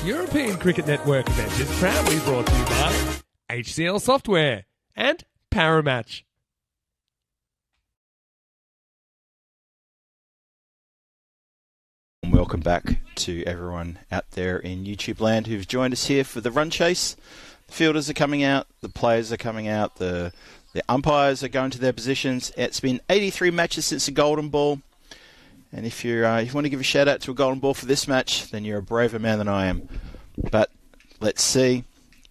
European Cricket Network event is proudly brought to you by HCL Software and Paramatch. Welcome back to everyone out there in YouTube land who've joined us here for the run chase. The fielders are coming out, the players are coming out, the umpires are going to their positions. It's been 83 matches since the Golden Ball. And if you want to give a shout out to a Golden Ball for this match, then you're a braver man than I am. But let's see.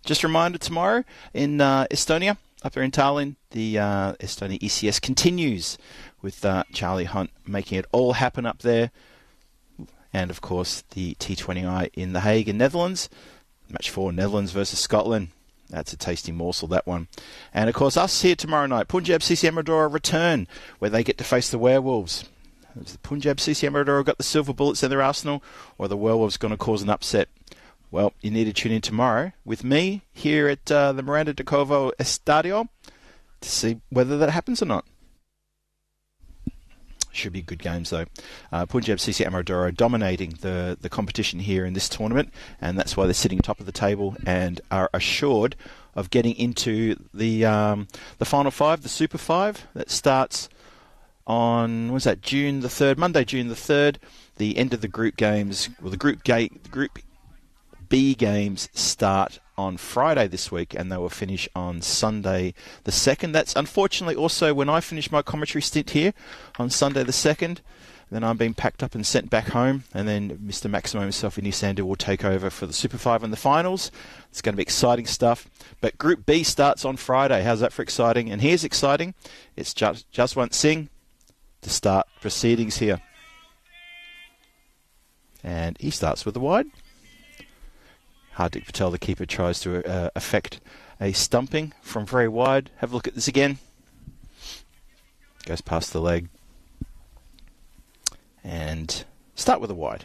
Just a reminder, tomorrow in Estonia, up there in Tallinn, the Estonia ECS continues with Charlie Hunt making it all happen up there. And, of course, the T20I in The Hague in Netherlands. Match 4, Netherlands versus Scotland. That's a tasty morsel, that one. And, of course, us here tomorrow night. Punjab CC Amadora return, where they get to face the Werewolves. Has the Punjab CC Amadora got the silver bullets in their arsenal, or are the Werewolves going to cause an upset? Well, you need to tune in tomorrow with me here at the Miranda de Corvo Estadio to see whether that happens or not. Should be good games, though. Punjab CC Amadora dominating the competition here in this tournament, and that's why they're sitting top of the table and are assured of getting into the final five, the Super Five, that starts on, June the 3rd, Monday, June the 3rd. The end of the group games, well, the Group B games start on Friday this week, and they will finish on Sunday the 2nd. That's unfortunately also when I finish my commentary stint here on Sunday the 2nd. Then I'm being packed up and sent back home, and then Mr. Maximo himself in Isander will take over for the Super 5 and the finals. It's going to be exciting stuff. But Group B starts on Friday. How's that for exciting? And here's exciting. It's Jaswant Singh to start proceedings here. And he starts with the wide. Hattrick Patel, the keeper, tries to effect a stumping from very wide. Have a look at this again. Goes past the leg. And start with a wide.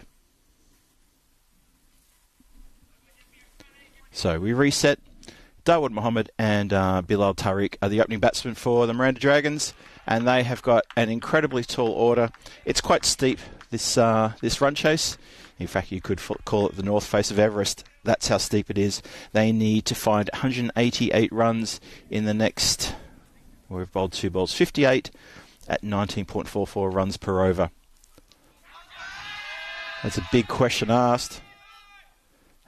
So we reset. Dawood Mohammed and Bilal Tariq are the opening batsmen for the Miranda Dragons, and they have got an incredibly tall order. It's quite steep, this run chase. In fact, you could call it the north face of Everest. That's how steep it is. They need to find 188 runs in the next, we've bowled 2 balls, 58 at 19.44 runs per over. That's a big question asked.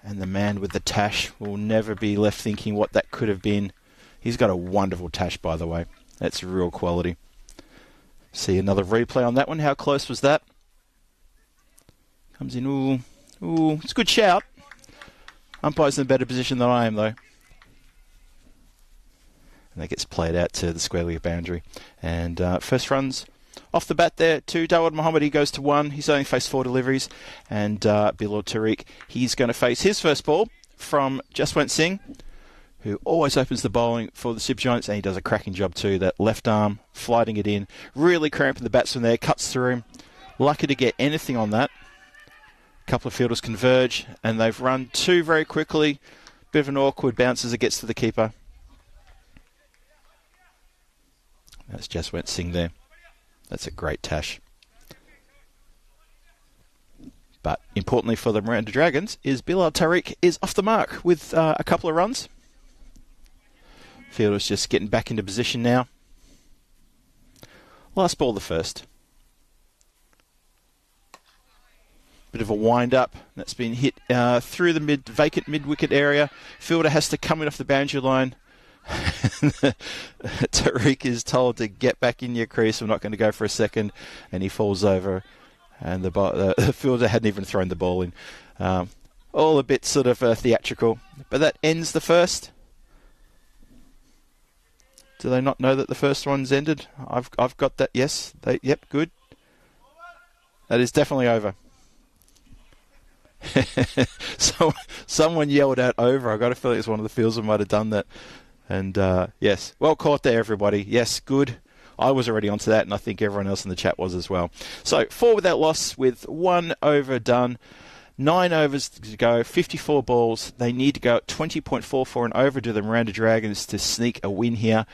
And the man with the tash will never be left thinking what that could have been. He's got a wonderful tash, by the way. That's real quality. See another replay on that one. How close was that? Comes in, ooh, it's a good shout. Umpire's in a better position than I am, though. And that gets played out to the square leg boundary. And first runs off the bat there to Dawood Mohammed. He goes to 1. He's only faced 4 deliveries. And Bilal Tariq, he's going to face his first ball from Jaswant Singh, who always opens the bowling for the Supergiants, and he does a cracking job too. That left arm, flighting it in, really cramping the batsman there, cuts through him. Lucky to get anything on that. A couple of fielders converge, and they've run 2 very quickly. Bit of an awkward bounce as it gets to the keeper. That's Jaswant Singh there. That's a great tash. But importantly for the Miranda Dragons is Bilal Tariq is off the mark with a couple of runs. Fielder's just getting back into position now. Last ball the first. Bit of a wind-up. That's been hit through the vacant mid-wicket area. Fielder has to come in off the boundary line. Tariq is told to get back in your crease. I'm not going to go for a second. And he falls over. And the fielder hadn't even thrown the ball in. All a bit sort of theatrical. But that ends the first. Do they not know that the first one's ended? I've got that. Yes. Yep, good. That is definitely over. So someone yelled out over. I got a feeling it's one of the fields that might have done that. And yes, well caught there, everybody. Yes, good. I was already onto that, and I think everyone else in the chat was as well. So 4 without loss with 1 over done. 9 overs to go, 54 balls. They need to go at 20.44 and over to the Miranda Dragons to sneak a win here.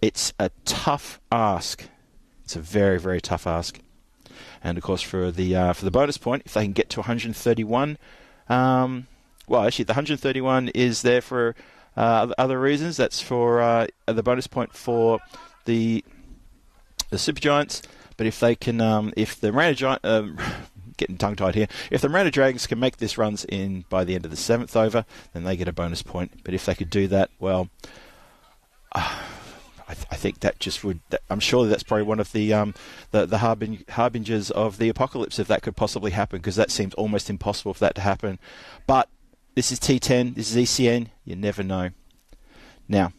It's a tough ask. It's a very, very tough ask. And of course, for the bonus point, if they can get to 131, Well, actually, the 131 is there for other reasons. That's for the bonus point for the Super Giants. But if they can, if the Miranda Giants, getting tongue-tied here, if the Miranda Dragons can make this runs in by the end of the 7th over, then they get a bonus point. But if they could do that, well, I think that just would. I'm sure that's probably one of the harbingers of the apocalypse if that could possibly happen, because that seems almost impossible for that to happen. But this is T10, this is ECN. You never know. Now,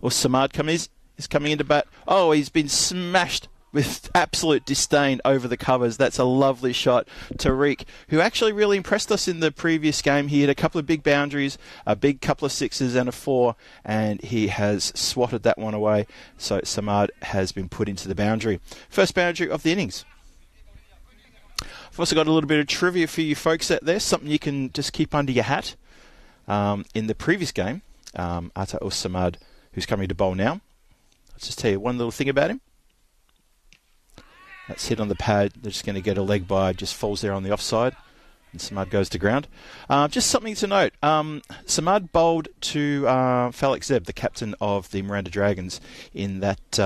Samad is coming into bat. Oh, he's been smashed with absolute disdain over the covers. That's a lovely shot. Tariq, who actually really impressed us in the previous game. He had a couple of big boundaries, a big couple of sixes and a 4, and he has swatted that one away. So Samad has been put into the boundary. First boundary of the innings. I've also got a little bit of trivia for you folks out there, something you can just keep under your hat. In the previous game, Ata Samad, who's coming to bowl now. Let's just tell you one little thing about him. That's hit on the pad. They're just going to get a leg by. Just falls there on the offside. And Samad goes to ground. Just something to note. Samad bowled to Falak Zeb, the captain of the Miranda Dragons, in that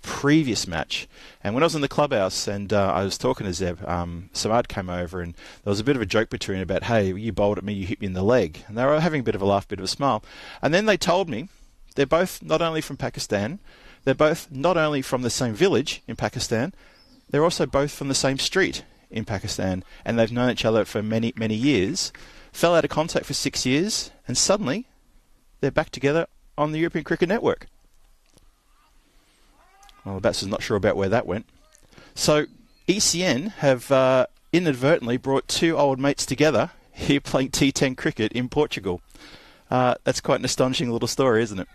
previous match. And when I was in the clubhouse and I was talking to Zeb, Samad came over and there was a bit of a joke between about, hey, you bowled at me, you hit me in the leg. And they were having a bit of a laugh, bit of a smile. And then they told me they're both not only from Pakistan, they're both not only from the same village in Pakistan, they're also both from the same street in Pakistan, and they've known each other for many, many years, fell out of contact for 6 years, and suddenly they're back together on the European Cricket Network. Well, the batsman's not sure about where that went. So ECN have inadvertently brought two old mates together here playing T10 cricket in Portugal. That's quite an astonishing little story, isn't it?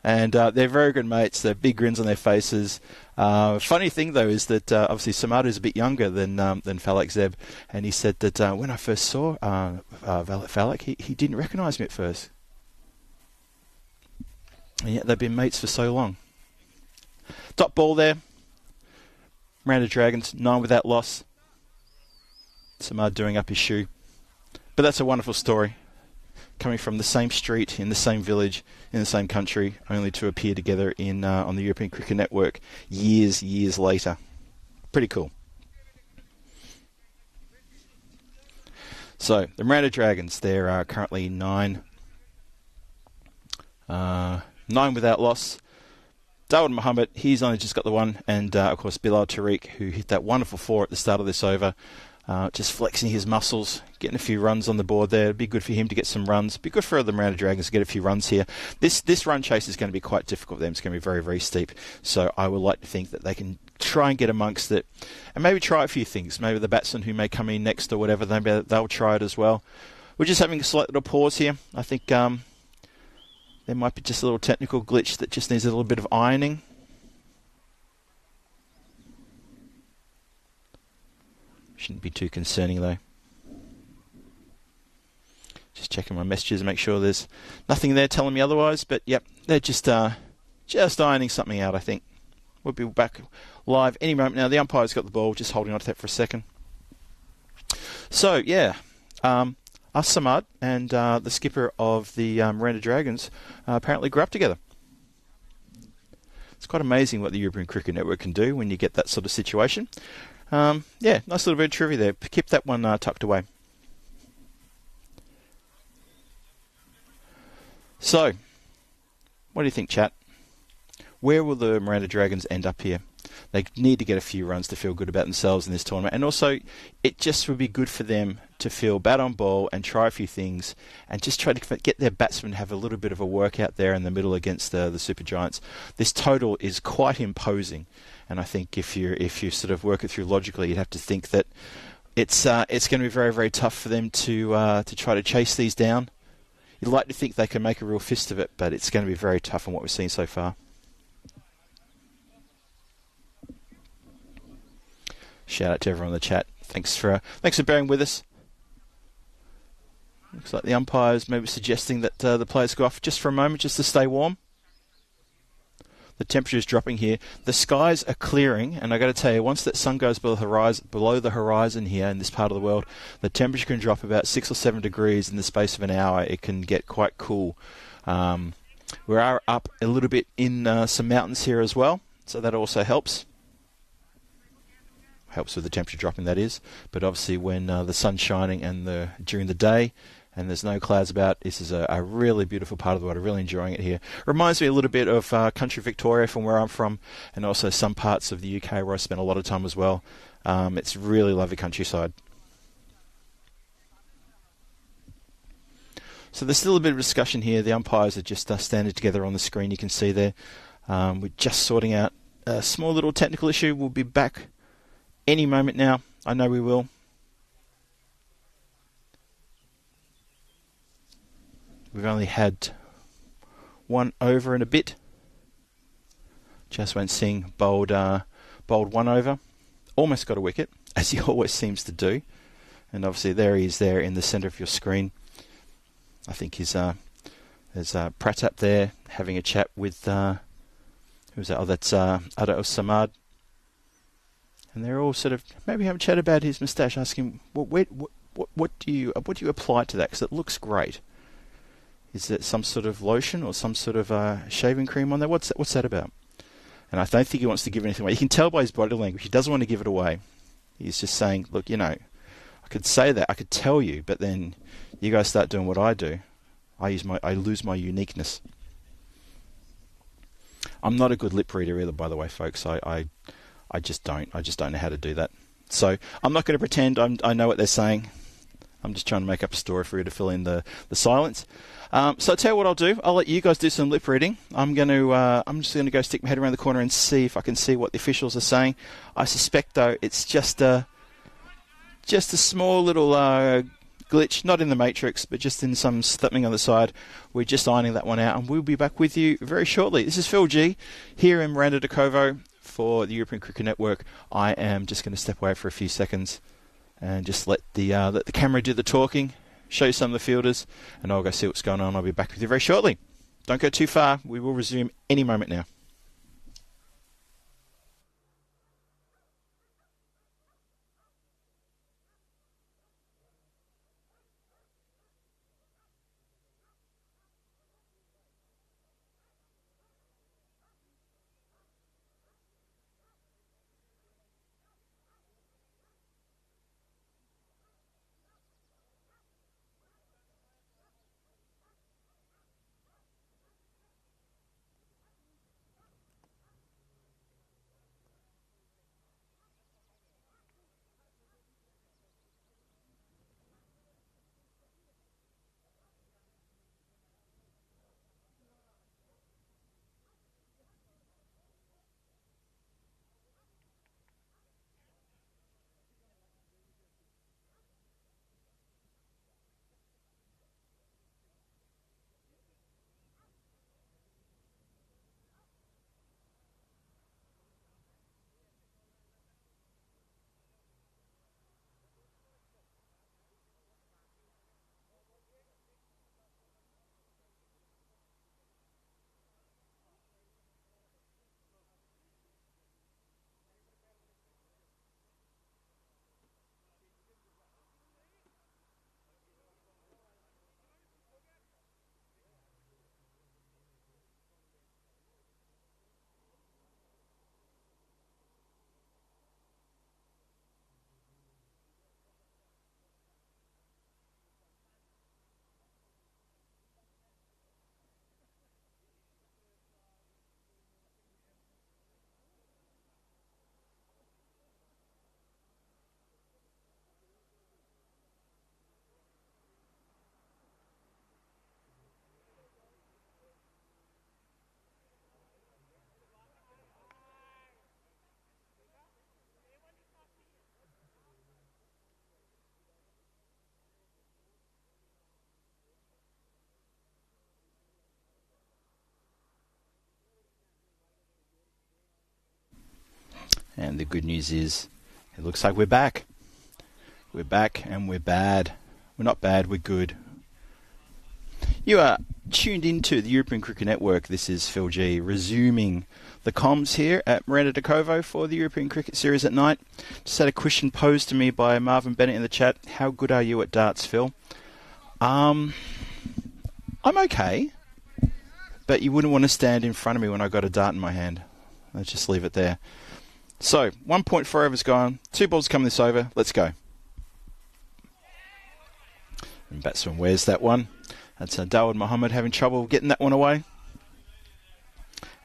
And they're very good mates. They're big grins on their faces. Funny thing, though, is that obviously Samad is a bit younger than Falak Zeb. And he said that when I first saw Falak, he didn't recognise me at first. And yet they've been mates for so long. Top ball there. Miranda Dragons, 9 without loss. Samad doing up his shoe. But that's a wonderful story. Coming from the same street, in the same village, in the same country, only to appear together in on the European Cricket Network years later. Pretty cool. So, the Miranda Dragons, they're currently 9 without loss. Dawood Mohammed, he's only just got the one, and of course Bilal Tariq, who hit that wonderful 4 at the start of this over. Just flexing his muscles, getting a few runs on the board there. It'd be good for him to get some runs. It'd be good for the Miranda Dragons to get a few runs here. This run chase is going to be quite difficult for them. It's going to be very, very steep. So I would like to think that they can try and get amongst it and maybe try a few things. Maybe the batsman who may come in next or whatever, they'll try it as well. We're just having a slight little pause here. I think there might be just a little technical glitch that just needs a little bit of ironing. Shouldn't be too concerning, though. Just checking my messages and make sure there's nothing there telling me otherwise. But, yep, they're just ironing something out, I think. We'll be back live any moment now. The umpire's got the ball, just holding on to that for a second. So, yeah, us, Samad, and the skipper of the Miranda Dragons apparently grew up together. It's quite amazing what the European Cricket Network can do when you get that sort of situation. Yeah, nice little bit of trivia there. Keep that one tucked away. So, what do you think, chat? Where will the Miranda Dragons end up here? They need to get a few runs to feel good about themselves in this tournament. And also, it just would be good for them to feel bat on ball and try a few things and just try to get their batsmen to have a little bit of a workout there in the middle against the Super Giants. This total is quite imposing. And I think if you sort of work it through logically, you'd have to think that it's going to be very, very tough for them to try to chase these down. You'd like to think they can make a real fist of it, but it's going to be very tough on what we've seen so far. Shout out to everyone in the chat. Thanks for bearing with us. Looks like the umpires maybe suggesting that the players go off just for a moment, just to stay warm. The temperature is dropping here. The skies are clearing, and I got to tell you, once that sun goes below the horizon here in this part of the world, the temperature can drop about 6 or 7 degrees in the space of an hour. It can get quite cool. We are up a little bit in some mountains here as well, so that also helps. Helps with the temperature dropping, that is. But obviously when the sun's shining and during the day and there's no clouds about, this is a really beautiful part of the world. I'm really enjoying it here. Reminds me a little bit of country Victoria from where I'm from, and also some parts of the UK where I spent a lot of time as well. It's really lovely countryside. So there's still a bit of discussion here. The umpires are just standing together on the screen. You can see there. We're just sorting out a small little technical issue. We'll be back any moment now. I know we will. We've only had one over and a bit. Just went Singh bowled 1 over. Almost got a wicket, as he always seems to do. And obviously there he is there in the centre of your screen. I think there's Pratap there having a chat with who's that? Oh, that's Adil Samad. And they're all sort of maybe having a chat about his moustache, asking what do you apply to that, because it looks great. Is it some sort of lotion or some sort of shaving cream on there? What's that about? And I don't think he wants to give anything away. You can tell by his body language he doesn't want to give it away. He's just saying, look, I could say that, I could tell you, but then you guys start doing what I do. I lose my uniqueness. I'm not a good lip reader either, by the way, folks. I just don't know how to do that. So I'm not going to pretend I know what they're saying. I'm just trying to make up a story for you to fill in the silence. So I'll tell you what I'll do. I'll let you guys do some lip reading. I'm just going to go stick my head around the corner and see if I can see what the officials are saying. I suspect, though, it's just a small little glitch, not in the matrix, but just in something on the side. We're just ironing that one out, and we'll be back with you very shortly. This is Phil G here in Miranda de Covo for the European Cricket Network. I am just going to step away for a few seconds and just let the camera do the talking, show you some of the fielders, and I'll go see what's going on. I'll be back with you very shortly. Don't go too far. We will resume any moment now. And the good news is, it looks like we're back. We're back and we're bad. We're not bad, we're good. You are tuned into the European Cricket Network. This is Phil G, resuming the comms here at Miranda de Covo for the European Cricket Series at night. Just had a question posed to me by Marvin Bennett in the chat. How good are you at darts, Phil? I'm okay, but you wouldn't want to stand in front of me when I got a dart in my hand. Let's just leave it there. So, 1.4 overs gone. 2 balls coming this over. Let's go. And batsman wears that one. That's Dawud Mohammed having trouble getting that one away.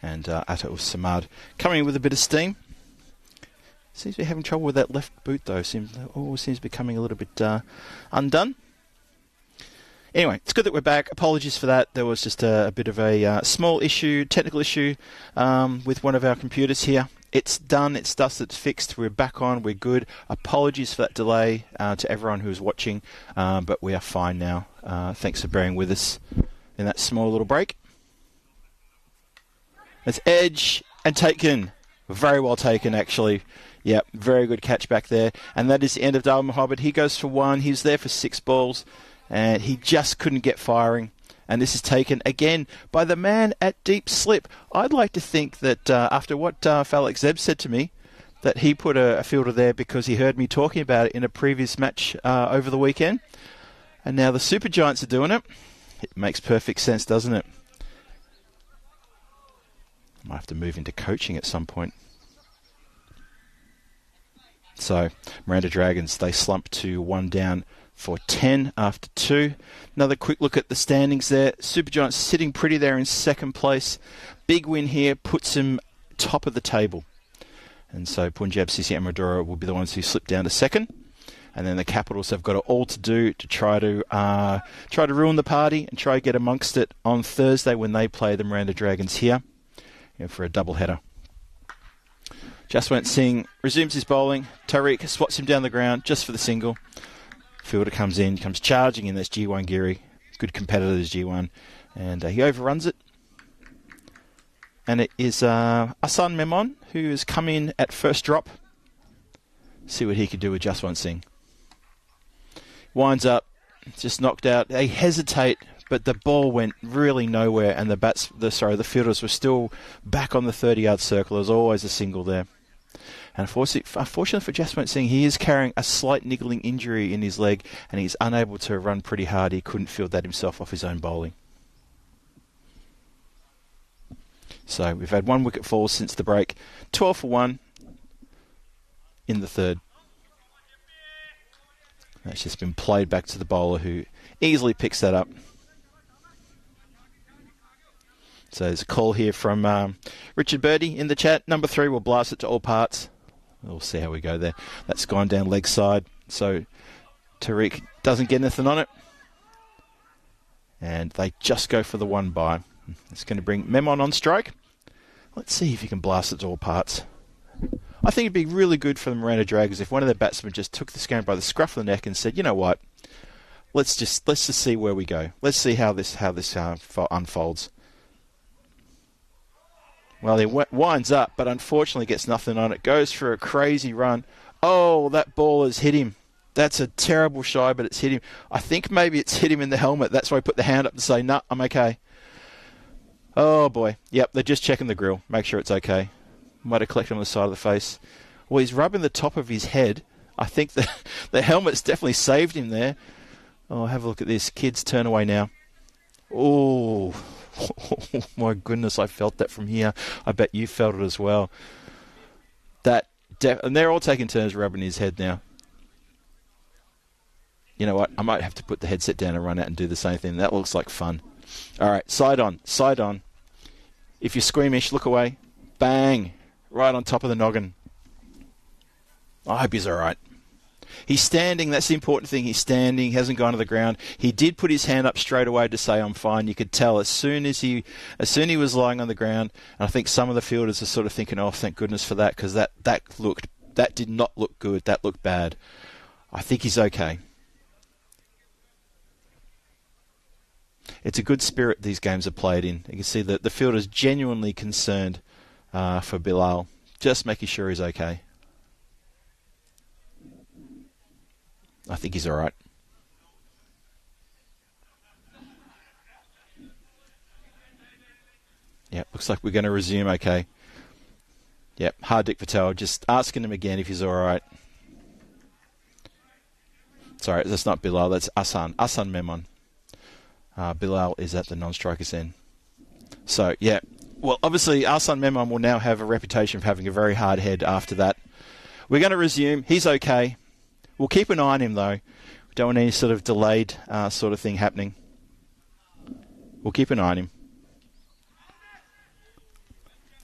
And Atta Samad coming in with a bit of steam. Seems to be having trouble with that left boot though. Seems to be coming a little bit undone. Anyway, it's good that we're back. Apologies for that. There was just a bit of a small issue, technical issue with one of our computers here. It's done, it's dusted, it's fixed. We're back on, we're good. Apologies for that delay to everyone who was watching, but we are fine now. Thanks for bearing with us in that small little break. It's edge and taken. Very well taken, actually. Yep, very good catch back there. And that is the end of Dawud Mohammed. He goes for 1. He was there for 6 balls, and he just couldn't get firing. And this is taken again by the man at deep slip. I'd like to think that after what Falak Zeb said to me, that he put a fielder there because he heard me talking about it in a previous match over the weekend. And now the Super Giants are doing it. It makes perfect sense, doesn't it? I might have to move into coaching at some point. So, Miranda Dragons, they slump to 1 down for 10 after 2. Another quick look at the standings there. Super Giants sitting pretty there in second place. Big win here puts him top of the table. And so Punjab, Sisi and Madura will be the ones who slip down to second. And then the Capitals have got all to do to try to ruin the party and try to get amongst it on Thursday when they play the Miranda Dragons here for a doubleheader. Jaswant Singh resumes his bowling. Tariq swats him down the ground just for the single. Fielder comes in, comes charging in. That's G1 Giri. Good competitor is G1. And he overruns it. And it is Asan Memon who has come in at first drop. See what he could do with Jaswant Singh. Winds up, just knocked out. They hesitate, but the ball went really nowhere, and the fielders were still back on the 30-yard circle. There's always a single there. And unfortunately for Jaswant Singh, he is carrying a slight niggling injury in his leg, and he's unable to run pretty hard. He couldn't field that himself off his own bowling. So we've had 1 wicket fall since the break. 12 for 1 in the third. That's just been played back to the bowler who easily picks that up. So there's a call here from Richard Birdie in the chat. Number 3 will blast it to all parts. We'll see how we go there. That's gone down leg side. So Tariq doesn't get anything on it. And they just go for the 1 by. It's going to bring Memon on strike. Let's see if he can blast it to all parts. I think it'd be really good for the Miranda Dragons if one of their batsmen just took this game by the scruff of the neck and said, you know what, let's just see where we go. Let's see how this unfolds. Well, he winds up, but unfortunately gets nothing on it. Goes for a crazy run. Oh, that ball has hit him. That's a terrible shy, but it's hit him. I think maybe it's hit him in the helmet. That's why he put the hand up to say, nah, I'm okay. Oh, boy. Yep, they're just checking the grill. Make sure it's okay. Might have collected on the side of the face. Well, he's rubbing the top of his head. I think the helmet's definitely saved him there. Oh, have a look at this. Kids, turn away now. Oh, my goodness, I felt that from here. I bet you felt it as well. And they're all taking turns rubbing his head now. You know what? I might have to put the headset down and run out and do the same thing. That looks like fun. All right, side on. If you're squeamish, look away. Bang. Right on top of the noggin. I hope he's all right. He's standing. That's the important thing. He's standing. He hasn't gone to the ground. He did put his hand up straight away to say, I'm fine. You could tell as soon he was lying on the ground. And I think some of the fielders are sort of thinking, oh, thank goodness for that, because that did not look good. That looked bad. I think he's okay. It's a good spirit these games are played in. You can see that the fielder's genuinely concerned for Bilal, just making sure he's okay. I think he's all right. Looks like we're going to resume okay. Yep, Hattrick Patel, just asking him again if he's all right. Sorry, that's not Bilal, that's Ahsan Memon. Bilal is at the non-striker's end. So, yeah. Well, obviously, Ahsan Memon will now have a reputation for having a very hard head after that. We're going to resume. He's okay. We'll keep an eye on him, though. We don't want any sort of delayed sort of thing happening. We'll keep an eye on him.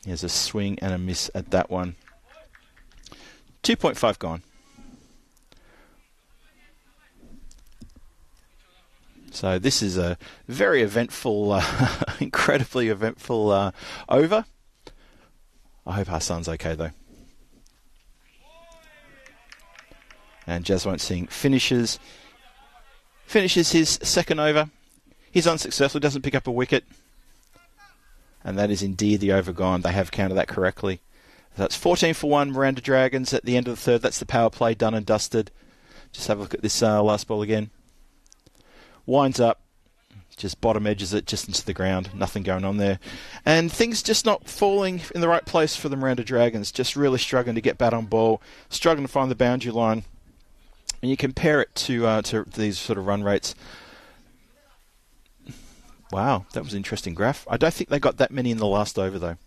There's a swing and a miss at that one. 2.5 gone. So this is a very eventful, incredibly eventful over. I hope Hassan's okay, though. And Jaswant Singh finishes his second over. He's unsuccessful, doesn't pick up a wicket. And that is indeed the over gone. They have counted that correctly. That's 14 for 1, Miranda Dragons at the end of the third. That's the power play done and dusted. Just have a look at this last ball again. Winds up, just bottom edges it just into the ground. Nothing going on there. And things just not falling in the right place for the Miranda Dragons. Just really struggling to get bat on ball. Struggling to find the boundary line. And you compare it to these sort of run rates. Wow, that was an interesting graph. I don't think they got that many in the last over, though.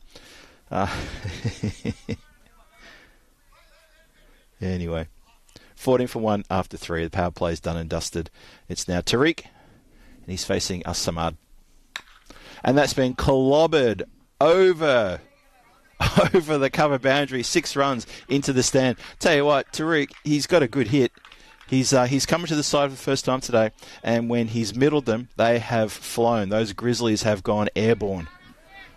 Anyway. 14 for 1 after 3. The power play is done and dusted. It's now Tariq, and he's facing Samad. And that's been clobbered over the cover boundary. 6 runs into the stand. Tell you what, Tariq, he's got a good hit. He's coming to the side for the first time today, and when he's middled them, they have flown. Those Grizzlies have gone airborne.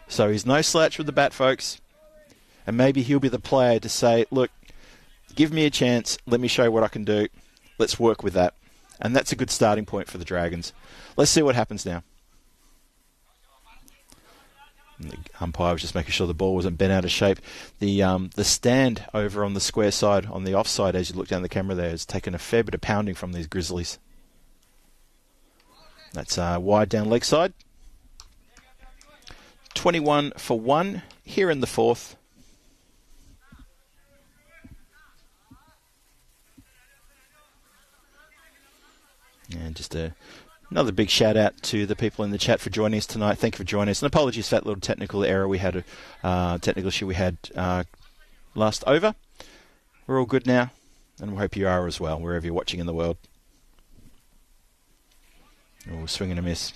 So he's no slouch with the bat, folks. And maybe he'll be the player to say, look, give me a chance. Let me show you what I can do. Let's work with that. And that's a good starting point for the Dragons. Let's see what happens now. And the umpire was just making sure the ball wasn't bent out of shape. The stand over on the square side, on the offside, as you look down the camera there, has taken a fair bit of pounding from these Grizzlies. That's wide down leg side. 21 for 1 here in the fourth. And just another big shout out to the people in the chat for joining us tonight. Thank you for joining us. And apologies for that little technical error we had, technical issue we had last over. We're all good now, and we hope you are as well, wherever you're watching in the world. Oh, swing and a miss.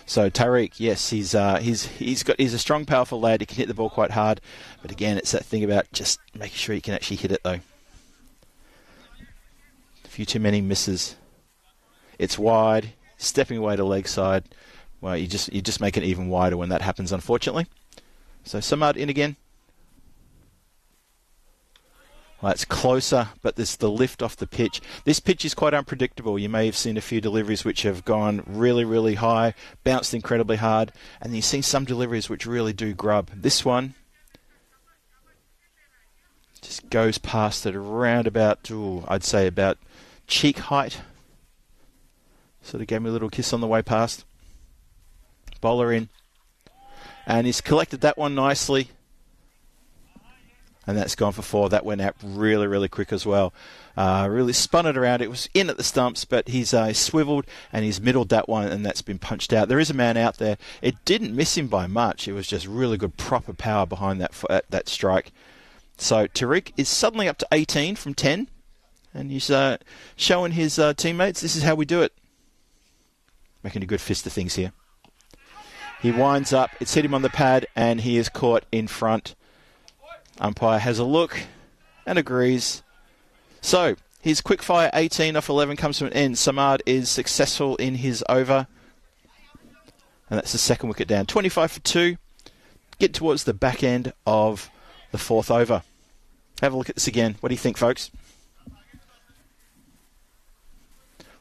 So Tariq, yes, he's a strong, powerful lad. He can hit the ball quite hard, but again, it's that thing about just making sure you can actually hit it though. A few too many misses. It's wide, stepping away to leg side. Well, you just make it even wider when that happens, unfortunately. So Samad in again. Well, it's closer, but there's the lift off the pitch. This pitch is quite unpredictable. You may have seen a few deliveries which have gone really, really high, bounced incredibly hard, and then you've seen some deliveries which really do grub. This one just goes past it around about, I'd say about cheek height. Sort of gave me a little kiss on the way past. Bowler in. And he's collected that one nicely. And that's gone for 4. That went out really, really quick as well. Really spun it around. It was in at the stumps, but he's swiveled and he's middled that one, and that's been punched out. There is a man out there. It didn't miss him by much. It was just really good, proper power behind that strike. So Tariq is suddenly up to 18 from 10. And he's showing his teammates, this is how we do it. Making a good fist of things here. He winds up. It's hit him on the pad, and he is caught in front. Umpire has a look and agrees. So, his quickfire 18 off 11 comes to an end. Samad is successful in his over. And that's the second wicket down. 25 for 2. Get towards the back end of the fourth over. Have a look at this again. What do you think, folks?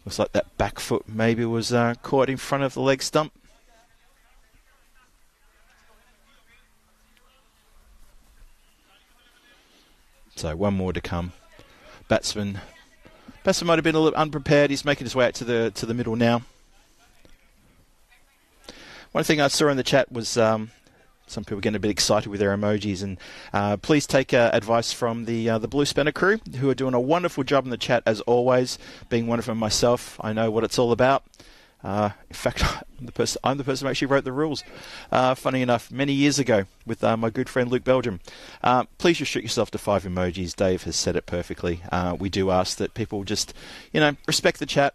Looks like that back foot maybe was caught in front of the leg stump. So one more to come. Batsman might have been a little unprepared. He's making his way out to the middle now. One thing I saw in the chat was Some people are getting a bit excited with their emojis, and please take advice from the Blue Spanner crew, who are doing a wonderful job in the chat as always. Being one of them myself, I know what it's all about. In fact, I'm the person who actually wrote the rules. Funny enough, many years ago with my good friend Luke Belgium. Please restrict yourself to 5 emojis. Dave has said it perfectly. We do ask that people just, respect the chat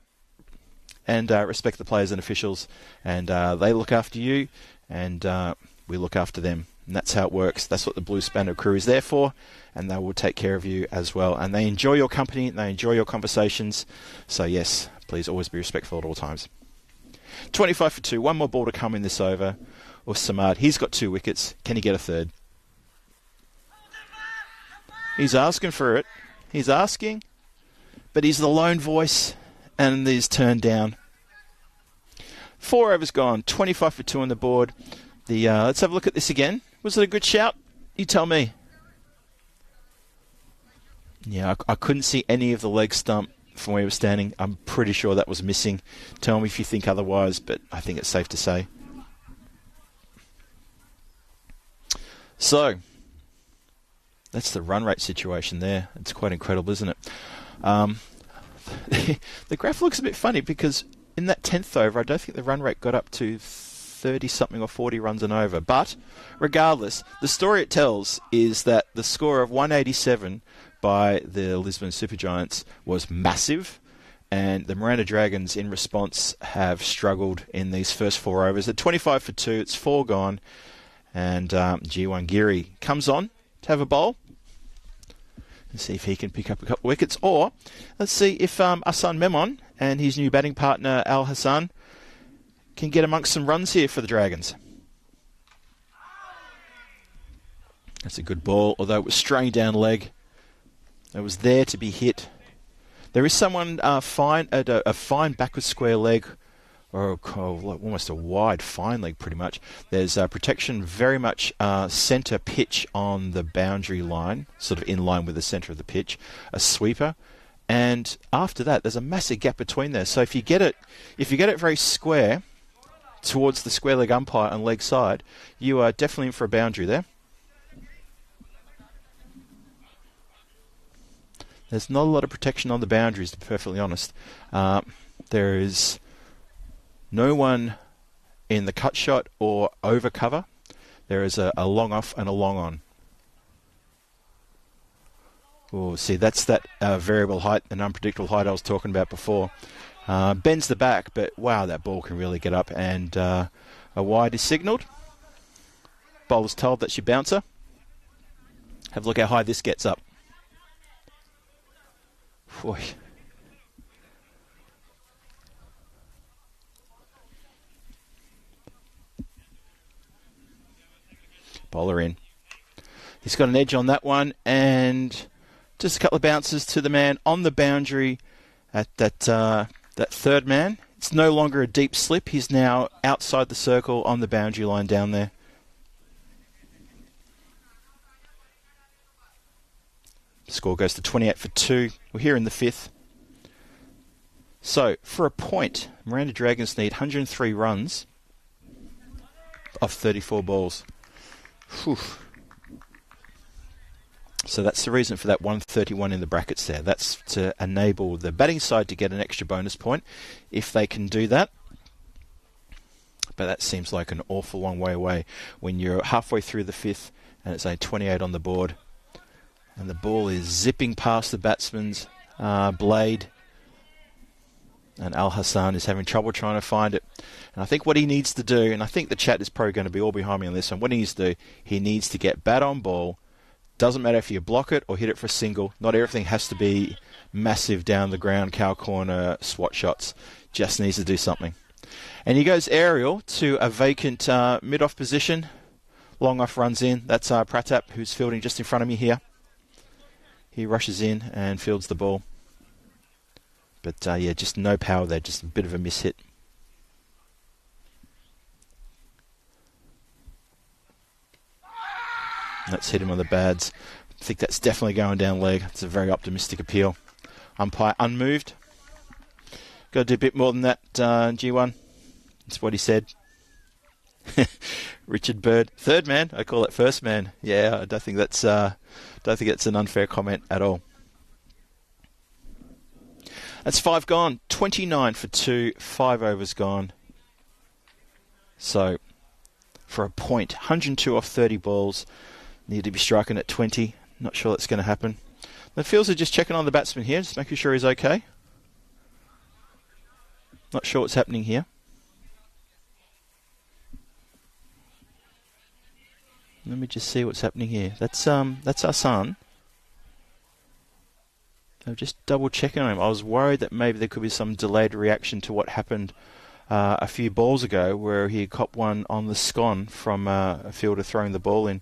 and respect the players and officials, and they look after you, and we look after them. And that's how it works. That's what the Blue Spanner crew is there for, and they will take care of you as well. And they enjoy your company, and they enjoy your conversations. So yes, please always be respectful at all times. 25 for 2. One more ball to come in this over. Or Samad. He's got 2 wickets. Can he get a third? He's asking for it. He's asking. But he's the lone voice, and he's turned down. 4 overs gone. 25 for 2 on the board. Let's have a look at this again. Was it a good shout? You tell me. Yeah, I couldn't see any of the leg stump from where he was standing. I'm pretty sure that was missing. Tell me if you think otherwise, but I think it's safe to say. So, that's the run rate situation there. It's quite incredible, isn't it? The graph looks a bit funny because in that 10th over, I don't think the run rate got up to 30-something or 40 runs and over. But regardless, the story it tells is that the score of 187 by the Lisbon Supergiants was massive, and the Miranda Dragons in response have struggled in these first 4 overs. At 25 for 2, it's 4 gone, and G1 Giri comes on to have a bowl and see if he can pick up a couple of wickets, or let's see if Hassan Memon and his new batting partner Al Hassan can get amongst some runs here for the Dragons. That's a good ball, although it was straying down leg. It was there to be hit. There is someone fine at a fine backward square leg, or almost a wide fine leg pretty much. There's protection very much centre pitch on the boundary line, sort of in line with the centre of the pitch, a sweeper. And after that, there's a massive gap between there. So if you get it very square towards the square leg umpire on leg side, you are definitely in for a boundary there. There's not a lot of protection on the boundaries, to be perfectly honest. There is no one in the cut shot or over cover. There is a long off and a long on. Oh, see, that's that variable height and unpredictable height I was talking about before. Bends the back, but wow, that ball can really get up, and a wide is signalled. Bowler's told that she bouncer. Have a look how high this gets up. Boy. Bowler in. He's got an edge on that one, and just a couple of bounces to the man on the boundary at that third man. It's no longer a deep slip. He's now outside the circle on the boundary line down there. Score goes to 28 for 2. We're here in the 5th. So, for a point, Miranda Dragons need 103 runs off 34 balls. Whew. So that's the reason for that 131 in the brackets there. That's to enable the batting side to get an extra bonus point if they can do that. But that seems like an awful long way away when you're halfway through the 5th and it's only 28 on the board. And the ball is zipping past the batsman's blade. And Al Hassan is having trouble trying to find it. And I think what he needs to do, and I think the chat is probably going to be all behind me on this one, what he needs to do, he needs to get bat on ball. Doesn't matter if you block it or hit it for a single. Not everything has to be massive down the ground, cow corner, swat shots. Just needs to do something. And he goes aerial to a vacant mid-off position. Long off runs in. That's Pratap, who's fielding just in front of me here. He rushes in and fields the ball. But yeah, just no power there, just a bit of a mishit. Let's hit him on the bads. I think that's definitely going down leg. It's a very optimistic appeal. Umpire unmoved. Got to do a bit more than that, G1. That's what he said. Richard Bird, third man. I call it first man. Yeah, I don't think that's an unfair comment at all. That's 5 gone. 29 for 2. 5 overs gone. So, for a point, 102 off 30 balls. Need to be striking at 20. Not sure that's going to happen. The fields are just checking on the batsman here, just making sure he's okay. Not sure what's happening here. Let me just see what's happening here. That's Hassan. I'm just double checking on him. I was worried that maybe there could be some delayed reaction to what happened a few balls ago, where he copped one on the scon from a fielder throwing the ball in.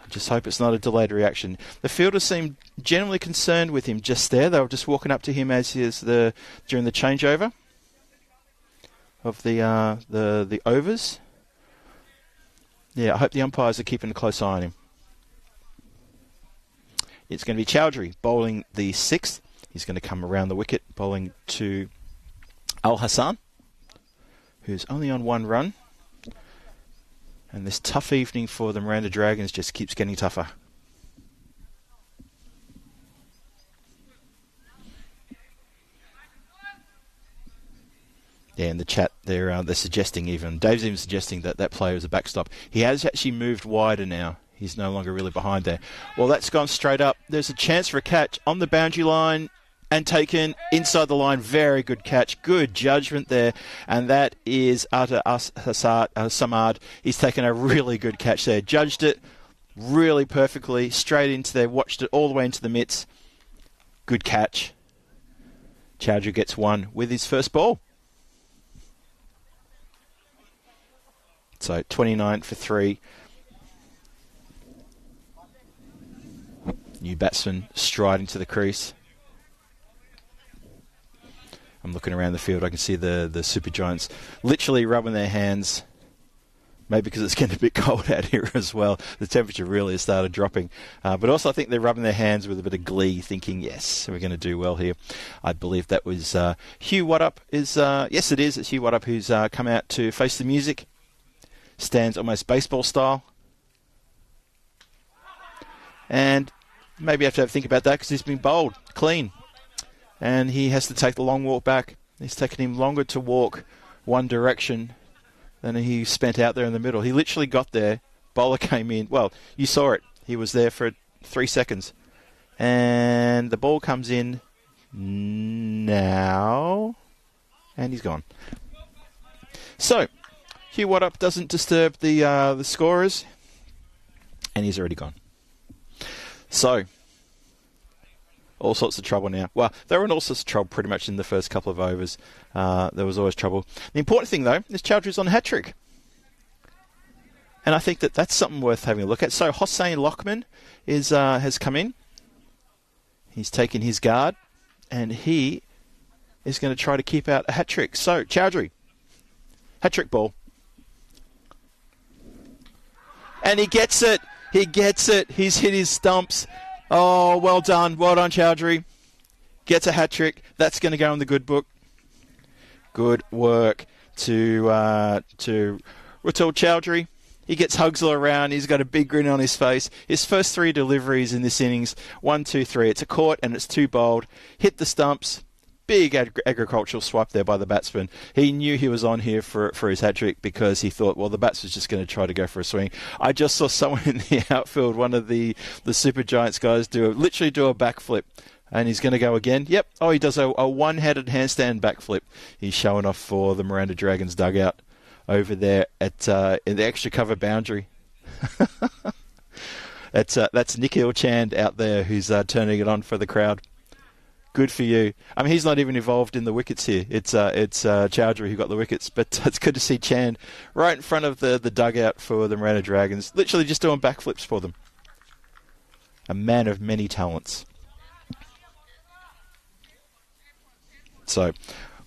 I just hope it's not a delayed reaction. The fielders seemed generally concerned with him just there. They were just walking up to him during the changeover of the overs. Yeah, I hope the umpires are keeping a close eye on him. It's going to be Chowdhury bowling the 6th. He's going to come around the wicket, bowling to Al Hassan, who's only on 1 run. And this tough evening for the Miranda Dragons just keeps getting tougher. Yeah, in the chat, they're suggesting Dave's even suggesting that player is a backstop. He has actually moved wider now. He's no longer really behind there. Well, that's gone straight up. There's a chance for a catch on the boundary line and taken inside the line. Very good catch. Good judgment there. And that is Atta Samad. He's taken a really good catch there. Judged it really perfectly. Straight into there. Watched it all the way into the mitts. Good catch. Chowdhury gets 1 with his first ball. So 29 for 3. New batsman striding to the crease. I'm looking around the field. I can see the Super Giants literally rubbing their hands. Maybe because it's getting a bit cold out here as well. The temperature really has started dropping. But also I think they're rubbing their hands with a bit of glee, thinking, yes, we're going to do well here. I believe that was Hugh Waddup. Yes, it is. It's Hugh Waddup who's come out to face the music. Stands almost baseball style. And maybe you have to think about that because he's been bowled clean. And he has to take the long walk back. It's taken him longer to walk one direction than he spent out there in the middle. He literally got there. Bowler came in. Well, you saw it. He was there for 3 seconds. And the ball comes in now. And he's gone. So, Hugh Waddup doesn't disturb the scorers. And he's already gone. So, all sorts of trouble now. Well, they were in all sorts of trouble pretty much in the first couple of overs. There was always trouble. The important thing, though, is Chowdhury's on Hattrick. And I think that's something worth having a look at. So, Hossein Lockman has come in. He's taken his guard. And he is going to try to keep out a Hattrick. So, Chowdhury. Hattrick ball. And he gets it. He gets it. He's hit his stumps. Oh, well done. Well done, Chowdhury. Gets a hat-trick. That's going to go in the good book. Good work to Ratul Chowdhury. He gets hugs all around. He's got a big grin on his face. His first 3 deliveries in this innings. 1, 2, 3. It's a caught and it's 2 bowled. Hit the stumps. Big agricultural swipe there by the batsman. He knew he was on here for his hat-trick because he thought, well, the batsman's just going to try to go for a swing. I just saw someone in the outfield, one of the Super Giants guys, literally do a backflip. And he's going to go again. Yep. Oh, he does a one-handed handstand backflip. He's showing off for the Miranda Dragons dugout over there in the extra cover boundary. That's Nikhil Chand out there who's turning it on for the crowd. Good for you. I mean, he's not even involved in the wickets here. It's Chowdhury who got the wickets, but it's good to see Chand right in front of the dugout for the Miranda Dragons, literally just doing backflips for them. A man of many talents. So,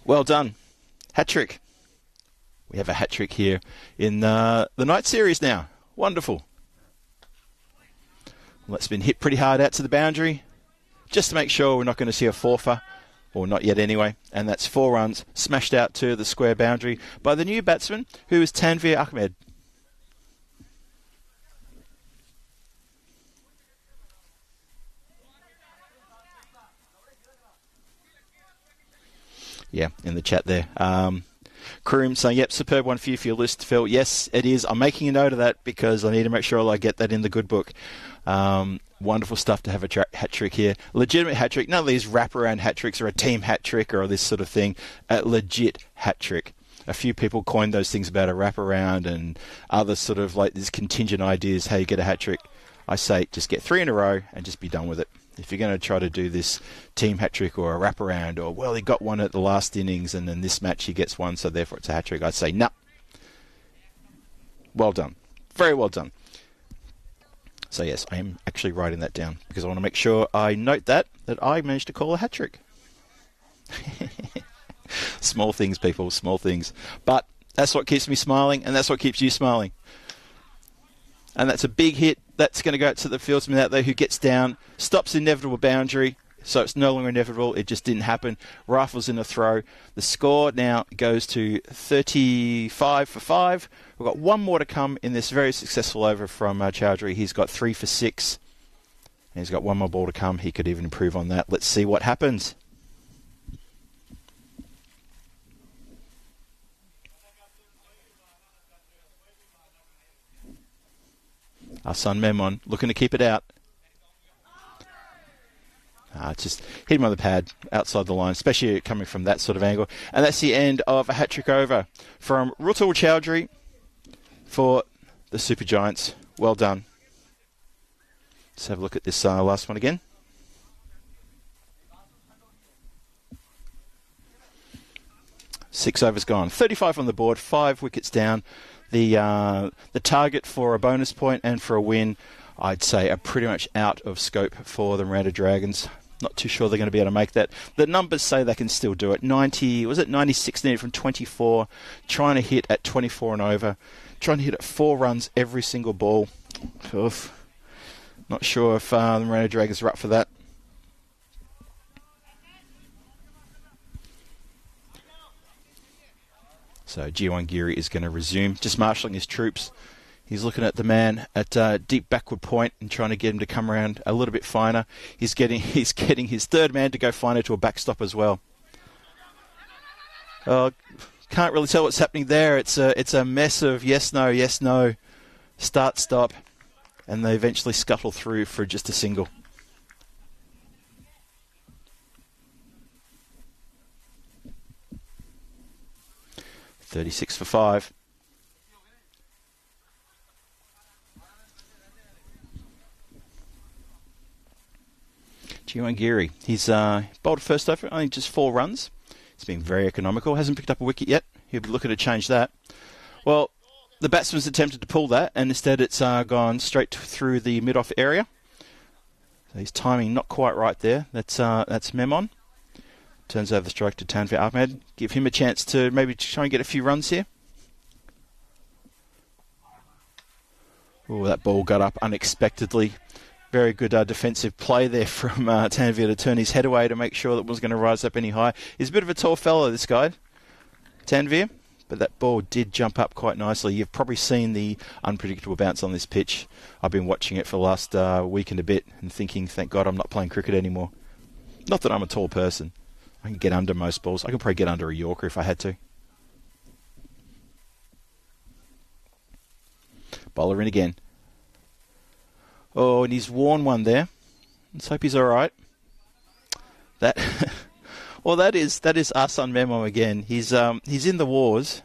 well done. Hat-trick. We have a hat-trick here in the night series now. Wonderful. Well, that's been hit pretty hard out to the boundary. Just to make sure we're not going to see a fourfer. or not yet anyway, and that's 4 runs smashed out to the square boundary by the new batsman, who is Tanveer Ahmed. Yeah, in the chat there. Kroom saying, yep, superb one for you for your list, Phil. Yes, it is. I'm making a note of that because I need to make sure I get that in the good book. Wonderful stuff to have a hat trick here. Legitimate hat trick. None of these wraparound hat tricks or a team hat trick or this sort of thing. A legit hat trick. A few people coined those things about a wraparound and other sort of like these contingent ideas how you get a hat trick. I say just get 3 in a row and just be done with it. If you're going to try to do this team hat-trick or a wraparound or, well, he got one at the last innings and then this match he gets one, so therefore it's a hat-trick, I'd say, no. Well done. Very well done. So, yes, I am actually writing that down because I want to make sure I note that I managed to call a hat-trick. Small things, people, small things. But that's what keeps me smiling and that's what keeps you smiling. And that's a big hit. That's going to go out to the fieldsman out there who gets down, stops the inevitable boundary, so it's no longer inevitable. It just didn't happen. Rifles in a throw. The score now goes to 35 for 5. We've got one more to come in this very successful over from Chowdhury. He's got 3 for 6. And he's got one more ball to come. He could even improve on that. Let's see what happens. Our son Memon looking to keep it out. Just hit him on the pad outside the line, especially coming from that sort of angle. And that's the end of a hat-trick over from Rutul Chowdhury for the Super Giants. Well done. Let's have a look at this last one again. Six overs gone. 35 on the board, 5 wickets down. The target for a bonus point and for a win, I'd say, are pretty much out of scope for the Miranda Dragons. Not too sure they're going to be able to make that. The numbers say they can still do it. 96 needed from 24, trying to hit at 24 and over, trying to hit at 4 runs every single ball. Oof. Not sure if the Miranda Dragons are up for that. So G1 Geary is going to resume, just marshalling his troops. He's looking at the man at deep backward point and trying to get him to come around a little bit finer. He's getting his third man to go finer to a backstop as well. Can't really tell what's happening there. It's a mess of yes, no, start, stop, and they eventually scuttle through for just a single. $36 for 5. G1 Geary. He's bowled first over, only just 4 runs. He's been very economical. Hasn't picked up a wicket yet. He'll be looking to change that. Well, the batsman's attempted to pull that, and instead it's gone straight through the mid-off area. So his timing not quite right there. That's Memon. Turns over the strike to Tanveer Ahmed. Give him a chance to maybe try and get a few runs here. Oh, that ball got up unexpectedly. Very good defensive play there from Tanveer to turn his head away to make sure that it wasn't going to rise up any higher. He's a bit of a tall fellow, this guy, Tanveer, but that ball did jump up quite nicely. You've probably seen the unpredictable bounce on this pitch. I've been watching it for the last week and a bit and thinking, thank God I'm not playing cricket anymore. Not that I'm a tall person. I can get under most balls. I could probably get under a Yorker if I had to. Bowler in again. Oh, and he's worn one there. Let's hope he's all right. That is us on Memo again. He's in the wars.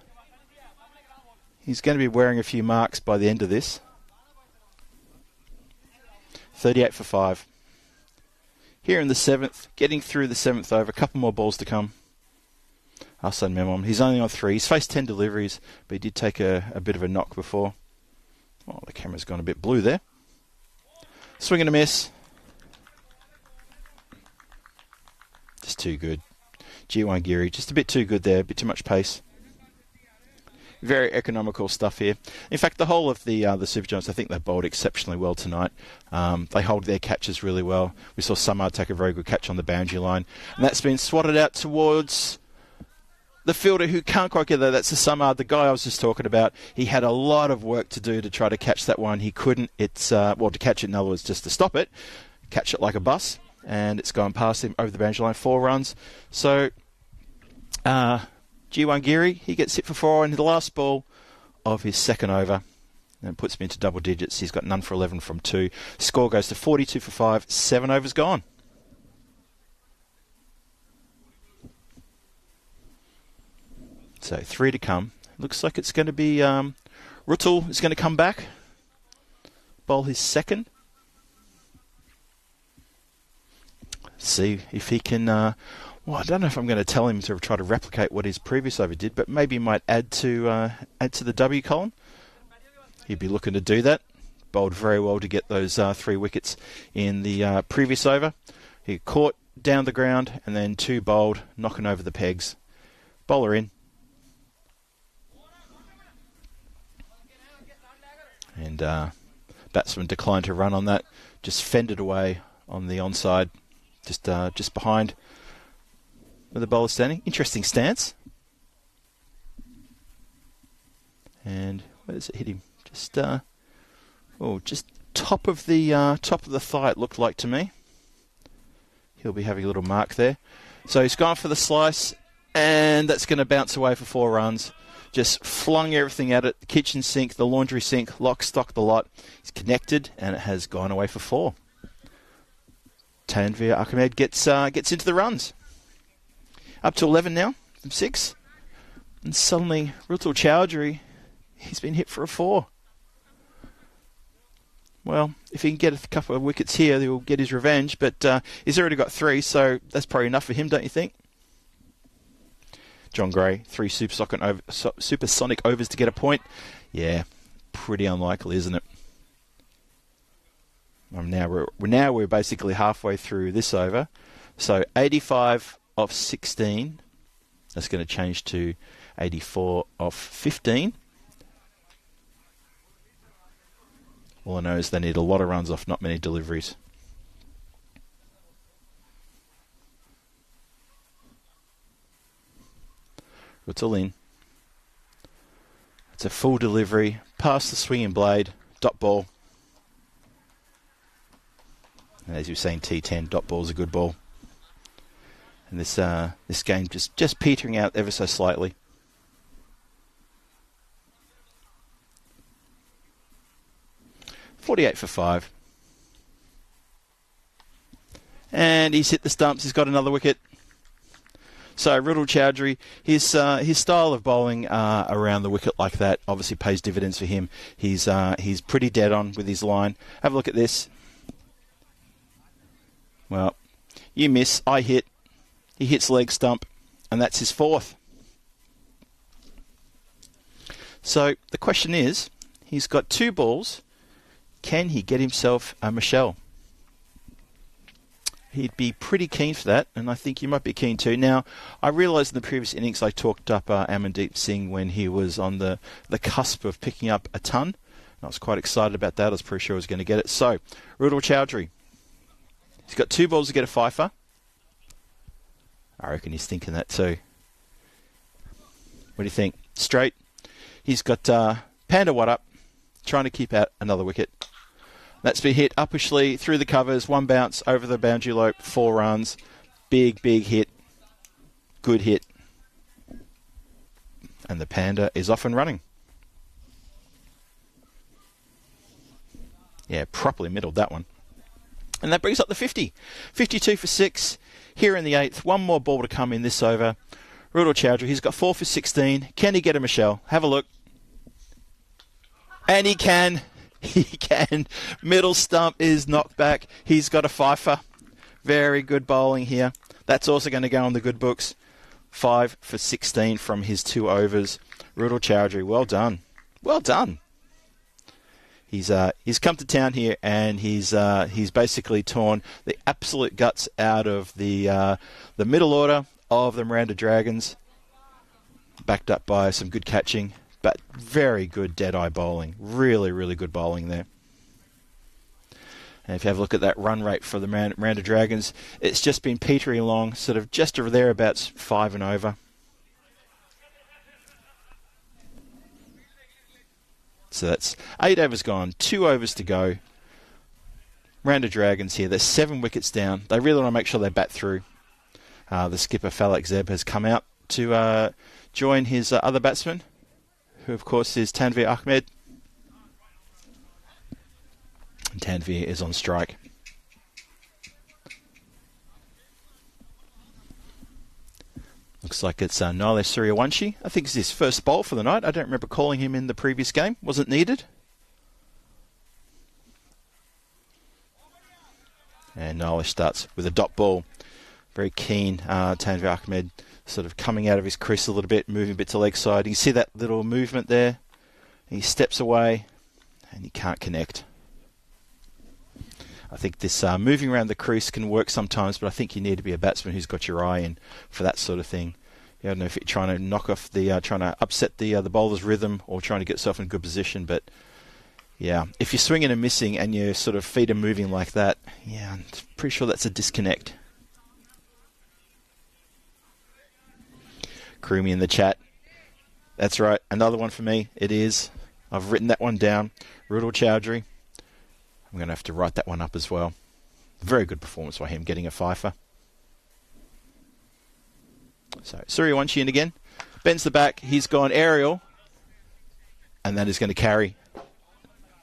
He's going to be wearing a few marks by the end of this. 38 for 5. Here in the 7th, getting through the 7th over, a couple more balls to come. Hassan Memon, he's only on 3. He's faced 10 deliveries, but he did take a bit of a knock before. Oh, the camera's gone a bit blue there. Swing and a miss. Just too good. G1 Geary, just a bit too good there, a bit too much pace. Very economical stuff here. In fact, the whole of the Super Giants, I think they bowled exceptionally well tonight. They hold their catches really well. We saw Samad take a very good catch on the boundary line. And that's been swatted out towards the fielder who can't quite get there. That's the Samad, the guy I was just talking about. He had a lot of work to do to try to catch that one. He couldn't. To catch it, in other words, just to stop it. Catch it like a bus. And it's gone past him over the boundary line, 4 runs. So, G1 Geary, he gets hit for 4 in the last ball of his second over. And puts him into double digits. He's got none for 11 from 2. Score goes to 42 for 5. 7 overs gone. So 3 to come. Looks like it's going to be Ruttle is going to come back. Bowl his second. See if he can... I don't know if I'm going to tell him to try to replicate what his previous over did, but maybe he might add to the W column. He'd be looking to do that. Bowled very well to get those 3 wickets in the previous over. He caught down the ground and then 2 bowled, knocking over the pegs. Bowler in. And batsman declined to run on that. Just fended away on the onside, just behind where the bowler's standing. Interesting stance. And where does it hit him? Just top of the thigh. It looked like to me. He'll be having a little mark there. So he's gone for the slice, and that's going to bounce away for 4 runs. Just flung everything at it. The kitchen sink, the laundry sink, lock, stock, the lot. It's connected, and it has gone away for 4. Tanvir Ahmed gets into the runs. Up to 11 now from 6. And suddenly, Rutul Chowdhury, he's been hit for a 4. Well, if he can get a couple of wickets here, he'll get his revenge. But he's already got 3, so that's probably enough for him, don't you think? John Gray, 3 supersonic overs to get a point. Yeah, pretty unlikely, isn't it? Now we're basically halfway through this over. So 85 off 16. That's going to change to 84 off 15. All I know is they need a lot of runs off not many deliveries. Rutul in. It's a full delivery, past the swinging blade, dot ball. And as you were saying, T10, dot ball's a good ball. And this game just petering out ever so slightly. $48 for 5. And he's hit the stumps. He's got another wicket. So Rutul Chowdhury, his style of bowling around the wicket like that obviously pays dividends for him. He's pretty dead on with his line. Have a look at this. Well, you miss, I hit. He hits leg stump, and that's his 4th. So the question is, he's got 2 balls. Can he get himself a Michelle? He'd be pretty keen for that, and I think you might be keen too. Now, I realised in the previous innings I talked up Amandeep Singh when he was on the cusp of picking up a ton. I was quite excited about that. I was pretty sure I was going to get it. So, Rutul Chowdhury. He's got 2 balls to get a fifer. I reckon he's thinking that too. What do you think? Straight. He's got Panda What Up, trying to keep out another wicket. That's been hit uppishly through the covers. 1 bounce over the boundary lope. 4 runs. Big hit. Good hit. And the Panda is off and running. Yeah, properly middled that one. And that brings up the 50. 52 for 6. Here in the 8th. 1 more ball to come in this over. Rutul Chowdhury, he's got 4 for 16. Can he get a Michelle? Have a look. And he can. He can. Middle stump is knocked back. He's got a fifer. Very good bowling here. That's also going to go on the good books. 5 for 16 from his 2 overs. Rutul Chowdhury, well done. Well done. He's come to town here, and he's basically torn the absolute guts out of the middle order of the Miranda Dragons. Backed up by some good catching. but very good dead-eye bowling. Really, really good bowling there. And if you have a look at that run rate for the Miranda Dragons, it's just been petering along, sort of just over thereabouts, 5 and over. So that's 8 overs gone, 2 overs to go. Miranda Dragons here, they're 7 wickets down. They really want to make sure they bat through. The skipper, Falak Zeb, has come out to join his other batsman, who of course is Tanveer Ahmed. And Tanveer is on strike. Looks like it's Nilesh Suryawanshi. I think it's his first bowl for the night. I don't remember calling him in the previous game. Wasn't needed. And Nilesh starts with a dot ball. Very keen. Tanveer Ahmed sort of coming out of his crease a little bit, moving a bit to leg side. You see that little movement there? He steps away and he can't connect. I think this moving around the crease can work sometimes, but I think you need to be a batsman who's got your eye in for that sort of thing. I don't know if you're trying to knock off trying to upset the bowler's rhythm or trying to get yourself in a good position, but yeah, if you're swinging and missing and your sort of feet are moving like that, yeah, I'm pretty sure that's a disconnect. Krumi in the chat. That's right, another one for me. It is. I've written that one down. Rudal Chowdhury. I'm going to have to write that one up as well. Very good performance by him, getting a fifer. So, Suryawanshi in again. Bends the back. He's gone aerial. And that is going to carry.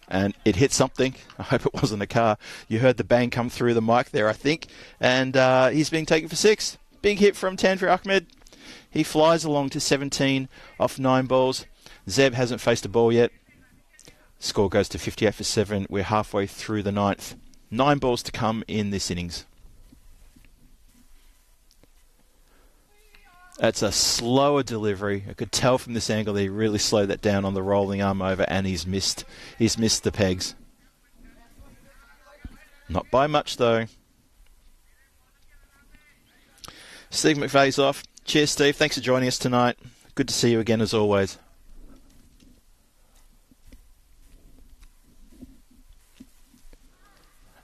And it hit something. I hope it wasn't a car. You heard the bang come through the mic there, I think. And he's being taken for 6. Big hit from Tanveer Ahmed. He flies along to 17 off 9 balls. Zeb hasn't faced a ball yet. Score goes to 58 for 7. We're halfway through the 9th. 9 balls to come in this innings. That's a slower delivery. I could tell from this angle that he really slowed that down on the rolling arm over, and he's missed the pegs. Not by much though. Steve McVeigh's off. Cheers, Steve. Thanks for joining us tonight. Good to see you again as always.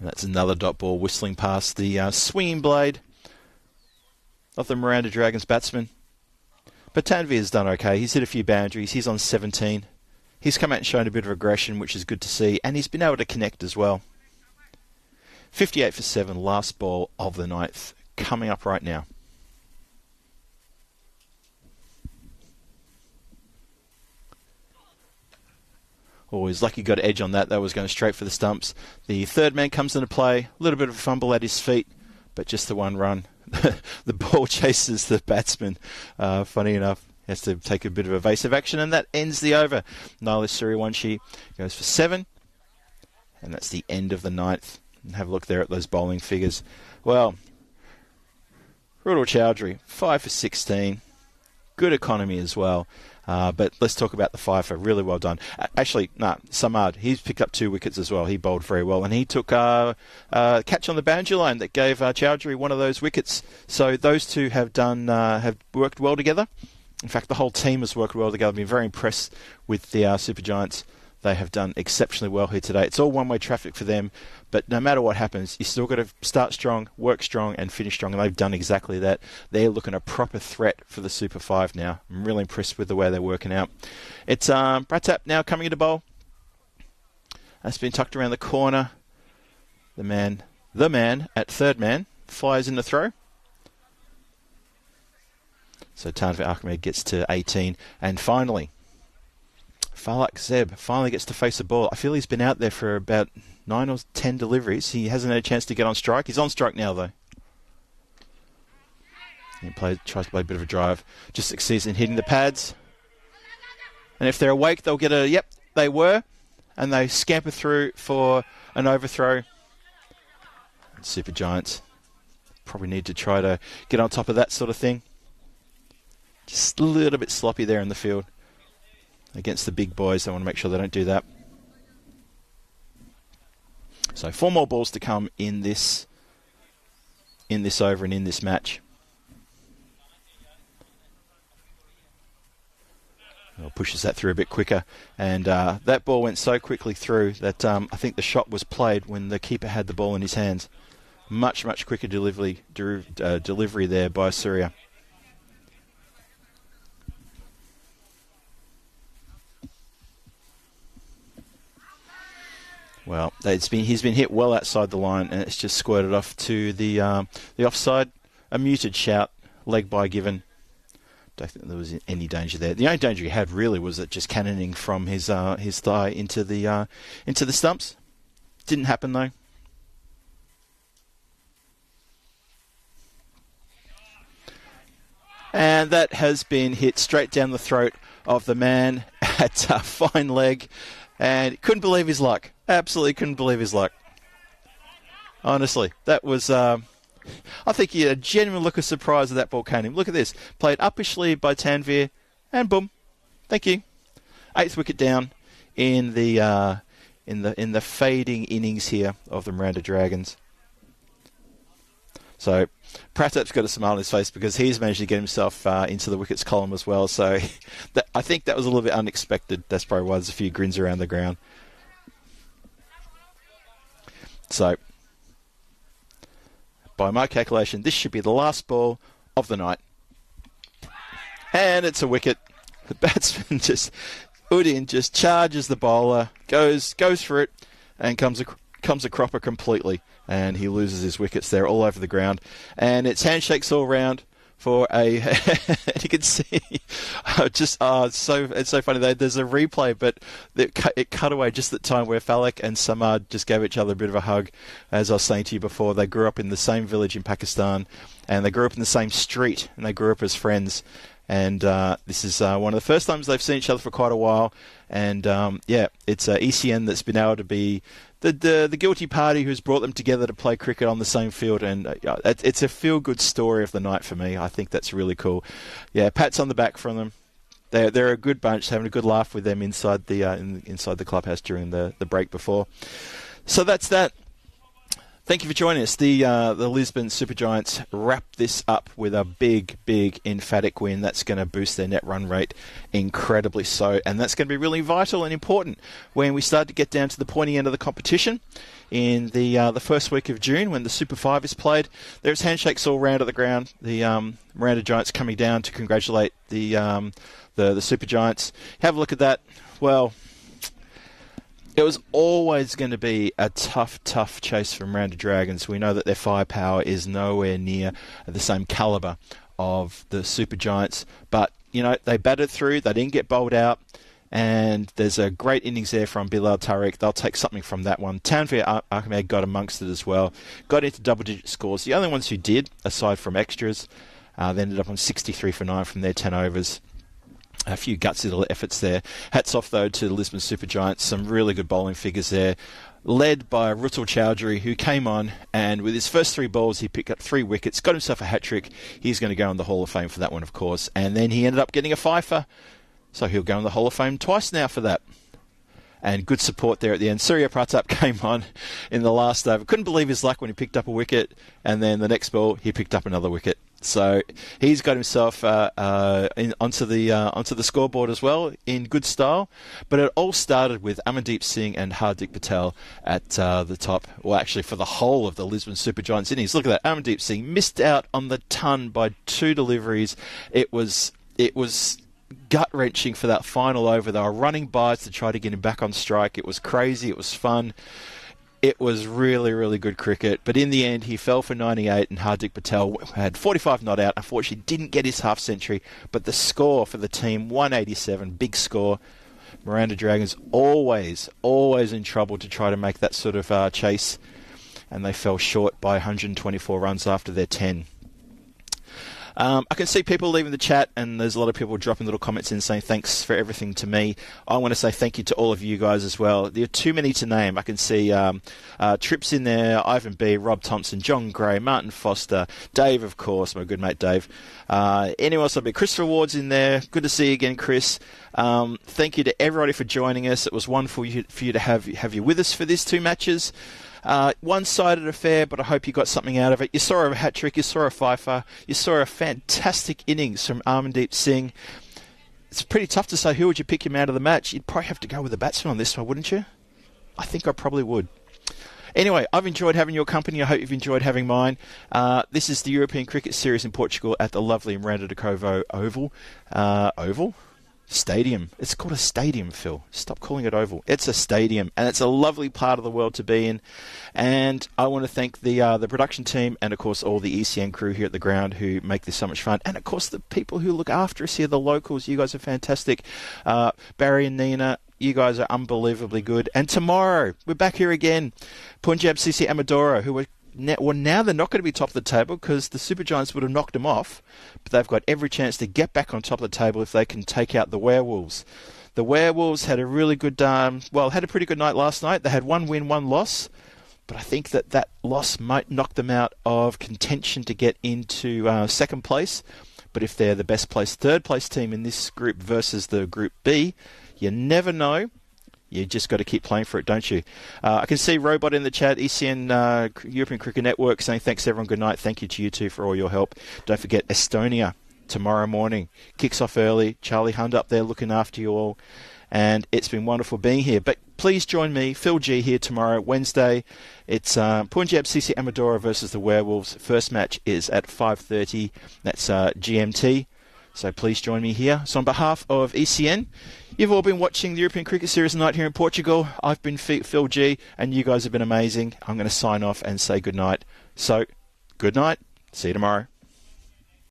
And that's another dot ball whistling past the swinging blade of the Miranda Dragons batsman. But Tanveer's done okay. He's hit a few boundaries. He's on 17. He's come out and shown a bit of aggression, which is good to see. And he's been able to connect as well. 58 for 7, last ball of the 9th. Coming up right now. Always lucky got an edge on that. That was going straight for the stumps. The third man comes into play. A little bit of a fumble at his feet, but just the one run. The ball chases the batsman. Funny enough, has to take a bit of evasive action, and that ends the over. Nilesh Suryawanshi goes for 7, and that's the end of the 9th. And have a look there at those bowling figures. Well, Rudal Chowdhury, 5 for 16. Good economy as well. But let's talk about the fifer. Really well done. Actually, Samad, he's picked up 2 wickets as well. He bowled very well. And he took a catch on the boundary line that gave Chowdhury one of those wickets. So those two have worked well together. In fact, the whole team has worked well together. I've been very impressed with the Super Giants. They have done exceptionally well here today. It's all one-way traffic for them. But no matter what happens, you still got to start strong, work strong, and finish strong. And they've done exactly that. They're looking a proper threat for the Super 5 now. I'm really impressed with the way they're working out. It's Pratap now coming into bowl. That's been tucked around the corner. The man at third man flies in the throw. So Tanveer Ahmed gets to 18. And finally, Falak Zeb finally gets to face a ball. I feel he's been out there for about 9 or 10 deliveries. He hasn't had a chance to get on strike. He's on strike now, though. He tries to play a bit of a drive. Just succeeds in hitting the pads. And if they're awake, they'll get a, yep, they were. And they scamper through for an overthrow. Super Giants probably need to try to get on top of that sort of thing. Just a little bit sloppy there in the field. Against the big boys, they want to make sure they don't do that. So 4 more balls to come in this over and in this match. pushes that through a bit quicker. And that ball went so quickly through that I think the shot was played when the keeper had the ball in his hands. Much, much quicker delivery there by Surya. Well, he's been hit well outside the line, and it's just squirted off to the offside. A muted shout, leg by given. Don't think there was any danger there. The only danger he had really was it just cannoning from his thigh into the stumps. Didn't happen though. And that has been hit straight down the throat of the man at a fine leg, and couldn't believe his luck. Absolutely couldn't believe his luck. Honestly, that was. I think he had a genuine look of surprise that ball came in. Look at this. Played uppishly by Tanvir, and boom. Thank you. 8th wicket down in the fading innings here of the Miranda Dragons. So Pratap's got a smile on his face because he's managed to get himself into the wickets column as well. So I think that was a little bit unexpected. That's probably why there's a few grins around the ground. So, by my calculation, this should be the last ball of the night. And it's a wicket. The batsman Udin just charges the bowler, goes for it, and comes a cropper completely. And he loses his wickets there all over the ground. And it's handshakes all round for a... you can see... it's so funny. There's a replay, but it cut away just at the time where Falak and Samad just gave each other a bit of a hug. As I was saying to you before, they grew up in the same village in Pakistan, and they grew up in the same street, and they grew up as friends. And this is one of the first times they've seen each other for quite a while. And it's ECN that's been able to be the guilty party who's brought them together to play cricket on the same field. And it's a feel-good story of the night for me. I think that's really cool. Yeah, pats on the back from them. They're a good bunch, having a good laugh with them inside the clubhouse during the break before. So that's that. Thank you for joining us. The Lisbon Supergiants wrap this up with a big, big emphatic win. That's going to boost their net run rate incredibly so, and that's going to be really vital and important when we start to get down to the pointy end of the competition in the first week of June when the Super 5 is played. There's handshakes all round at the ground. The Miranda Giants coming down to congratulate the Supergiants. Have a look at that. Well, it was always going to be a tough chase for Miranda Dragons. We know that their firepower is nowhere near the same calibre of the Supergiants. But, they batted through. They didn't get bowled out. And there's a great innings there from Bilal Tariq. They'll take something from that one. Tanvir Ahmed got amongst it as well. Got into double-digit scores. The only ones who did, aside from extras, they ended up on 63 for 9 from their 10 overs. A few gutsy little efforts there. Hats off, though, to the Lisbon Supergiants. Some really good bowling figures there. Led by Rutul Chowdhury, who came on, and with his first 3 balls, he picked up 3 wickets, got himself a hat-trick. He's going to go in the Hall of Fame for that one, of course. And then he ended up getting a fifer, so he'll go in the Hall of Fame twice now for that. And good support there at the end. Surya Pratap came on in the last over. Couldn't believe his luck when he picked up a wicket, and then the next ball, he picked up another wicket. So he's got himself onto the scoreboard as well in good style. But it all started with Amandeep Singh and Hardik Patel at the top. Well, actually, for the whole of the Lisbon Supergiants innings. Look at that. Amandeep Singh missed out on the ton by 2 deliveries. It was gut-wrenching for that final over. They were running bys to try to get him back on strike. It was crazy. It was fun. It was really, really good cricket. But in the end, he fell for 98, and Hardik Patel had 45 not out. Unfortunately, didn't get his half-century. But the score for the team, 187, big score. Miranda Dragons always in trouble to try to make that sort of chase. And they fell short by 124 runs after their 10. I can see people leaving the chat, and there's a lot of people dropping little comments in saying thanks for everything to me. I want to say thank you to all of you guys as well. There are too many to name. I can see Trips in there, Ivan B, Rob Thompson, John Gray, Martin Foster, Dave, of course, my good mate Dave. Anyone else? I'll be Christopher Ward's in there. Good to see you again, Chris. Thank you to everybody for joining us. It was wonderful for you to have you with us for these 2 matches. One-sided affair, but I hope you got something out of it. You saw a hat-trick, you saw a fifer, you saw a fantastic innings from Amandeep Singh. it's pretty tough to say who would you pick him out of the match. You'd probably have to go with the batsman on this one, wouldn't you? I think I probably would. Anyway, I've enjoyed having your company. I hope you've enjoyed having mine. This is the European Cricket Series in Portugal at the lovely Miranda de Covo Oval. Oval? Stadium. It's called a stadium, Phil. Stop calling it oval. It's a stadium, and it's a lovely part of the world to be in. And I want to thank the production team and, of course, all the ECN crew here at the ground who make this so much fun. And, of course, the people who look after us here, the locals. You guys are fantastic. Barry and Nina, you guys are unbelievably good. And tomorrow, we're back here again. Punjab CC Amadora, who are now they're not going to be top of the table because the Super Giants would have knocked them off, but they've got every chance to get back on top of the table if they can take out the Werewolves. The Werewolves had a really good, had a pretty good night last night. They had 1 win, 1 loss, but I think that loss might knock them out of contention to get into second place. But if they're the best placed third place team in this group versus the Group B, you never know. You just got to keep playing for it, don't you? I can see Robot in the chat, ECN European Cricket Network, saying thanks everyone, good night. Thank you to you two for all your help. Don't forget Estonia tomorrow morning. Kicks off early. Charlie Hunt up there looking after you all. And it's been wonderful being here. But please join me, Phil G, here tomorrow, Wednesday. It's Punjab CC Amadora versus the Werewolves. First match is at 5:30. That's GMT. So please join me here. So on behalf of ECN, you've all been watching the European Cricket Series tonight here in Portugal. I've been Phil G, and you guys have been amazing. I'm going to sign off and say good night. So, good night. See you tomorrow.